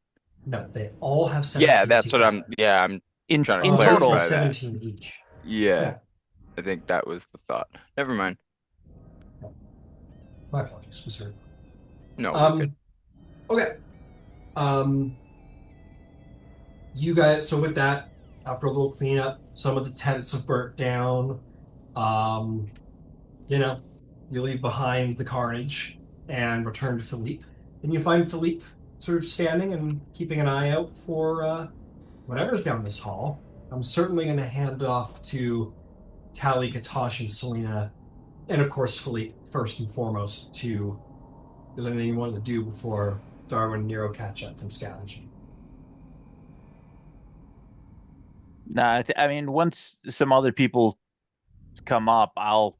No, they all have Yeah, 17 that's what I'm, together. yeah, I'm In trying to in Others is total, clarify that. 17 each. Yeah, Yeah. I think that was the thought. Never mind. My apologies, misheard. No, we're good. Okay. Um, you guys, so with that, after a little cleanup, some of the tents have burnt down. Um, you know, you leave behind the carnage and return to Philippe. And you find Philippe sort of standing and keeping an eye out for whatever's down this hall. I'm certainly going to hand off to Tally, Katash, and Selena, and of course Philippe first and foremost to if there's anything you wanted to do before Darwin and Nero catch up from scavenging. nah, I mean, once some other people come up, I'll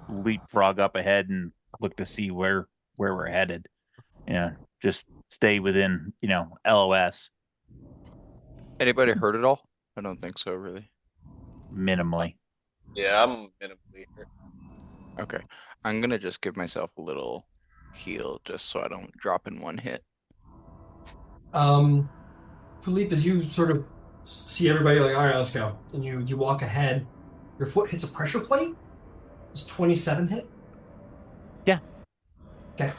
leapfrog up ahead and look to see where we're headed. Just stay within, LOS Anybody heard it all? I don't think so, really. minimally. Yeah, I'm minimally hurt. Okay. I'm gonna just give myself a little heal just so I don't drop in one hit. Um, Philippe, as you sort of see everybody like, all right, let's go, and you walk ahead, your foot hits a pressure plate. Does 27 hit? Yeah. Okay.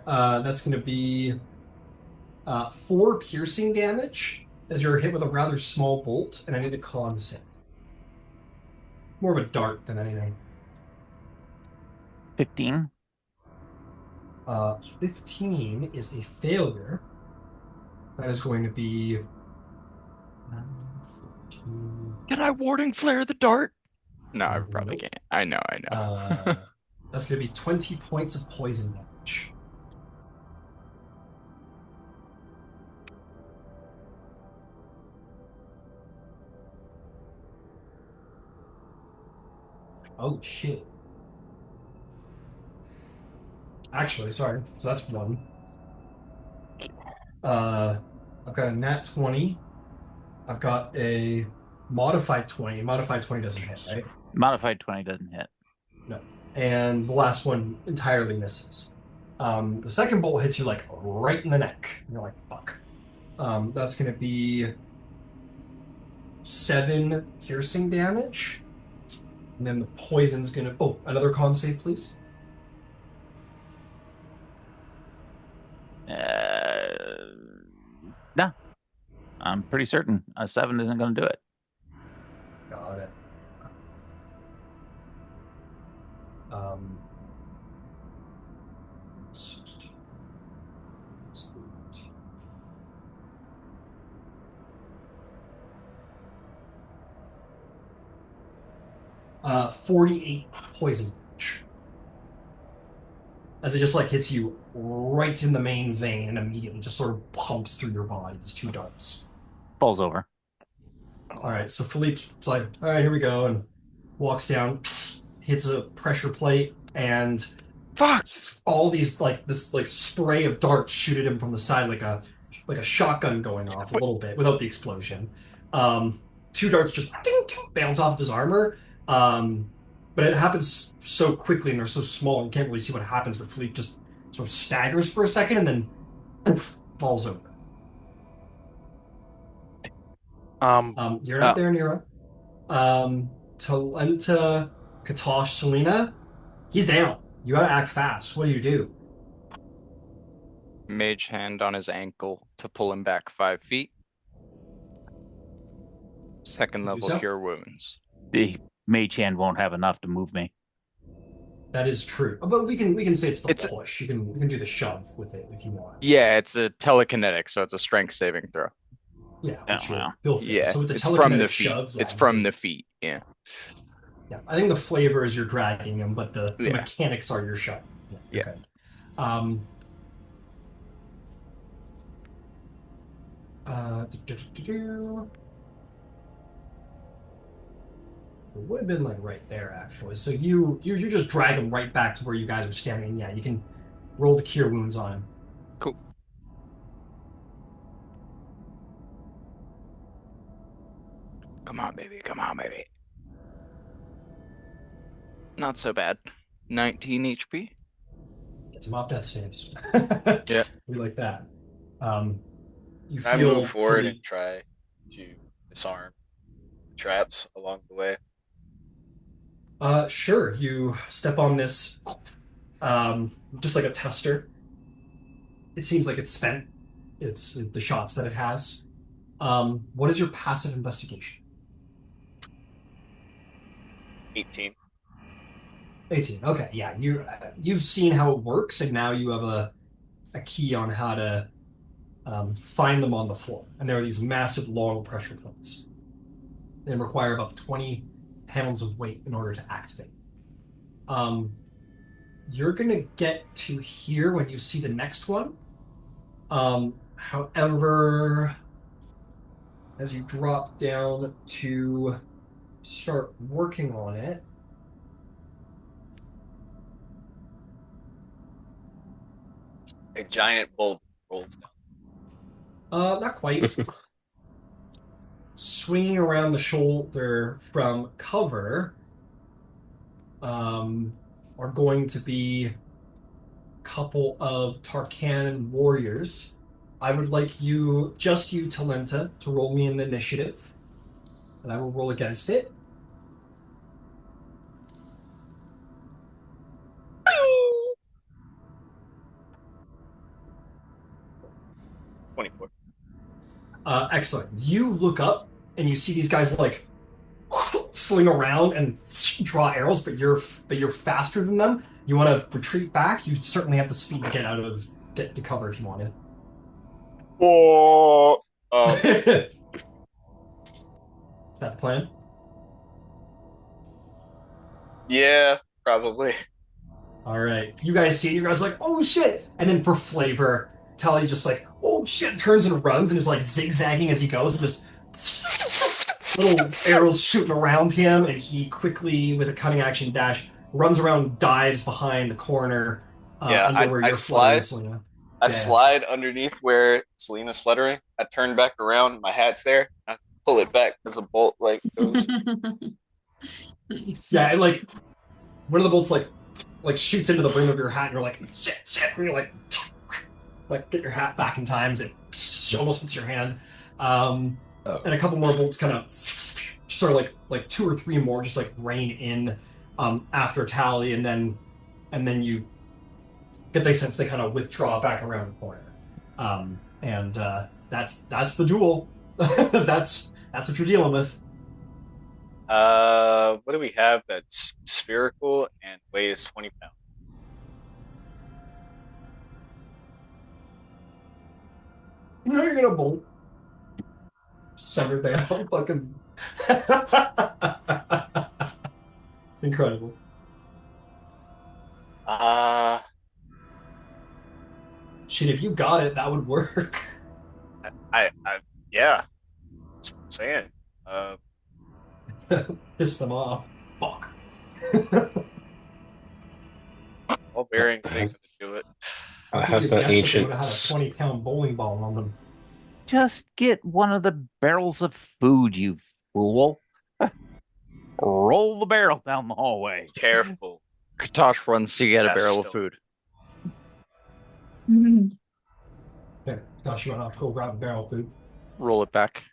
That's going to be 4 piercing damage as you're hit with a rather small bolt, and I need a con save. More of a dart than anything. 15. 15 is a failure. That is going to be 9, 14. Can I warding flare the dart? No, I probably Nope. can't. I know. That's going to be 20 points of poison damage. Oh, shit. Actually, sorry. So that's one. I've got a nat 20. I've got a modified 20. Modified 20 doesn't hit, right? Modified 20 doesn't hit. No. And the last one entirely misses. The second bolt hits you like right in the neck. And you're like, fuck. That's going to be 7 piercing damage. And then the poison's going to. Oh, another con save, please. No. I'm pretty certain a 7 isn't going to do it. Got it. Um, 48 poison damage. As it just like hits you right in the main vein and immediately just sort of pumps through your body. These 2 darts. Falls over. All right, so Philippe's like, all right, here we go, and walks down, hits a pressure plate, and Fuck! all these like this like spray of darts shoot at him from the side like a shotgun going off a little bit without the explosion. 2 darts just ding, ding, bounce off of his armor. But it happens so quickly and they're so small you can't really see what happens, but Philippe just sort of staggers for a second and then poof, falls over. You're not there, Nero. Talenta, Katosh, Selena, he's down. You gotta act fast. What do you do? Mage hand on his ankle to pull him back 5 feet. Second You do level so? cure wounds. The mage hand won't have enough to move me. That is true. But we can say it's the It's push. You can do the shove with it if you want. Yeah, it's a telekinetic, so it's a strength saving throw. Yeah, Oh, which wow. you'll fail. Yeah, So with the it's from the telekinetic feet. shove, yeah, It's you from can- the feet. Yeah. Yeah, I think the flavor is you're dragging him, but the Yeah. mechanics are your shove. Yeah, you're Yeah. good. Um, It would have been like right there actually. So you just drag him right back to where you guys are standing. And yeah, you can roll the cure wounds on him. Cool. Come on, baby. Come on, baby. Not so bad. 19 HP. Get some off death saves. Yeah. We like that. You Can I feel move forward pretty. and try to disarm traps along the way? Sure. You step on this, just like a tester. It seems like it's spent. It's the shots that it has. What is your passive investigation? 18. 18. Okay, yeah. You've seen how it works, and now you have a key on how to find them on the floor. And there are these massive long pressure plates. They require about 20 pounds of weight in order to activate. You're gonna get to here when you see the next one. However, as you drop down to start working on it, A giant bolt rolls down. not quite. Swinging around the shoulder from cover, are going to be a couple of Tarkanan warriors. I would like you, just you, Talenta, to roll me an initiative, and I will roll against it. 24. Excellent. You look up and you see these guys like sling around and draw arrows, but you're faster than them. You want to retreat back. You certainly have the speed to get to cover if you wanted. Oh, Is that the plan? Yeah, probably. All right. You guys see it, you guys are like, oh shit. And then for flavor, Tally just like, oh shit, turns and runs and is like zigzagging as he goes and just little arrows shooting around him. And he quickly, with a cunning action dash, runs around, dives behind the corner Yeah, under where I you're fluttering, slide. Selena. I Yeah. slide underneath where Selena's fluttering. I turn back around. My hat's there. I pull it back as a bolt like goes. Nice. Yeah, and like one of the bolts like shoots into the brim of your hat, and you're like, shit, shit, and you're like get your hat back in time as it almost hits your hand. And a couple more bolts kind of sort of like two or three more just like rain in after Tally, and then you get the sense they kind of withdraw back around the corner. And that's the duel. That's what you're dealing with. What do we have that's spherical and weighs 20 pounds? You know you're gonna bolt. Center down, fucking incredible. Uh, Shit, if you got it, that would work. yeah, that's what I'm saying. Uh, Piss them off. Fuck. all bearings ain't gonna do it. How I could you have have the guessed that they would ancient. have had a 20-pound bowling ball on them? Just get one of the barrels of food, you fool. Roll the barrel down the hallway. Careful. Katosh runs to get a That's barrel of still- food. Mhm. Okay, gosh, you went off to go grab a barrel of food. Roll it back.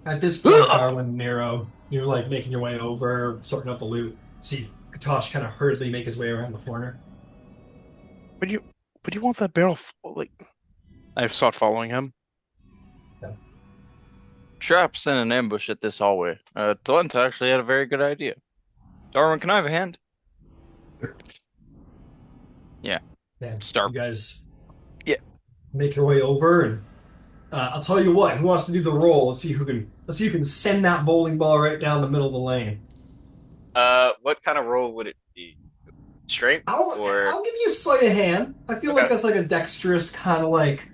At this point, Darwin and Nero, you're like making your way over, sorting out the loot. See Katosh kind of hurriedly make his way around the corner. But you want that barrel like I start following him. Traps in an ambush at this hallway. Talent actually had a very good idea. Darwin, can I have a hand? Yeah, Start. you guys Yeah. make your way over, and I'll tell you what, who wants to do the roll? Let's see who can send that bowling ball right down the middle of the lane. What kind of roll would it be? Strength or I'll give you a sleight of hand. I feel like Okay. that's like a dexterous kind of like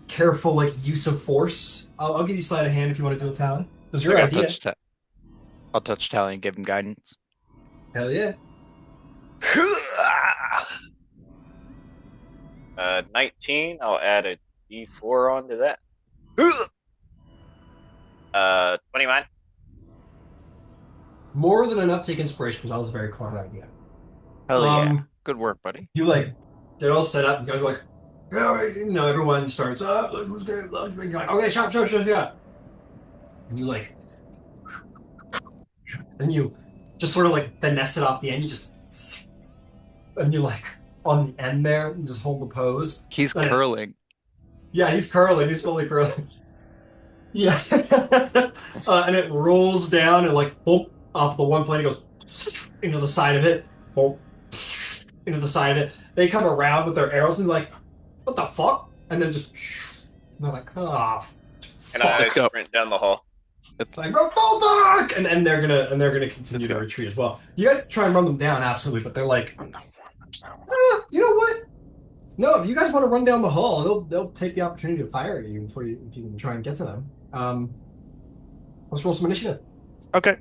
careful like use of force. I'll give you sleight of hand if you want to do a talent. It was your Okay. idea. I'll touch Tally and give him guidance. Hell yeah. 19. I'll add a D4 onto that. 21. More than enough to take inspiration because that was a very clever idea. Hell yeah. Good work, buddy. You like get all set up. You guys are like, yeah, you know, everyone starts up. Like, who's gonna love me? You're like, okay, shop, yeah. And you like, and you just sort of like finesse it off the end. You just, and you're like on the end there. You just hold the pose. He's Then it- curling. Yeah, he's curling. He's fully curling. Yeah, and it rolls down and like boop off the one plate. It goes into the side of it. Boop into the side of it. They come around with their arrows and like, what the fuck? And then just they're like, oh, And I Let's go. sprint down the hall. like go fall back, and they're gonna continue Let's to go. retreat as well. You guys try and run them down, absolutely, but they're like, you know what? No, if you guys want to run down the hall, they'll take the opportunity to fire at you before you if you can try and get to them. Let's roll some initiative. Okay.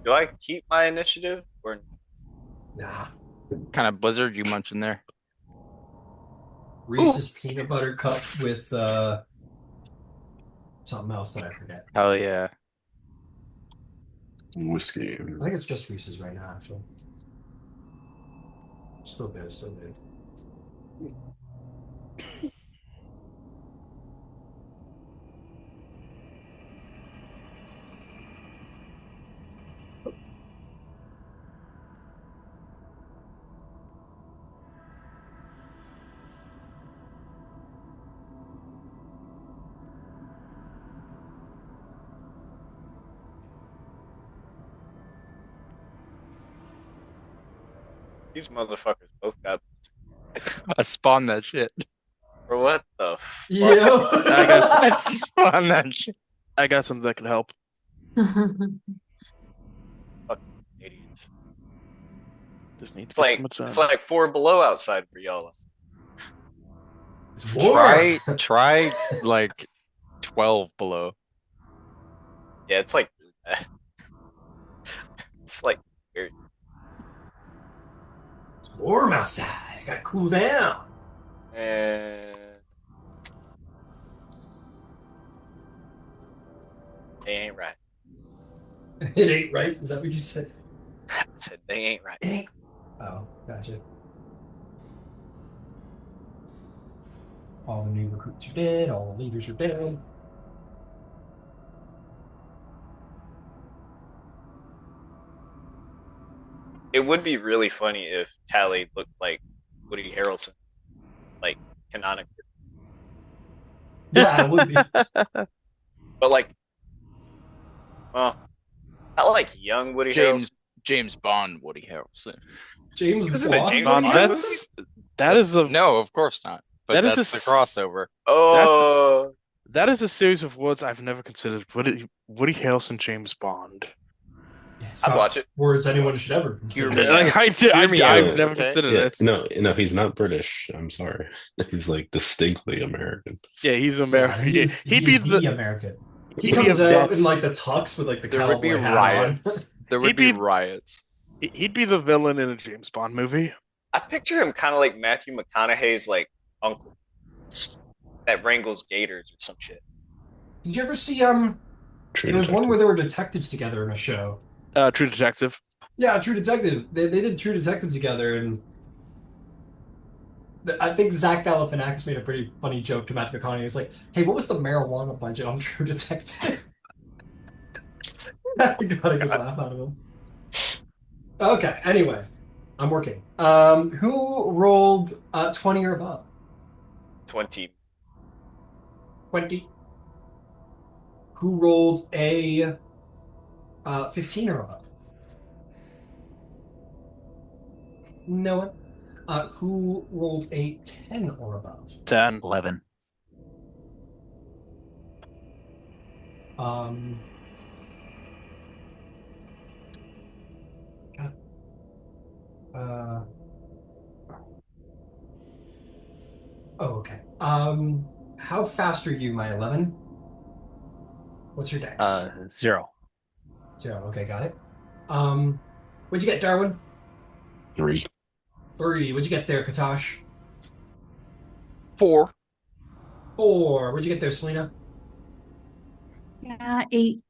Do I keep my initiative or Nah. Kind of blizzard you munching there. Reese's peanut butter cup with something else that I forget. Hell yeah. Whiskey. I think it's just Reese's right now, actually. Still good, still good. these motherfuckers both got I spawned that shit. or what the fuck? Yeah. I got I spawned that shit. I got something that can help. Fucking Canadians. Just need to It's get some like of its it's own. like 4 below outside for y'all. It's warm. Try like 12 below. Yeah, it's like really bad. It's like weird. It's warm outside. I gotta cool down. And they ain't right. It ain't right. Is that what you said? I said they ain't right. It ain't. Oh, gotcha. All the new recruits are dead. All the leaders are dead. It would be really funny if Tally looked like Woody Harrelson, like canonically, Yeah, it would be. but like, well, not like young Woody James Harrelson. James Bond, Woody Harrelson. James He was in a Bond. James Woody Bond Harrelson? That is a No, of course not. But that is that's the crossover. Oh, that is a series of words I've never considered. Woody Harrelson, James Bond. It's I'd not watch it. words anyone should ever Hear consider. me out. Hear me I've out, No, never okay? considered yeah, it. no, he's not British. I'm sorry. He's like distinctly American. Yeah, he's Yeah, American. he He'd be is the American. He he'd be a comes out in best. like the tux with like the There would be cowboy hat on. riots. There would He'd be be riots. he'd be the villain in a James Bond movie. I picture him kind of like Matthew McConaughey's like uncle that wrangles gators or some shit. Did you ever see True there was one detective. where they were detectives together in a show. True Detective. Yeah, True Detective. They did True Detective together, and I think Zach Galifianakis made a pretty funny joke to Matthew McConaughey. He's like, "Hey, what was the marijuana budget on True Detective?" I got a good God. laugh out of him. Okay, anyway, I'm working. Who rolled 20 or above? 20. 20. Who rolled a 15 or above? No one. Who rolled a 10 or above? 10. 11. Um, uh, oh, okay. How fast are you, my 11? What's your dex? 0. 0. Okay, got it. What'd you get, Darwin? 3. 3. What'd you get there, Katash? 4. 4. What'd you get there, Selena? Yeah, 8.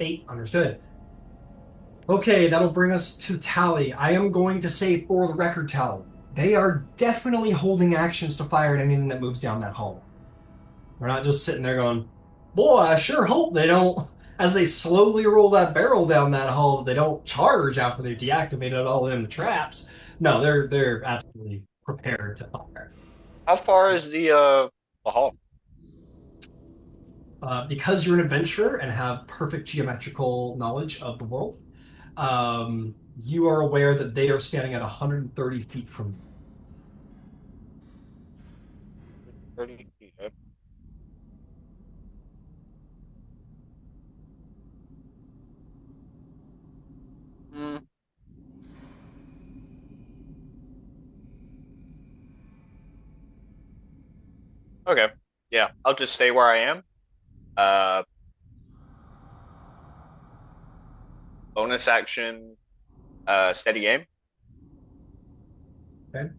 8. Understood. Okay, that'll bring us to Tally. I am going to say for the record, Tally, they are definitely holding actions to fire at anything that moves down that hall. We're not just sitting there going, boy, I sure hope they don't, as they slowly roll that barrel down that hall, they don't charge after they've deactivated all them traps. No, they're absolutely prepared to fire. How far is the hall? Because you're an adventurer and have perfect geometrical knowledge of the world, you are aware that they are standing at 130 feet from you. 30 feet. Hmm. Okay. Yeah, I'll just stay where I am. Uh, bonus action, steady aim, Okay,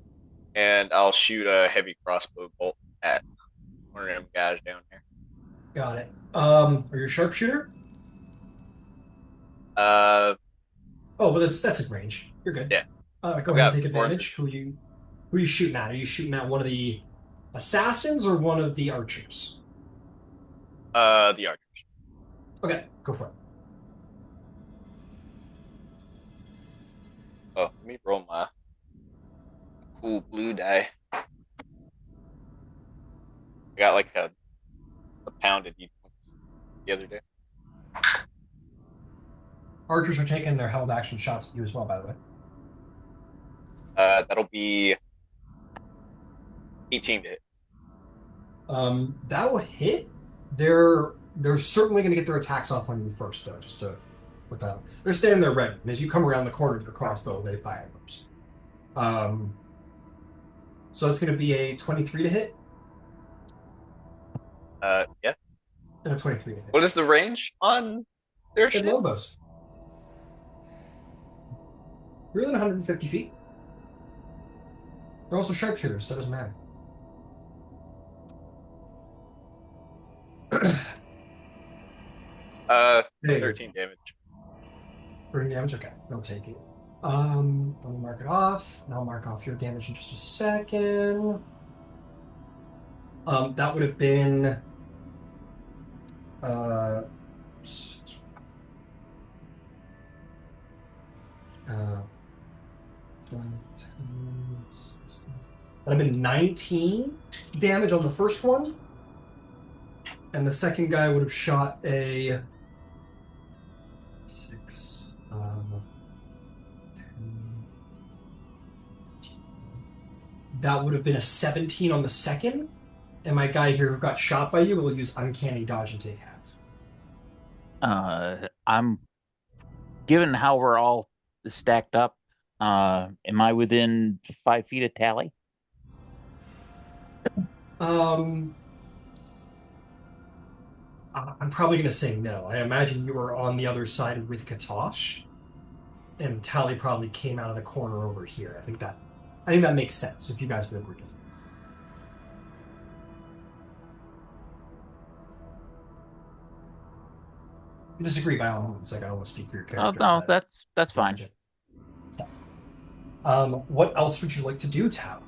and I'll shoot a heavy crossbow bolt at one of them guys down there. got it. Are you a sharpshooter? Uh, Oh, but that's in range. You're good. yeah, Go I've ahead and got take 400. advantage. Who are you shooting at? Are you shooting at one of the assassins or one of the archers? The archers. Okay, go for it. Oh, let me roll my cool blue die. I got like a pound of d20s the other day. Archers are taking their held action shots at you as well, by the way. That'll be 18 to hit. That will hit. They're They're certainly going to get their attacks off on you first, though, just to put that. They're standing there ready. And as you come around the corner with your crossbow, they fire first. So it's going to be a 23 to hit Yeah. and a 23 to hit. What is the range on their And shit? longbows. You're within 150 feet. They're also sharpshooters, so it doesn't matter. 13 damage. 13 damage? Okay, they'll take it. Let me mark it off, and I'll mark off your damage in just a second. That would have been that'd have been 19 damage on the first one, and the second guy would have shot a 6, 10. That would have been a 17 on the second, and my guy here who got shot by you will use uncanny dodge and take half. I'm given how we're all stacked up. Am I within 5 feet of Tally? I'm probably going to say no. I imagine you were on the other side with Katosh, and Tally probably came out of the corner over here. I think that makes sense if you guys would agree with me. If you disagree by all means. Like, I don't want to speak for your character. Oh no, that's fine. What else would you like to do, Tao?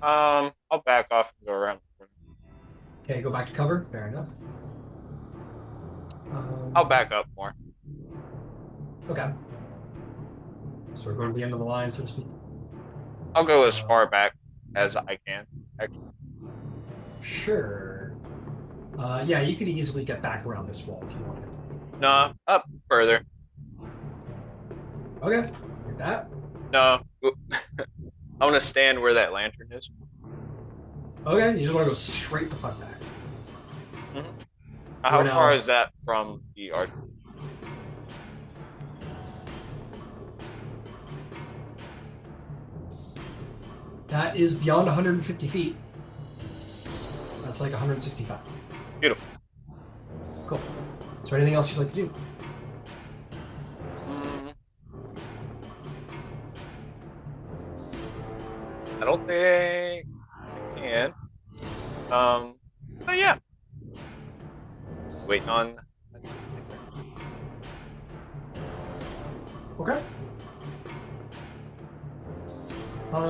I'll back off and go around. Okay, go back to cover. Fair enough. I'll back up more. Okay. So we're going to the end of the line, so to speak. I'll go as far back as I can. Actually. Sure. Yeah, you could easily get back around this wall if you wanted. No, up further. Okay, like that. No. I want to stand where that lantern is. Okay, you just want to go straight the fuck back. Mm-hmm. How far is that from the arch? That is beyond 150 feet. That's like 165. Beautiful. Cool. Is there anything else you'd like to do? I don't think I can. But yeah. Waiting on. Okay. I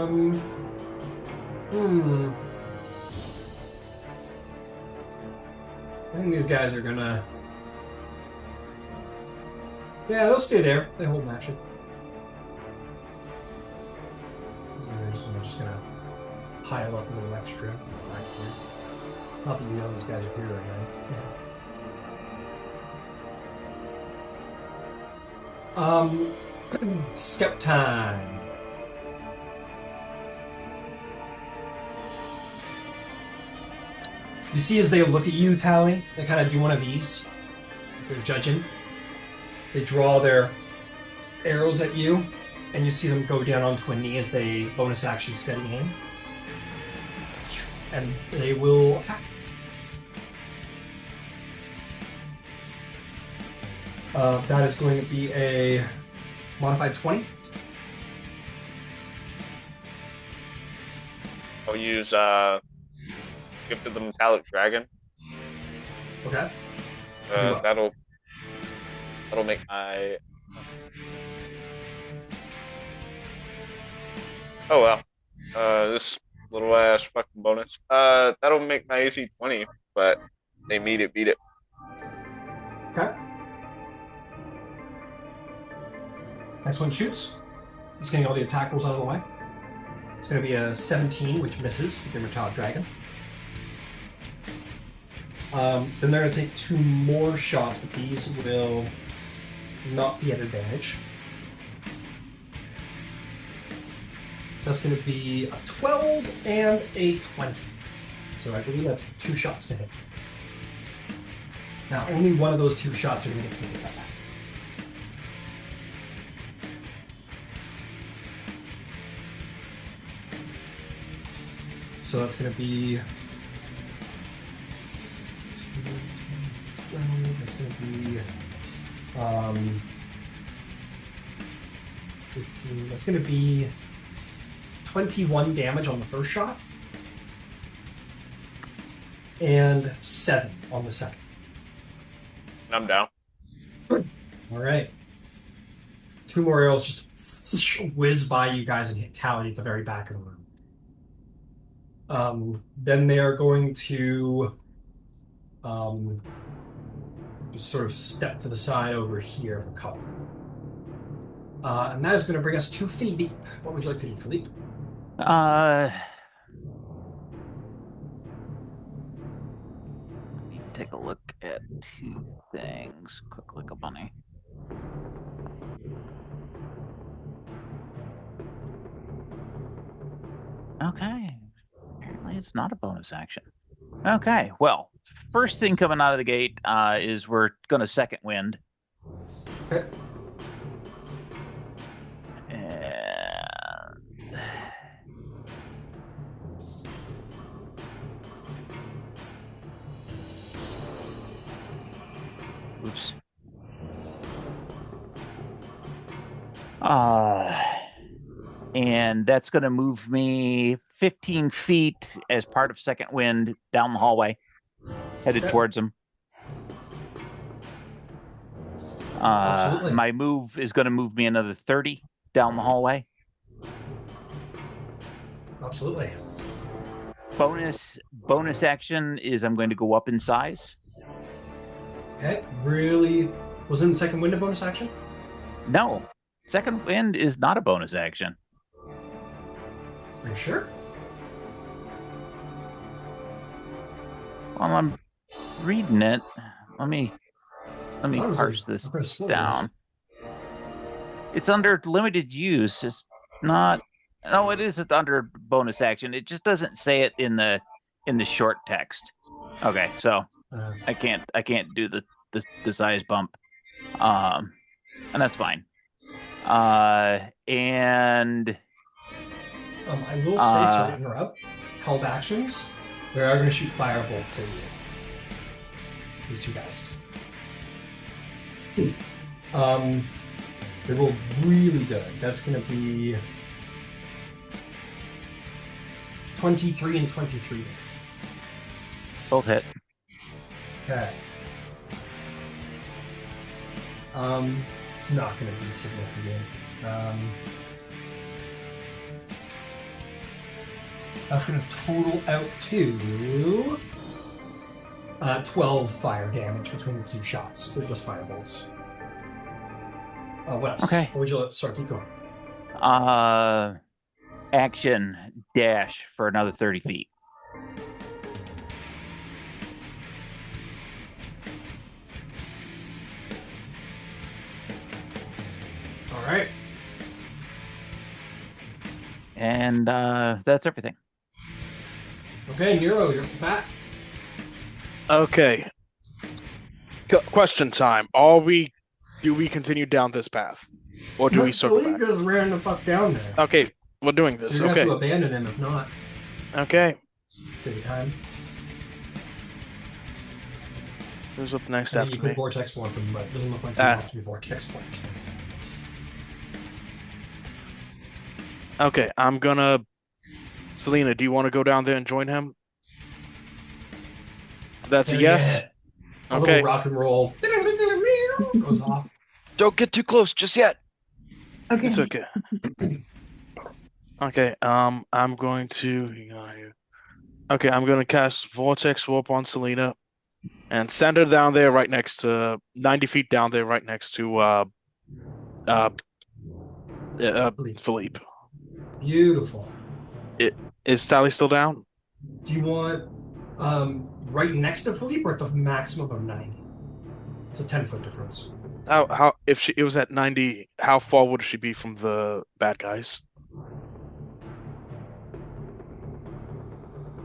think these guys are gonna. Yeah, they'll stay there. They hold action. I'm just gonna pile up a little extra back here. Not that you know these guys are here right now. Skep time. You see as they look at you, Tally, they kind of do one of these. They're judging. They draw their arrows at you, and you see them go down onto a knee as they bonus action steady aim. And they will attack. That is going to be a modified 20. I'll use Gift of the Metallic Dragon. Okay. That'll make my. Oh well. This little ass fucking bonus. That'll make my AC 20, but they beat it. Okay. Next one shoots. He's getting all the attack rolls out of the way. It's going to be a 17, which misses with the Metallic Dragon. Then they're going to take 2 more shots, but these will not be at advantage. That's going to be a 12 and a 20. So I believe that's 2 shots to hit. Now, only one of those 2 shots are going to get sneak attack. So that's going to be 12. That's going to be 15. That's going to be 21 damage on the first shot and 7 on the second. I'm down. All right. 2 more arrows just whiz by you guys and hit Tally at the very back of the room. Then they are going to just sort of step to the side over here for cover. And that is going to bring us to Philippe. What would you like to do, Philippe? Let me take a look at 2 things. Quick look, bunny. Okay. Apparently it's not a bonus action. Okay, well, first thing coming out of the gate is we're going to second wind. Okay. Oops. And that's going to move me 15 feet as part of second wind down the hallway, headed towards him. My move is going to move me another 30 down the hallway. Absolutely. Bonus action is I'm going to go up in size. Okay. Really? Wasn't second wind a bonus action? No. Second wind is not a bonus action. Are you sure? Well, I'm reading it. Let me parse this down. It's under limited use. It's not. No, it is under bonus action. It just doesn't say it in the short text. Okay, so I can't do the size bump, and that's fine. And I will say, sorry to interrupt, held actions, they are going to shoot fire bolts at you. These 2 guys. They roll really good. That's going to be 23 and 23. Both hit. Okay. It's not going to be significant. That's going to total out to 12 fire damage between the 2 shots. They're just fire bolts. What else? Okay. What would you like? Sorry, keep going. Action dash for another 30 feet. All right. And that's everything. Okay, Nero, you're back. Okay. Question time. Do we continue down this path? Or do we circle back? just ran the fuck down there. Okay, we're doing this. So you're Okay. going to have to abandon him if not. Okay. Take your time. Who's up next You after could me? vortex warp him, but it doesn't look like he wants to be vortex warped. Okay, I'm gonna... Selena, do you want to go down there and join him? That's a yes? A Okay. little rock and roll goes off. Don't get too close just yet. Okay. It's okay. Okay, I'm going to... hang on here. Okay, I'm going to cast Vortex Warp on Selena and send her down there right next to... 90 feet down there right next to Philippe. Beautiful. Is Tally still down? Do you want right next to Philippe or at the maximum of 90? It's a 10-foot difference. How if it was at 90, how far would she be from the bad guys?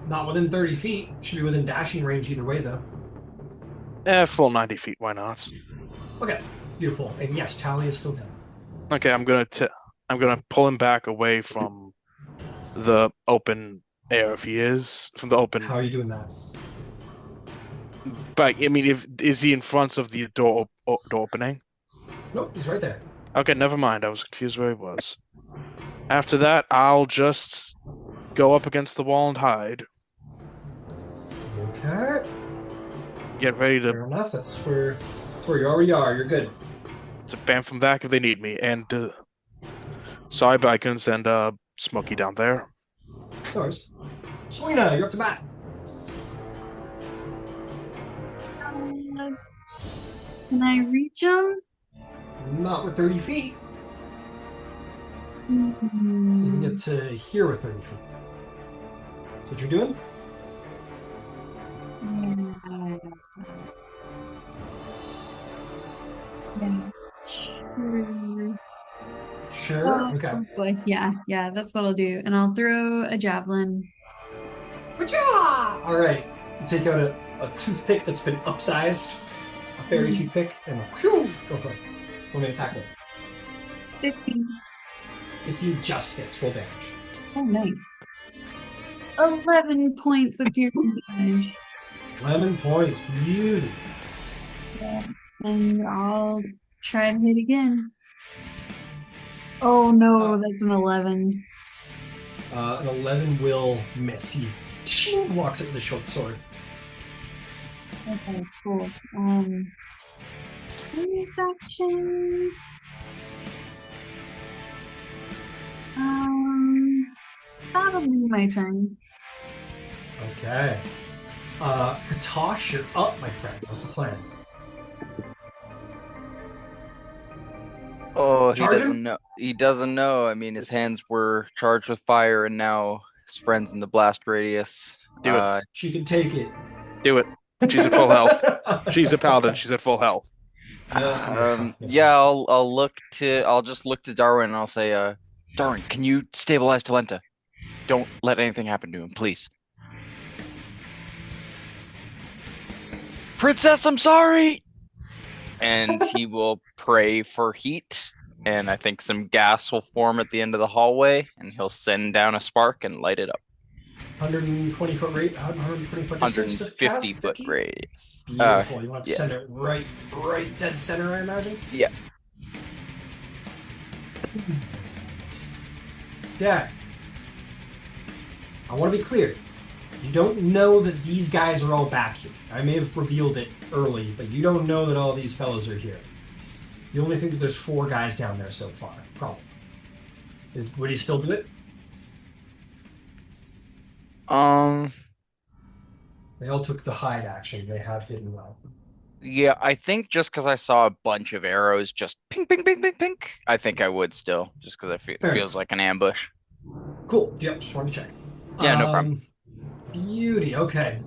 Not within 30 feet. Should be within dashing range either way, though. Full 90 feet, why not? Okay, beautiful. And yes, Tally is still down. Okay, I'm gonna pull him back away from the open air if he is from the open. How are you doing that? But I mean, if is he in front of the door opening? Nope, he's right there. Okay, never mind. I was confused where he was. After that, I'll just go up against the wall and hide. Okay. Get ready to Fair enough. That's where you already are. You're good. bam from back if they need me. And sorry, Bicons and Smokey down there. No worries. Selena, you're up to bat. Can I reach him? Not with 30 feet. You can get to here with 30 feet. That's what you're doing? Sure. Okay. Oh boy. Yeah, that's what I'll do. And I'll throw a javelin. Wajah! All right. You take out a toothpick that's been upsized, a berry toothpick, and whew, go for it. Want me to tackle it? 15. 15 just hits. Roll damage. Oh, nice. 11 points of piercing damage. 11 points. Beauty. Yeah. And I'll try to hit again. Oh no, that's an 11. An 11 will miss. He blocks it with a short sword. Okay, cool. Bonus action. That'll be my turn. Okay. Katosh, you're up, my friend. What's the plan? Oh, he Charge doesn't him? know. He doesn't know. I mean, his hands were charged with fire, and now his friend's in the blast radius. Do it. She can take it. Do it. She's at full health. She's a paladin. She's at full health. Yeah, I'll just look to Darwin and I'll say, Darwin, can you stabilize Talenta? Don't let anything happen to him, please. Princess, I'm sorry! And he will pray for heat, and I think some gas will form at the end of the hallway, and he'll send down a spark and light it up. 120 foot rate, 120 foot distance. 150 foot radius. Beautiful. You want to yeah. send it right dead center, I imagine? Yeah. Yeah. I want to be clear. You don't know that these guys are all back here. I may have revealed it early, but you don't know that all these fellas are here. You only think that there's 4 guys down there so far, probably. Would he still do it? They all took the hide action. They have hidden well. Yeah, I think just because I saw a bunch of arrows just ping, ping, ping, ping, ping, I think I would still, just because it feels like an ambush. Cool. Yep, just wanted to check. Yeah, no problem. Beauty. Okay.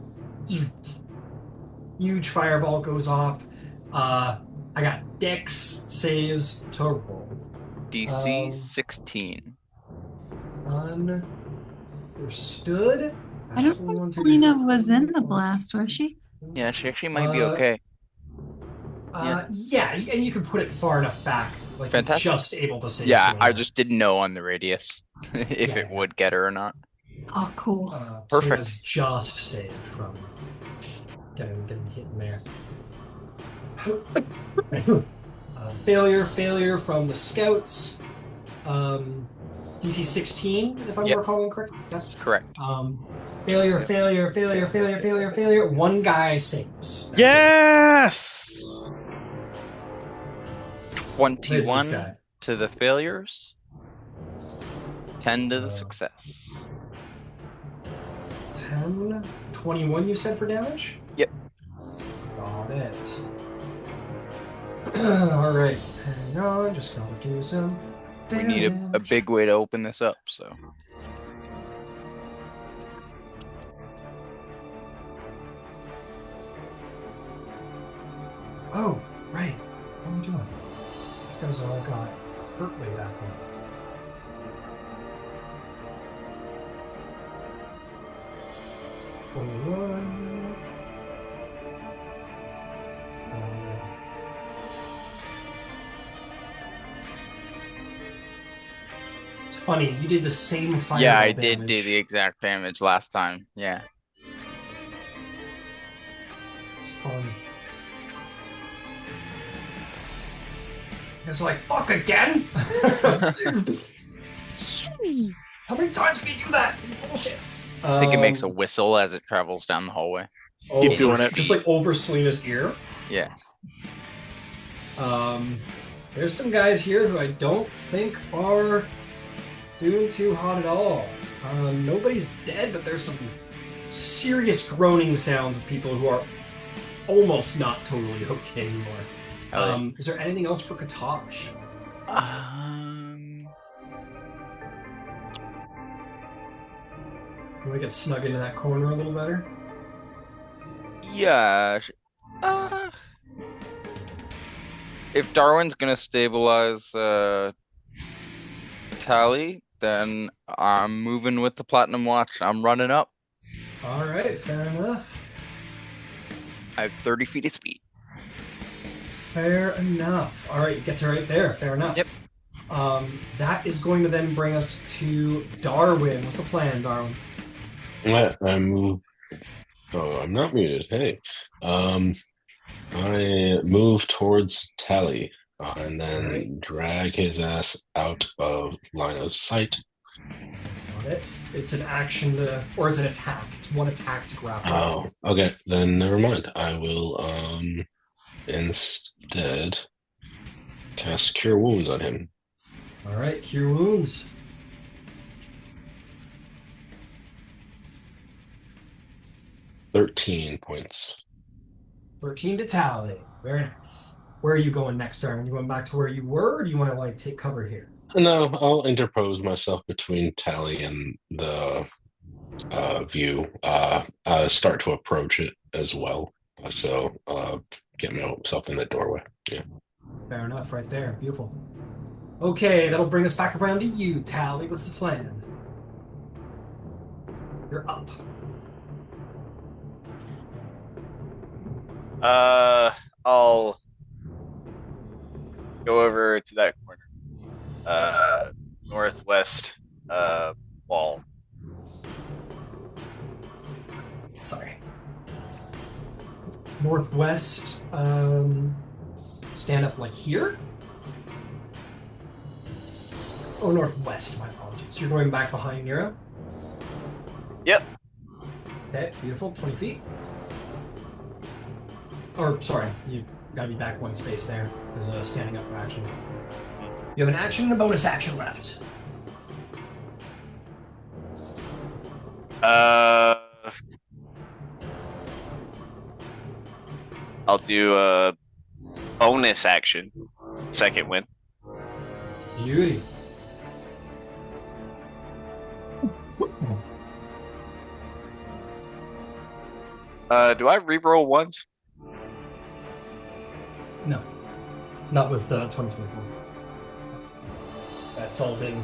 Huge fireball goes off. I got Dex saves to roll. DC 16. Understood. I don't think Selena was in the blast, was she? Yeah, she actually might be okay. Yeah, and you can put it far enough back, like Fantastic. Just able to save. Yeah, Selena. I just didn't know on the radius if it would get her or not. Oh, cool. Perfect. Selena's just saved from getting hit in there. Failure from the scouts. DC 16, if I'm recalling correctly. That's correct. Failure. One guy saves. That's Yes! 21 to the failures. 10 to the success. 10, 21 you said for damage? Yep. Got it. Alright, hang on, just gonna do some damage. We need a big way to open this up, so. Oh, right. What are we doing? These guys all got hurt way back when. funny. You did the same fireball Yeah, I damage. did do the exact damage last time. Yeah. It's fun. It's like, fuck again? How many times did we do that? This is bullshit. I think it makes a whistle as it travels down the hallway. Keep doing it. Just like over Selena's ear. Yeah. There's some guys here who I don't think are doing too hot at all. Nobody's dead, but there's some serious groaning sounds of people who are almost not totally okay anymore. Is there anything else for Katosh? You want to get snug into that corner a little better? Yeah. If Darwin's gonna stabilize Tally, then I'm moving with the Platinum Watch. I'm running up. All right, fair enough. I have 30 feet of speed. Fair enough. All right, you get to right there. Fair enough. Yep. That is going to then bring us to Darwin. What's the plan, Darwin? I'm not muted. Hey. I move towards Tally and then drag his ass out of line of sight. Got it. It's an action to, or it's an attack. It's one attack to grapple. Oh, okay. Then never mind. I will instead cast Cure Wounds on him. All right, Cure Wounds. $13 points. 13 to Tally. Very nice. Where are you going next, Darwin? You going back to where you were, or do you want to like take cover here? No, I'll interpose myself between Tally and the view. Start to approach it as well. So get myself in the doorway. Yeah. Fair enough, right there. Beautiful. Okay, that'll bring us back around to you, Tally. What's the plan? You're up. I'll go over to that corner. Northwest wall. Sorry. Northwest, stand up like here? Oh, northwest, my apologies. You're going back behind Nero? Yep. Okay, beautiful, 20 feet. Or, sorry, you gotta be back one space there as a standing up action. You have an action and a bonus action left. I'll do a bonus action. Second win. Beauty. Do I reroll ones? No. Not with 2024. That's all been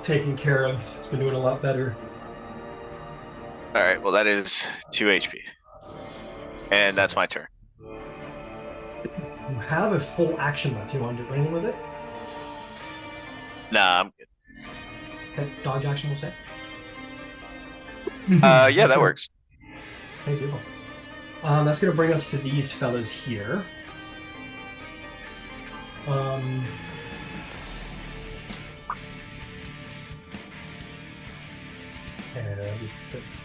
taken care of. It's been doing a lot better. All right. Well, that is 2 HP, and that's my turn. You have a full action left. You want to do anything with it? Nah, I'm good. Okay, dodge action, we'll say. Yeah, that works. Okay, beautiful. That's going to bring us to these fellas here.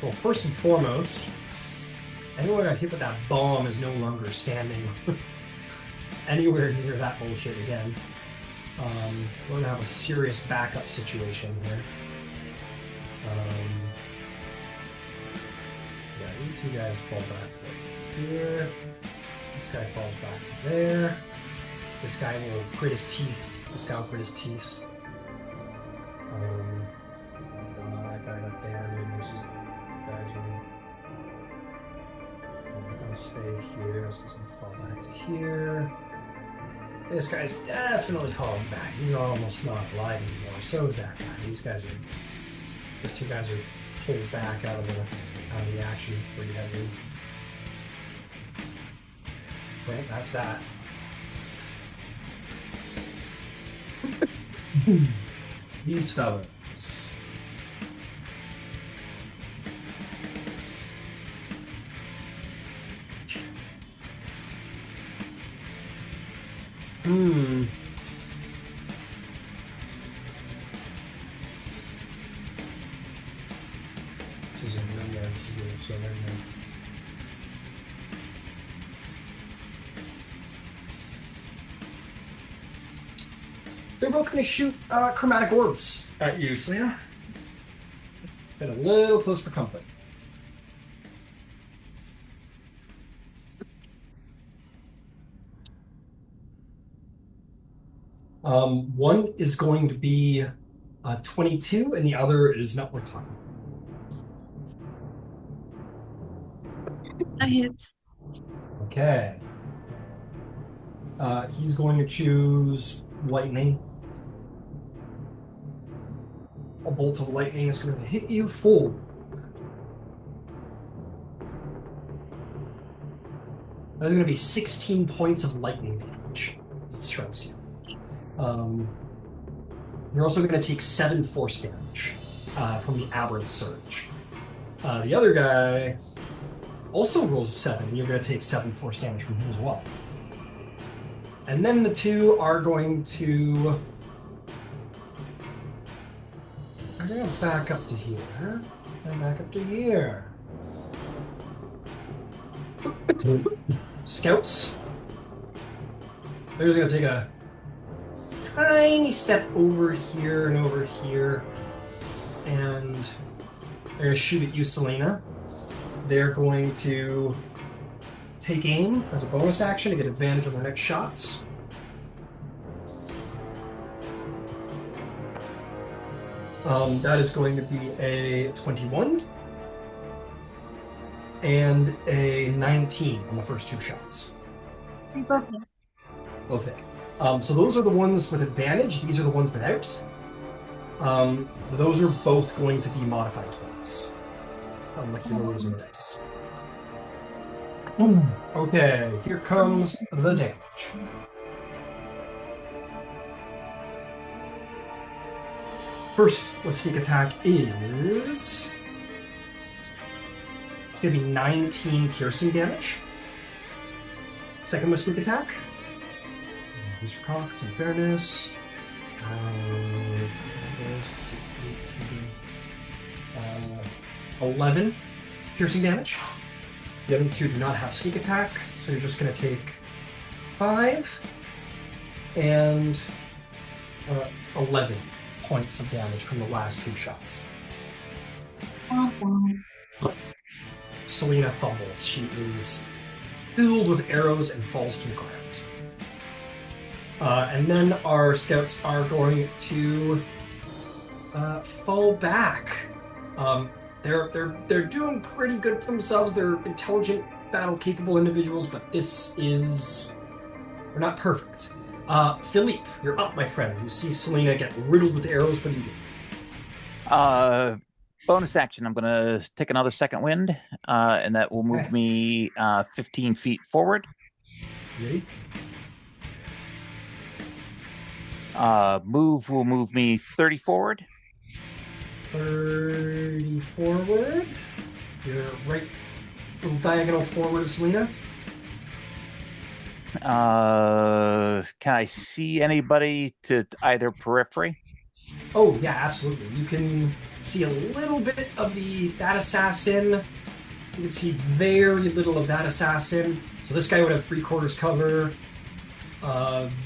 Well, first and foremost, anyone got hit with that bomb is no longer standing anywhere near that bullshit again. We're going to have a serious backup situation here. Yeah, these two guys fall back to here. This guy falls back to there. This guy will grit his teeth. This guy will grit his teeth. That guy got damaged. It's just guys are gonna stay here. This guy's gonna fall back to here. This guy's definitely falling back. He's almost not alive anymore. So is that guy. These two guys are pulled back out of the action pretty heavily. Well, that's that. These fellas. dice. Hmm. This is a no-no. So no-no. They're both going to shoot chromatic orbs at you, Selena. Been a little close for comfort. One is going to be 22, and the other is not worth talking That hits. about. Okay. He's going to choose lightning. A bolt of lightning is going to hit you full. That's going to be 16 points of lightning damage as it strikes you. You're also going to take 7 force damage from the aberrant surge. The other guy also rolls 7. You're going to take 7 force damage from him as well. And then the two are going to... I'm going to back up to here. And back up to here. Scouts. They're just going to take a tiny step over here and over here. And they're going to shoot at you, Selena. They're going to take aim as a bonus action to get advantage on their next shots. That is going to be a 21 and a 19 on the first 2 shots. Both hit. Both hit. So those are the ones with advantage. These are the ones without. Those are both going to be modified twice. Like the rolls in the dice. Okay, here comes the damage. First with sneak attack is... It's going to be 19 piercing damage. Second with sneak attack. These are cocked in fairness. 11 piercing damage. The other two do not have sneak attack, so you're just going to take 5 and 11 points of damage from the last 2 shots. Selena fumbles. She is filled with arrows and falls to the ground. And then our scouts are going to fall back. They're doing pretty good for themselves. They're intelligent, battle-capable individuals, but they're not perfect. Philippe, you're up, my friend. You see Selena get riddled with arrows. What do you do? Bonus action. I'm going to take another second wind, and that will move me 15 feet forward. Ready? Move will move me 30 forward. 30 forward. You're right diagonal forward of Selena. Can I see anybody to either periphery? Oh, yeah, absolutely. You can see a little bit of that assassin. You can see very little of that assassin. So this guy would have 3/4 cover.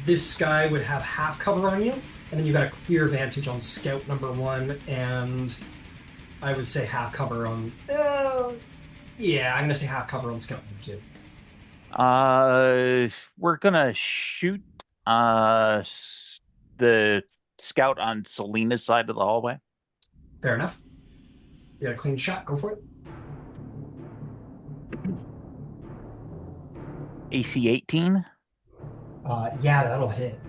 This guy would have half cover on you. And then you've got a clear advantage on scout number 1. And I would say half cover on... yeah, I'm going to say half cover on scout number 2. We're gonna shoot the scout on Selena's side of the hallway. Fair enough. You got a clean shot. Go for it. AC 18. Yeah, that'll hit.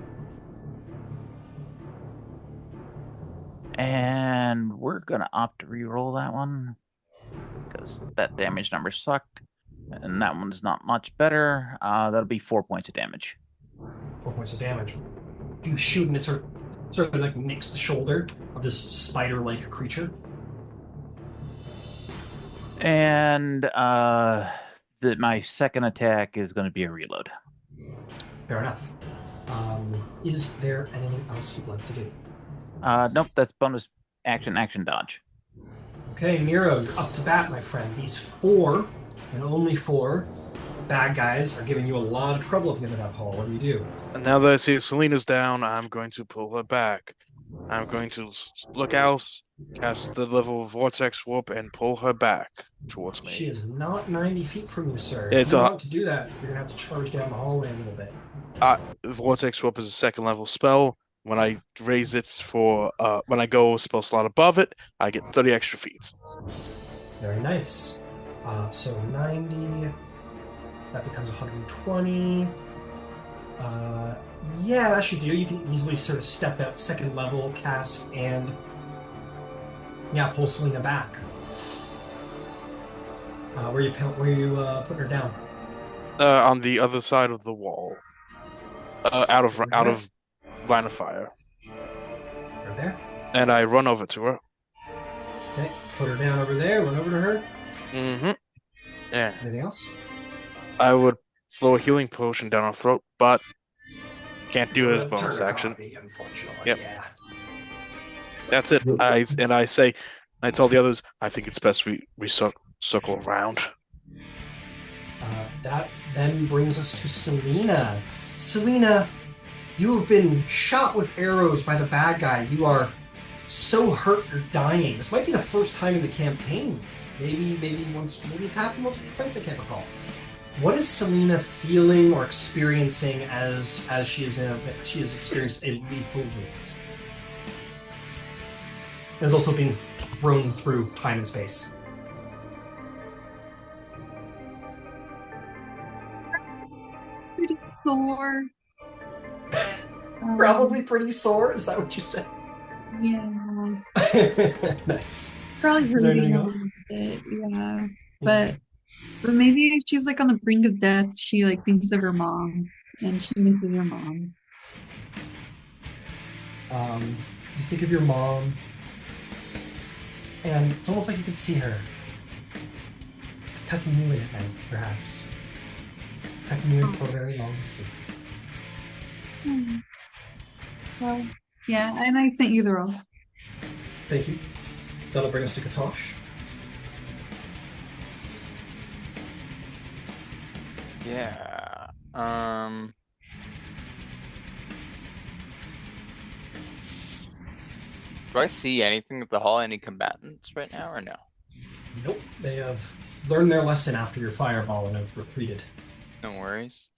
And we're gonna opt to reroll that one because that damage number sucked. And that one's not much better. That'll be 4 points of damage. 4 points of damage. You shoot and it sort of sort of like nicks the shoulder of this spider-like creature. And my second attack is going to be a reload. Fair enough. Is there anything else you'd like to do? Nope, that's bonus action dodge. Okay, Miro, you're up to bat, my friend. These 4, and only 4, bad guys are giving you a lot of trouble at the end of that hall. What do you do? And now that I see Selena's down, I'm going to pull her back. I'm going to look out, cast the level vortex warp, and pull her back towards me. She is not 90 feet from you, sir. It's If you want to do that, you're going to have to charge down the hallway a little bit. Vortex warp is a second level spell. When I raise it for when I go a spell slot above it, I get 30 extra feet. Very nice. So 90, that becomes 120. Yeah, that should do. You can easily sort of step out second level, cast, and yeah, pull Selena back. Where you putting her down? On the other side of the wall. Out of line of fire. Right there? And I run over to her. Okay, put her down over there, run over to her. Mm-hmm. Yeah. Anything else? I would throw a healing potion down her throat, but can't do it as bonus action. Unfortunately, Yep. Yeah. That's it. I tell the others, I think it's best we circle around. That then brings us to Selena. Selena, you have been shot with arrows by the bad guy. You are so hurt you're dying. This might be the first time in the campaign. Maybe it's happened once or twice, I can't recall. What is Selena feeling or experiencing as she has experienced a lethal wound? It has also been thrown through time and space. Pretty sore. Probably pretty sore. Is that what you said? Yeah. Nice. Probably Is there hurting anything a else? little bit. Yeah. But maybe if she's like on the brink of death, she like thinks of her mom and she misses her mom. You think of your mom, and it's almost like you can see her tucking you in at night, perhaps. Tucking you in for a very long sleep. Well, yeah, and I sent you the roll. Thank you. That'll bring us to Katosh. Yeah. Do I see anything at the hall? Any combatants right now, or no? Nope. They have learned their lesson after your fireball and have retreated. No worries.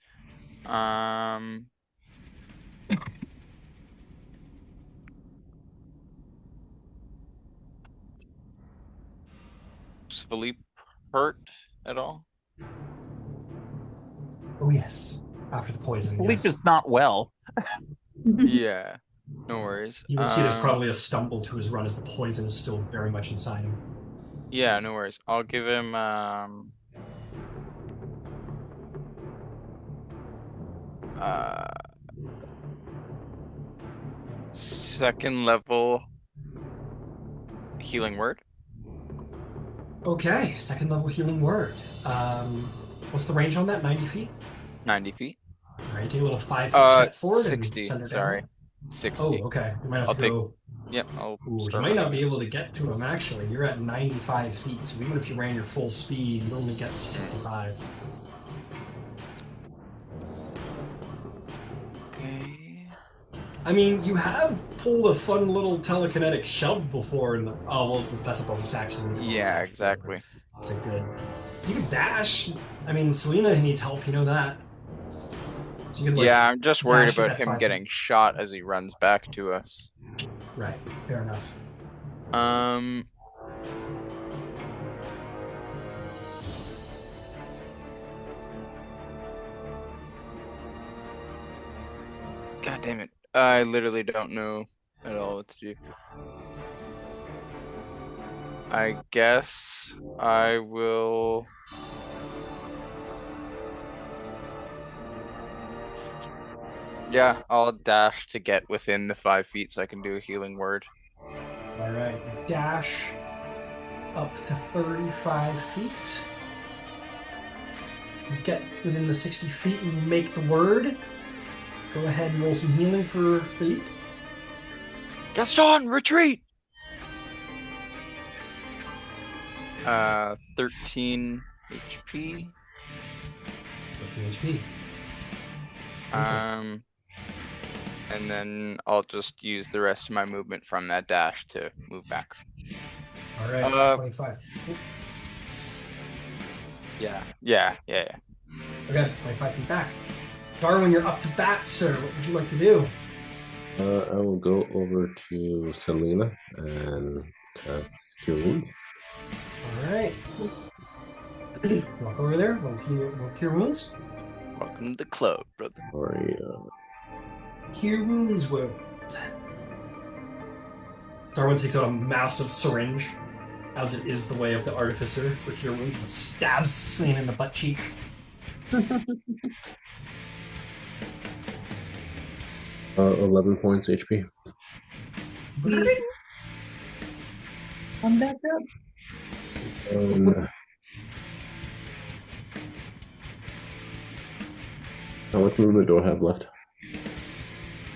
Is Philippe hurt at all? Oh yes. After the poison, Philippe yes. is not well. Yeah. No worries. You can see there's probably a stumble to his run as the poison is still very much inside him. Yeah, no worries. I'll give him second level healing word. Okay, second level healing word. What's the range on that? 90 feet? 90 feet. All right, take a little 5-foot step forward 60, and send her sorry. down. 60. Oh, okay. You might have I'll to take- go. Yep, I'll Ooh, you start might with not that. be able to get to him, actually. You're at 95 feet, so even if you ran your full speed, you'd only get to 65. Okay. I mean, you have pulled a fun little telekinetic shove before in the... Oh, well, that's a bonus action. Yeah, exactly. So good. You could dash. I mean, Selena needs help, you know that. So you could, like, Yeah, I'm just worried dash you about that him 5 getting feet. shot as he runs back to us. Right, fair enough. God damn it. I literally don't know at all what to do. I guess I will. Yeah, I'll dash to get within the 5 feet so I can do a healing word. All right, dash up to 35 feet. You get within the 60 feet and you make the word. Go ahead and roll some healing for Philippe. Gaston, retreat! 13 HP. 13 HP. And then I'll just use the rest of my movement from that dash to move back. All right, 25. Yeah. Okay, 25 feet back. Darwin, you're up to bat, sir. What would you like to do? I will go over to Selena and cast Cure Wounds. All right. Walk over there. We'll cure wounds. Welcome to the club, brother. Sorry. Cure wounds wound. Darwin takes out a massive syringe, as it is the way of the artificer for cure wounds, and stabs Selena in the butt cheek. 11 points HP. Come back up. How much movement do I have left?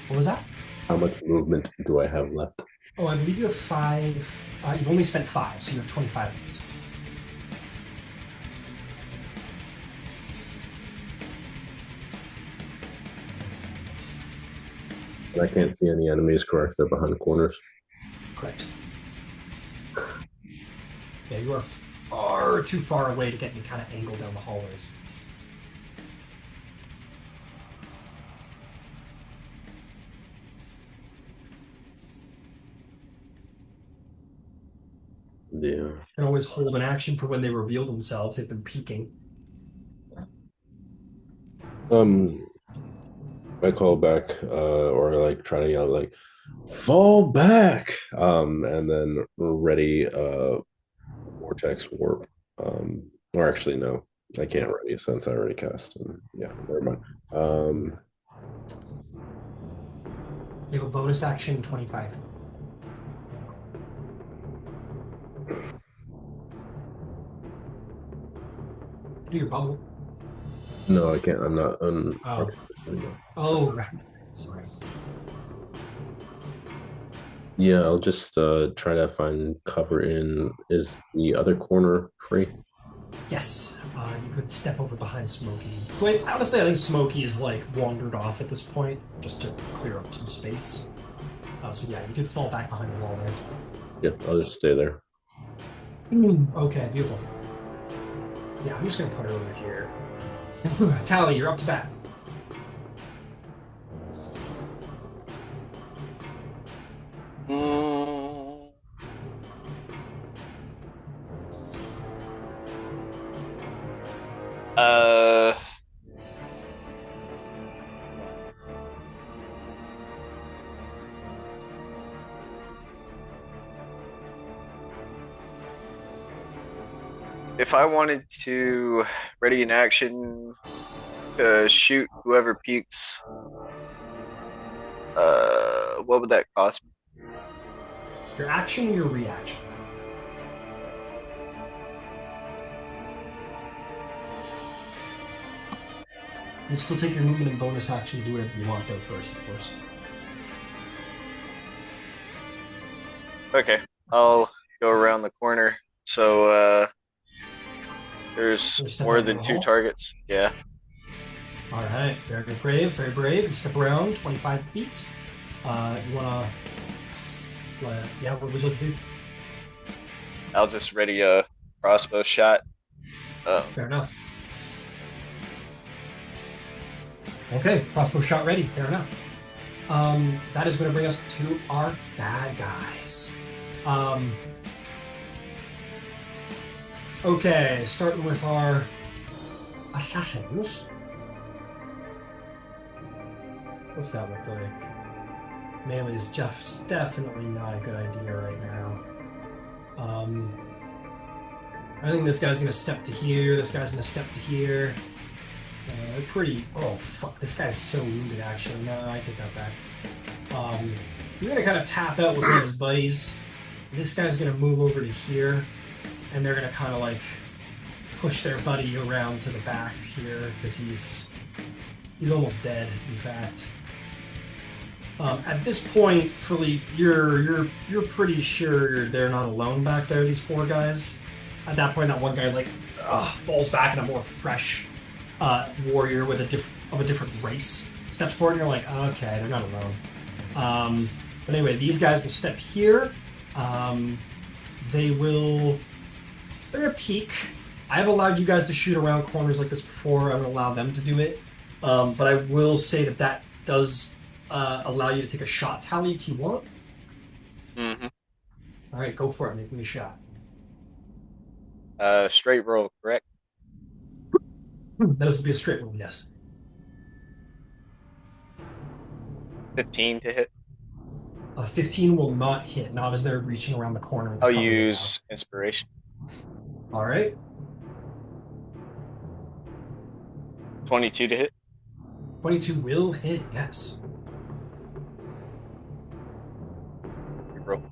What was that? How much movement do I have left? Oh, I believe you have 5. You've only spent 5, so you have 25 minutes. And I can't see any enemies, correct? They're behind corners. Correct. Yeah, you are far too far away to get any kind of angle down the hallways. Yeah. You can always hold an action for when they reveal themselves. They've been peeking. I call back, or like try to yell like, "Fall back!" And then ready, vortex warp. Or actually, no, I can't ready since I already cast. And yeah, never mind. You have a bonus action, 25. Do your bubble. No, I can't. I'm not. Oh, right. Sorry. Yeah, I'll just try to find cover in. Is the other corner free? Yes, you could step over behind Smokey. Wait, honestly, I think Smokey is like wandered off at this point, just to clear up some space. So yeah, you could fall back behind the wall there. Yeah, I'll just stay there. Okay, beautiful. Yeah, I'm just gonna put her over here. Tally, you're up to bat. If I wanted to ready an action to shoot whoever peeks, what would that cost me? Your action or your reaction? You still take your movement and bonus action to do whatever you want though first, of course. Okay, I'll go around the corner. So there's more than 2 targets. Yeah. All right, very brave, very brave. You step around 25 feet. You wanna, yeah, what would you like to do? I'll just ready a crossbow shot. Fair enough. Okay, crossbow shot ready. Fair enough. That is going to bring us to our bad guys. Okay, starting with our assassins. What's that look like? Melee's definitely not a good idea right now. I think this guy's going to step to here. This guy's going to step to here. they're pretty. Oh fuck, this guy's so wounded. Actually, no, I take that back. He's gonna kind of tap out with one of his buddies. This guy's gonna move over to here, and they're gonna kind of like push their buddy around to the back here because he's almost dead. In fact, at this point, Philippe, you're pretty sure they're not alone back there. These four guys. At that point, that one guy like falls back, and a more fresh warrior with a different race steps forward, and you're like, okay, they're not alone. But anyway, these guys will step here. They're gonna peek. I have allowed you guys to shoot around corners like this before. I'm gonna allow them to do it. But I will say that does allow you to take a shot tally if you want. Mm-hmm. All right, go for it. Make me a shot. Straight roll, correct? That will be a straight roll, yes. 15 to hit. 15 will not hit, not as they're reaching around the corner. I'll use inspiration. All right. 22 to hit. 22 will hit, yes. Roll.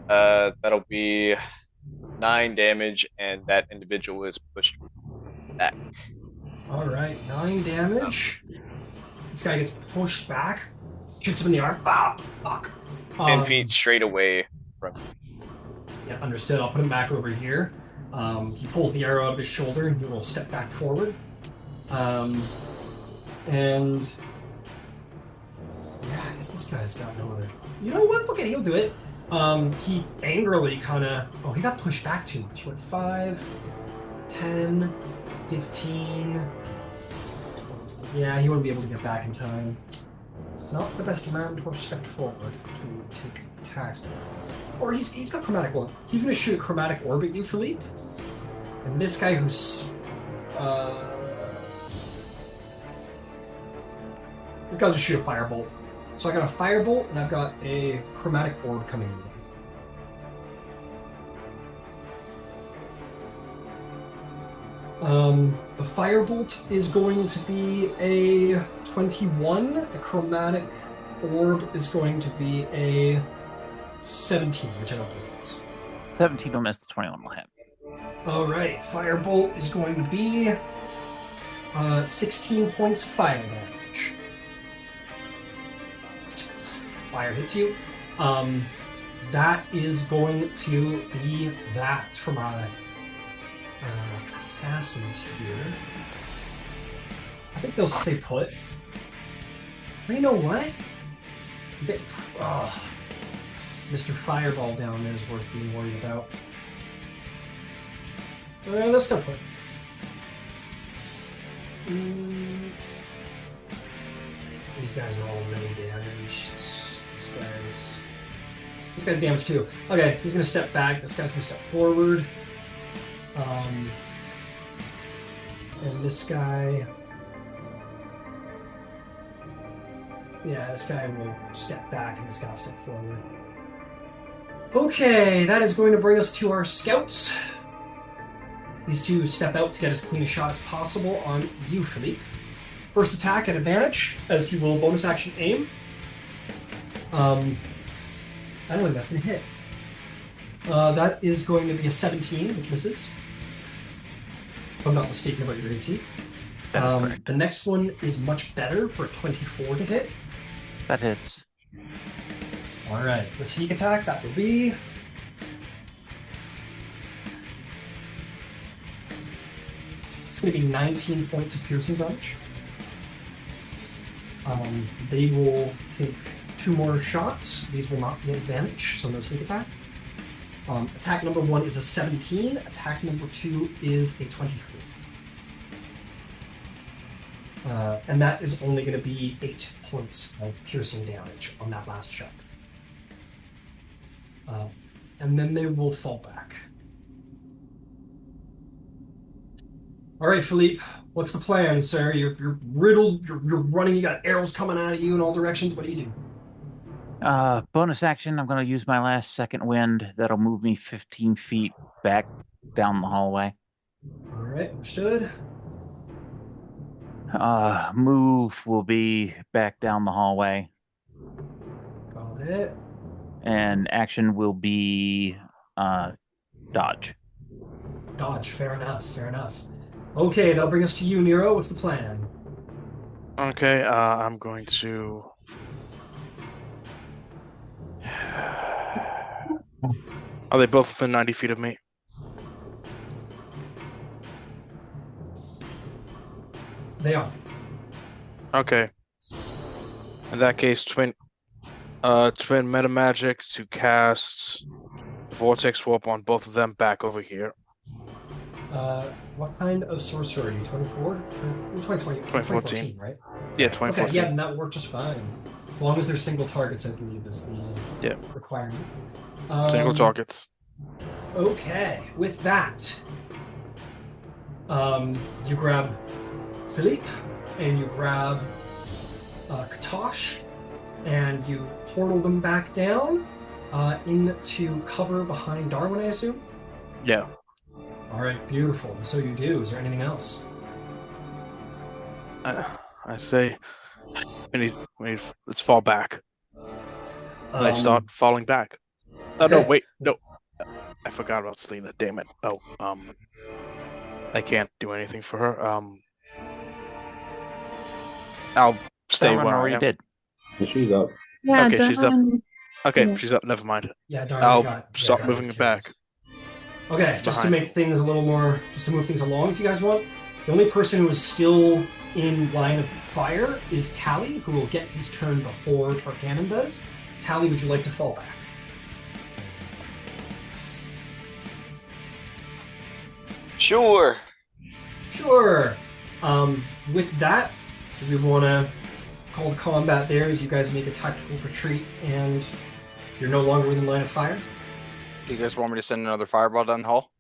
That'll be 9 damage, and that individual is pushed back. All right, 9 damage. This guy gets pushed back, shoots him in the arm. Ah, fuck. 10 feet straight away from. Yeah, understood. I'll put him back over here. He pulls the arrow out of his shoulder, and he will step back forward. And yeah, I guess this guy's got no other. You know what? Fuck it, he'll do it. He angrily kind of. Oh, he got pushed back too much. He went 5, 10, 15. Yeah, he wouldn't be able to get back in time. Not the best man to have stepped forward to take attacks. Or he's got chromatic orb. He's going to shoot a chromatic orb at you, Philippe. And this guy who's this guy's just shoot a firebolt. So I got a firebolt and I've got a chromatic orb coming in. The firebolt is going to be a 21. The chromatic orb is going to be a 17, which I don't believe it's. 17 will miss, the 21 will hit. All right, firebolt is going to be 16 points of fire damage. Fire hits you. That is going to be that from our assassins here. I think they'll stay put. But you know what? Mr. Fireball down there is worth being worried about. Let's go put. These guys are all really damaged. This guy's damaged too. Okay, he's gonna step back. This guy's gonna step forward. And this guy. Yeah, this guy will step back and this guy will step forward. Okay, that is going to bring us to our scouts. These two step out to get as clean a shot as possible on you, Philippe. First attack at advantage, as he will bonus action aim. I don't think that's going to hit. That is going to be a 17, which misses. If I'm not mistaken about your AC. The next one is much better for a 24 to hit. That hits. Alright, the sneak attack, that will be... It's going to be 19 points of piercing damage. They will take 2 more shots. These will not be an advantage, so no sneak attack. Attack number 1 is a 17. Attack number 2 is a 24. And that is only going to be 8 points of piercing damage on that last shot. And then they will fall back. All right, Philippe, what's the plan, sir? You're riddled, you're running, you got arrows coming out of you in all directions. What do you do? Bonus action, I'm going to use my last second wind. That'll move me 15 feet back down the hallway. All right, understood. Move will be back down the hallway, Got it. and action will be dodge. Dodge. Fair enough. Fair enough. Okay, that'll bring us to you, Nero. What's the plan? Okay, I'm going to. Are they both within 90 feet of me? They are. Okay. In that case, twin meta magic to cast vortex warp on both of them back over here. What kind of sorcerer are you? 24? 2020, 2014, right? Yeah, Okay, 2014. yeah, then that worked just fine. As long as they're single targets, I believe, is the requirement. Single targets. Okay, with that, you grab Philippe and you grab Katosh, and you portal them back down into cover behind Darwin, I assume? Yeah. All right, beautiful. So you do. Is there anything else? I say, we need. Let's fall back. And they start falling back. Oh no! okay. Wait, no. I forgot about Selena. Damn it. Oh, I can't do anything for her. I'll stay Darwin where I already am. did. She's up. Yeah, Okay, she's up. Darwin. Okay, Yeah. she's up. Never mind. Yeah, Darwin I'll got start got moving it killed. back. Okay, just to Behind. make things a little more, just to move things along, if you guys want. The only person who is still in line of fire is Tally, who will get his turn before Tharkanan does. Tally, would you like to fall back? Sure. Sure. With that, do we want to call the combat there as you guys make a tactical retreat and you're no longer within line of fire? Do you guys want me to send another fireball down the hall?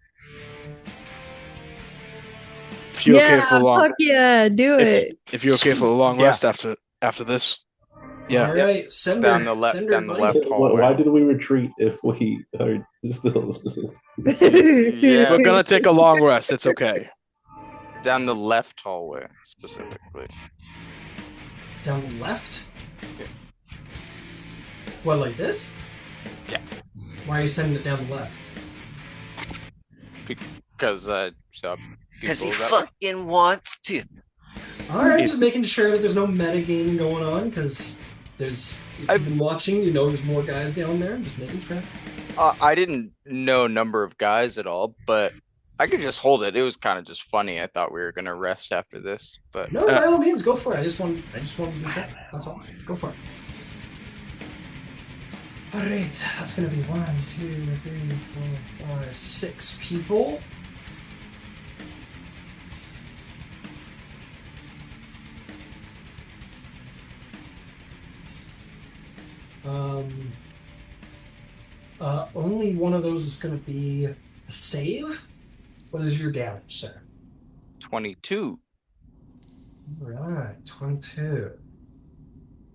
If you're okay for the long, fuck yeah, do it. if you're okay for the long Yeah. rest after this, yeah. All right, send Down her. the left, Send her, down the buddy. left hallway. Why did we retreat if we are still? Yeah. We're gonna take a long rest. It's okay. Down the left hallway, specifically. Down the left? Yeah. What, like this? Yeah. Why are you sending it down the left? Because saw Because he people that way. fucking wants to. Alright, just making sure that there's no metagaming going on, because if you've been watching, you know there's more guys down there. Just making sure. I didn't know number of guys at all, but I could just hold it. It was kind of just funny. I thought we were gonna rest after this, but No, by all means, go for it. I just wanted to be sure. That's all. Go for it. Alright, that's gonna be 1, 2, 3, 4, 5, 6 people. Only one of those is going to be a save. What is your damage, sir? 22. Right, 22.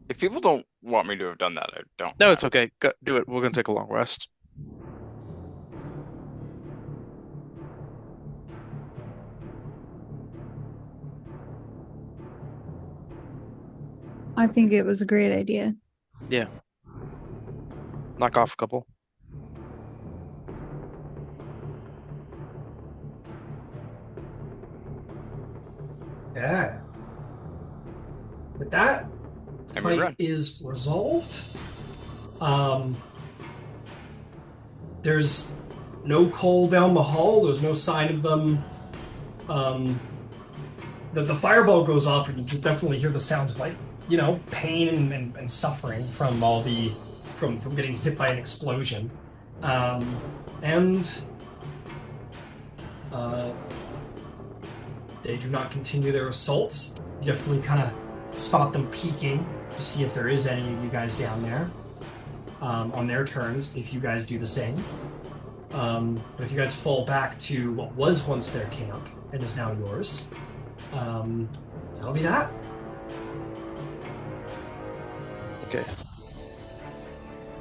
If people don't want me to have done that, I don't. No, it's okay. Go, do it. We're gonna take a long rest. I think it was a great idea. Yeah. Knock off a couple. Yeah. With that, And we fight run. is resolved. There's no call down the hall. There's no sign of them. The fireball goes off, and you just definitely hear the sounds of, like, you know, pain and suffering from all the from getting hit by an explosion. They do not continue their assaults. You definitely kind of spot them peeking to see if there is any of you guys down there on their turns, if you guys do the same. But if you guys fall back to what was once their camp and is now yours, that'll be that. Okay.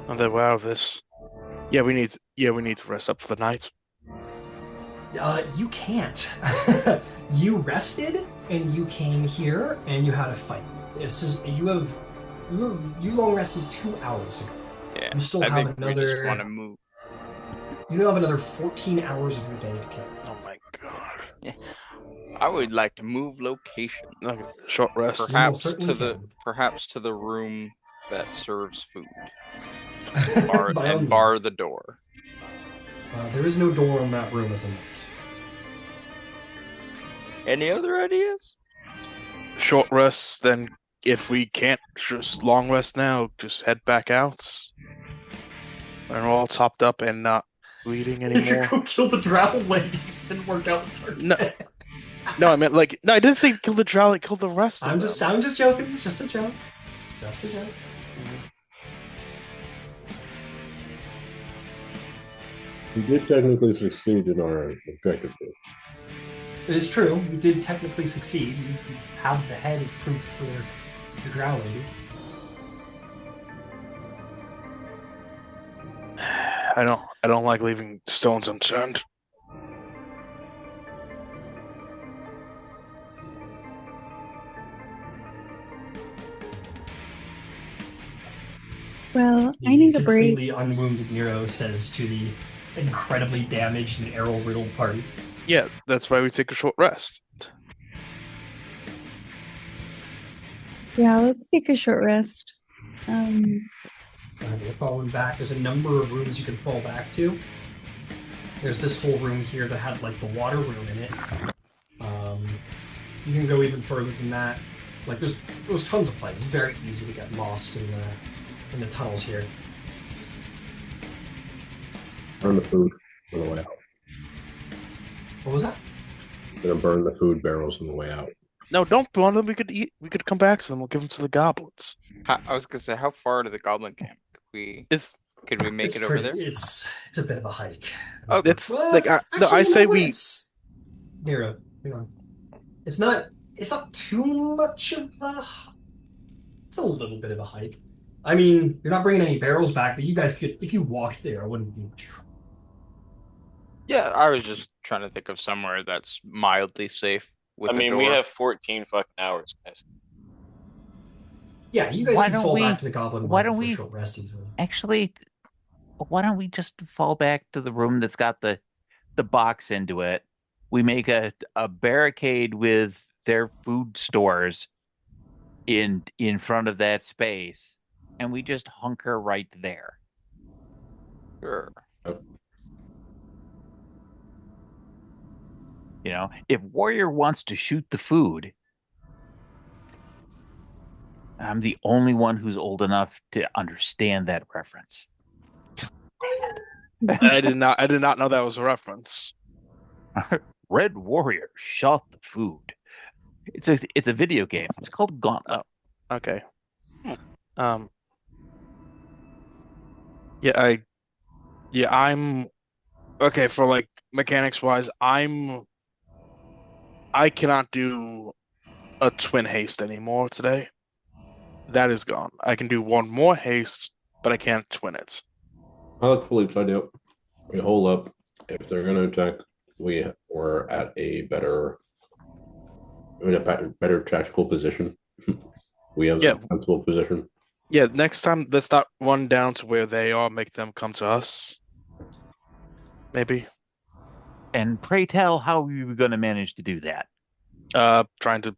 And then we're out of this. Yeah, we need to rest up for the night. You can't. You rested and you came here and you had a fight. This is you long rested 2 hours ago. Yeah, You still I have think we just want to another move. you have another 14 hours of your day to kill. Oh my god. Yeah, I would like to move location. Okay, short rest. You most certainly can. Perhaps to the room that serves food By all and bar means. the door. There is no door in that room as a note. Any other ideas? Short rest, then if we can't just long rest now, just head back out. And we're all topped up and not bleeding You could anymore. go kill the drow lady. It didn't work out with No, Tarkin. no, I meant like no, I didn't say kill the drow, like kill the rest of I'm them. just joking. It's just a joke. Just a joke. We did technically succeed in our objective. It is true. You did technically succeed. You have the head as proof for your drow lady. I don't like leaving stones unturned. Well, I The need a break. completely unwounded Nero says to the incredibly damaged and arrow-riddled party. Yeah, that's why we take a short rest. Yeah, let's take a short rest. You're falling back. There's a number of rooms you can fall back to. There's this whole room here that had like the water room in it. You can go even further than that. Like there's tons of places. It's very easy to get lost in the tunnels here. Burn the food on the way out. What was that? Gonna burn the food barrels on the way out. No, don't burn them. We could eat. We could come back to them. We'll give them to the goblins. I was gonna say, how far to the goblin camp? Could we make it over there? It's a bit of a hike. Oh, It's Well, like actually, no, I you know say what? we. Nero, hang on. It's not too much of a. It's a little bit of a hike. I mean, you're not bringing any barrels back, but you guys could, if you walked there, it wouldn't be much trouble. Yeah, I was just trying to think of somewhere that's mildly safe with I a mean, door. we have 14 fucking hours, guys. Yeah, you guys Why can don't fall we- back to the goblin why mine don't for we- a short rest easily. Actually, why don't we just fall back to the room that's got the box into it? We make a barricade with their food stores in front of that space, and we just hunker right there. Sure. You know, if Warrior wants to shoot the food, I'm the only one who's old enough to understand that reference. I did not know that was a reference. Red Warrior shot the food. It's a video game. It's called Gauntlet. Oh, okay. Hmm. I'm okay for like mechanics wise. I cannot do a twin haste anymore today. That is gone. I can do one more haste, but I can't twin it. I like Philippe's idea. We hold up. If they're gonna attack, we're at a better tactical position. We have Yeah. a sensible position. Yeah, next time let's not run down to where they are, make them come to us. Maybe. And pray tell, how are you going to manage to do that? Trying to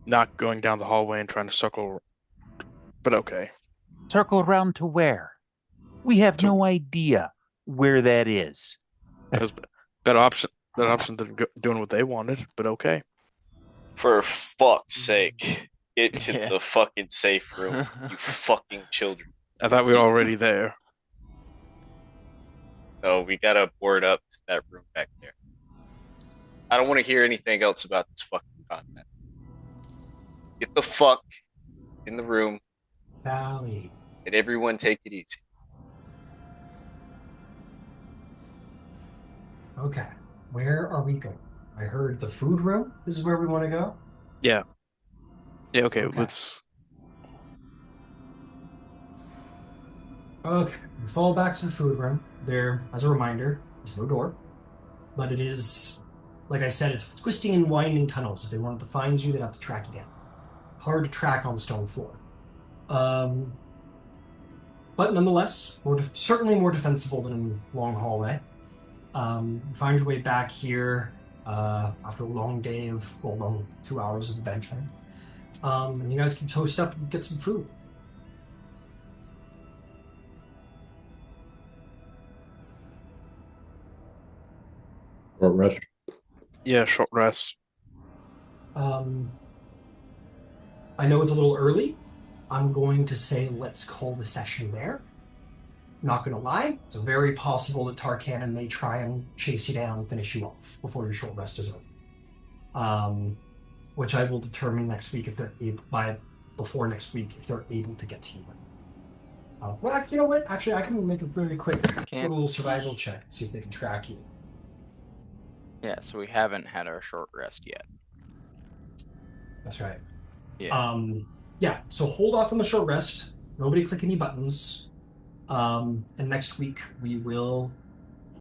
not going down the hallway and trying to circle, but okay. Circle around to where? We have no idea where that is. That was better option than doing what they wanted, but okay. For fuck's sake, get to Yeah. the fucking safe room, you fucking children. I thought we were already there. No, we gotta board up that room back there. I don't want to hear anything else about this fucking content. Get the fuck in the room Valley. and everyone take it easy. Okay, where are we going? I heard the food room. This is where we want to go. Yeah. Yeah. Okay. Okay. Let's. Okay, we fall back to the food room. There, as a reminder, there's no door. But it is, like I said, it's twisting and winding tunnels. If they wanted to find you, they'd have to track you down. Hard to track on stone floor. Um, but nonetheless, certainly more defensible than long hallway. You find your way back here after a long day of, well, long 2 hours of adventuring. And you guys can toast up and get some food. Or rest. Yeah, short rest. Um, I know it's a little early. I'm going to say let's call the session there. Not going to lie, it's very possible that Tharkanan may try and chase you down and finish you off before your short rest is over. Which I will determine next week if they're able, before next week, if they're able to get to you. Well, you know what? Actually, I can make a very quick little survival check and see if they can track you. Yeah, so we haven't had our short rest yet. That's right. Yeah. Yeah, so hold off on the short rest. Nobody click any buttons. And next week we will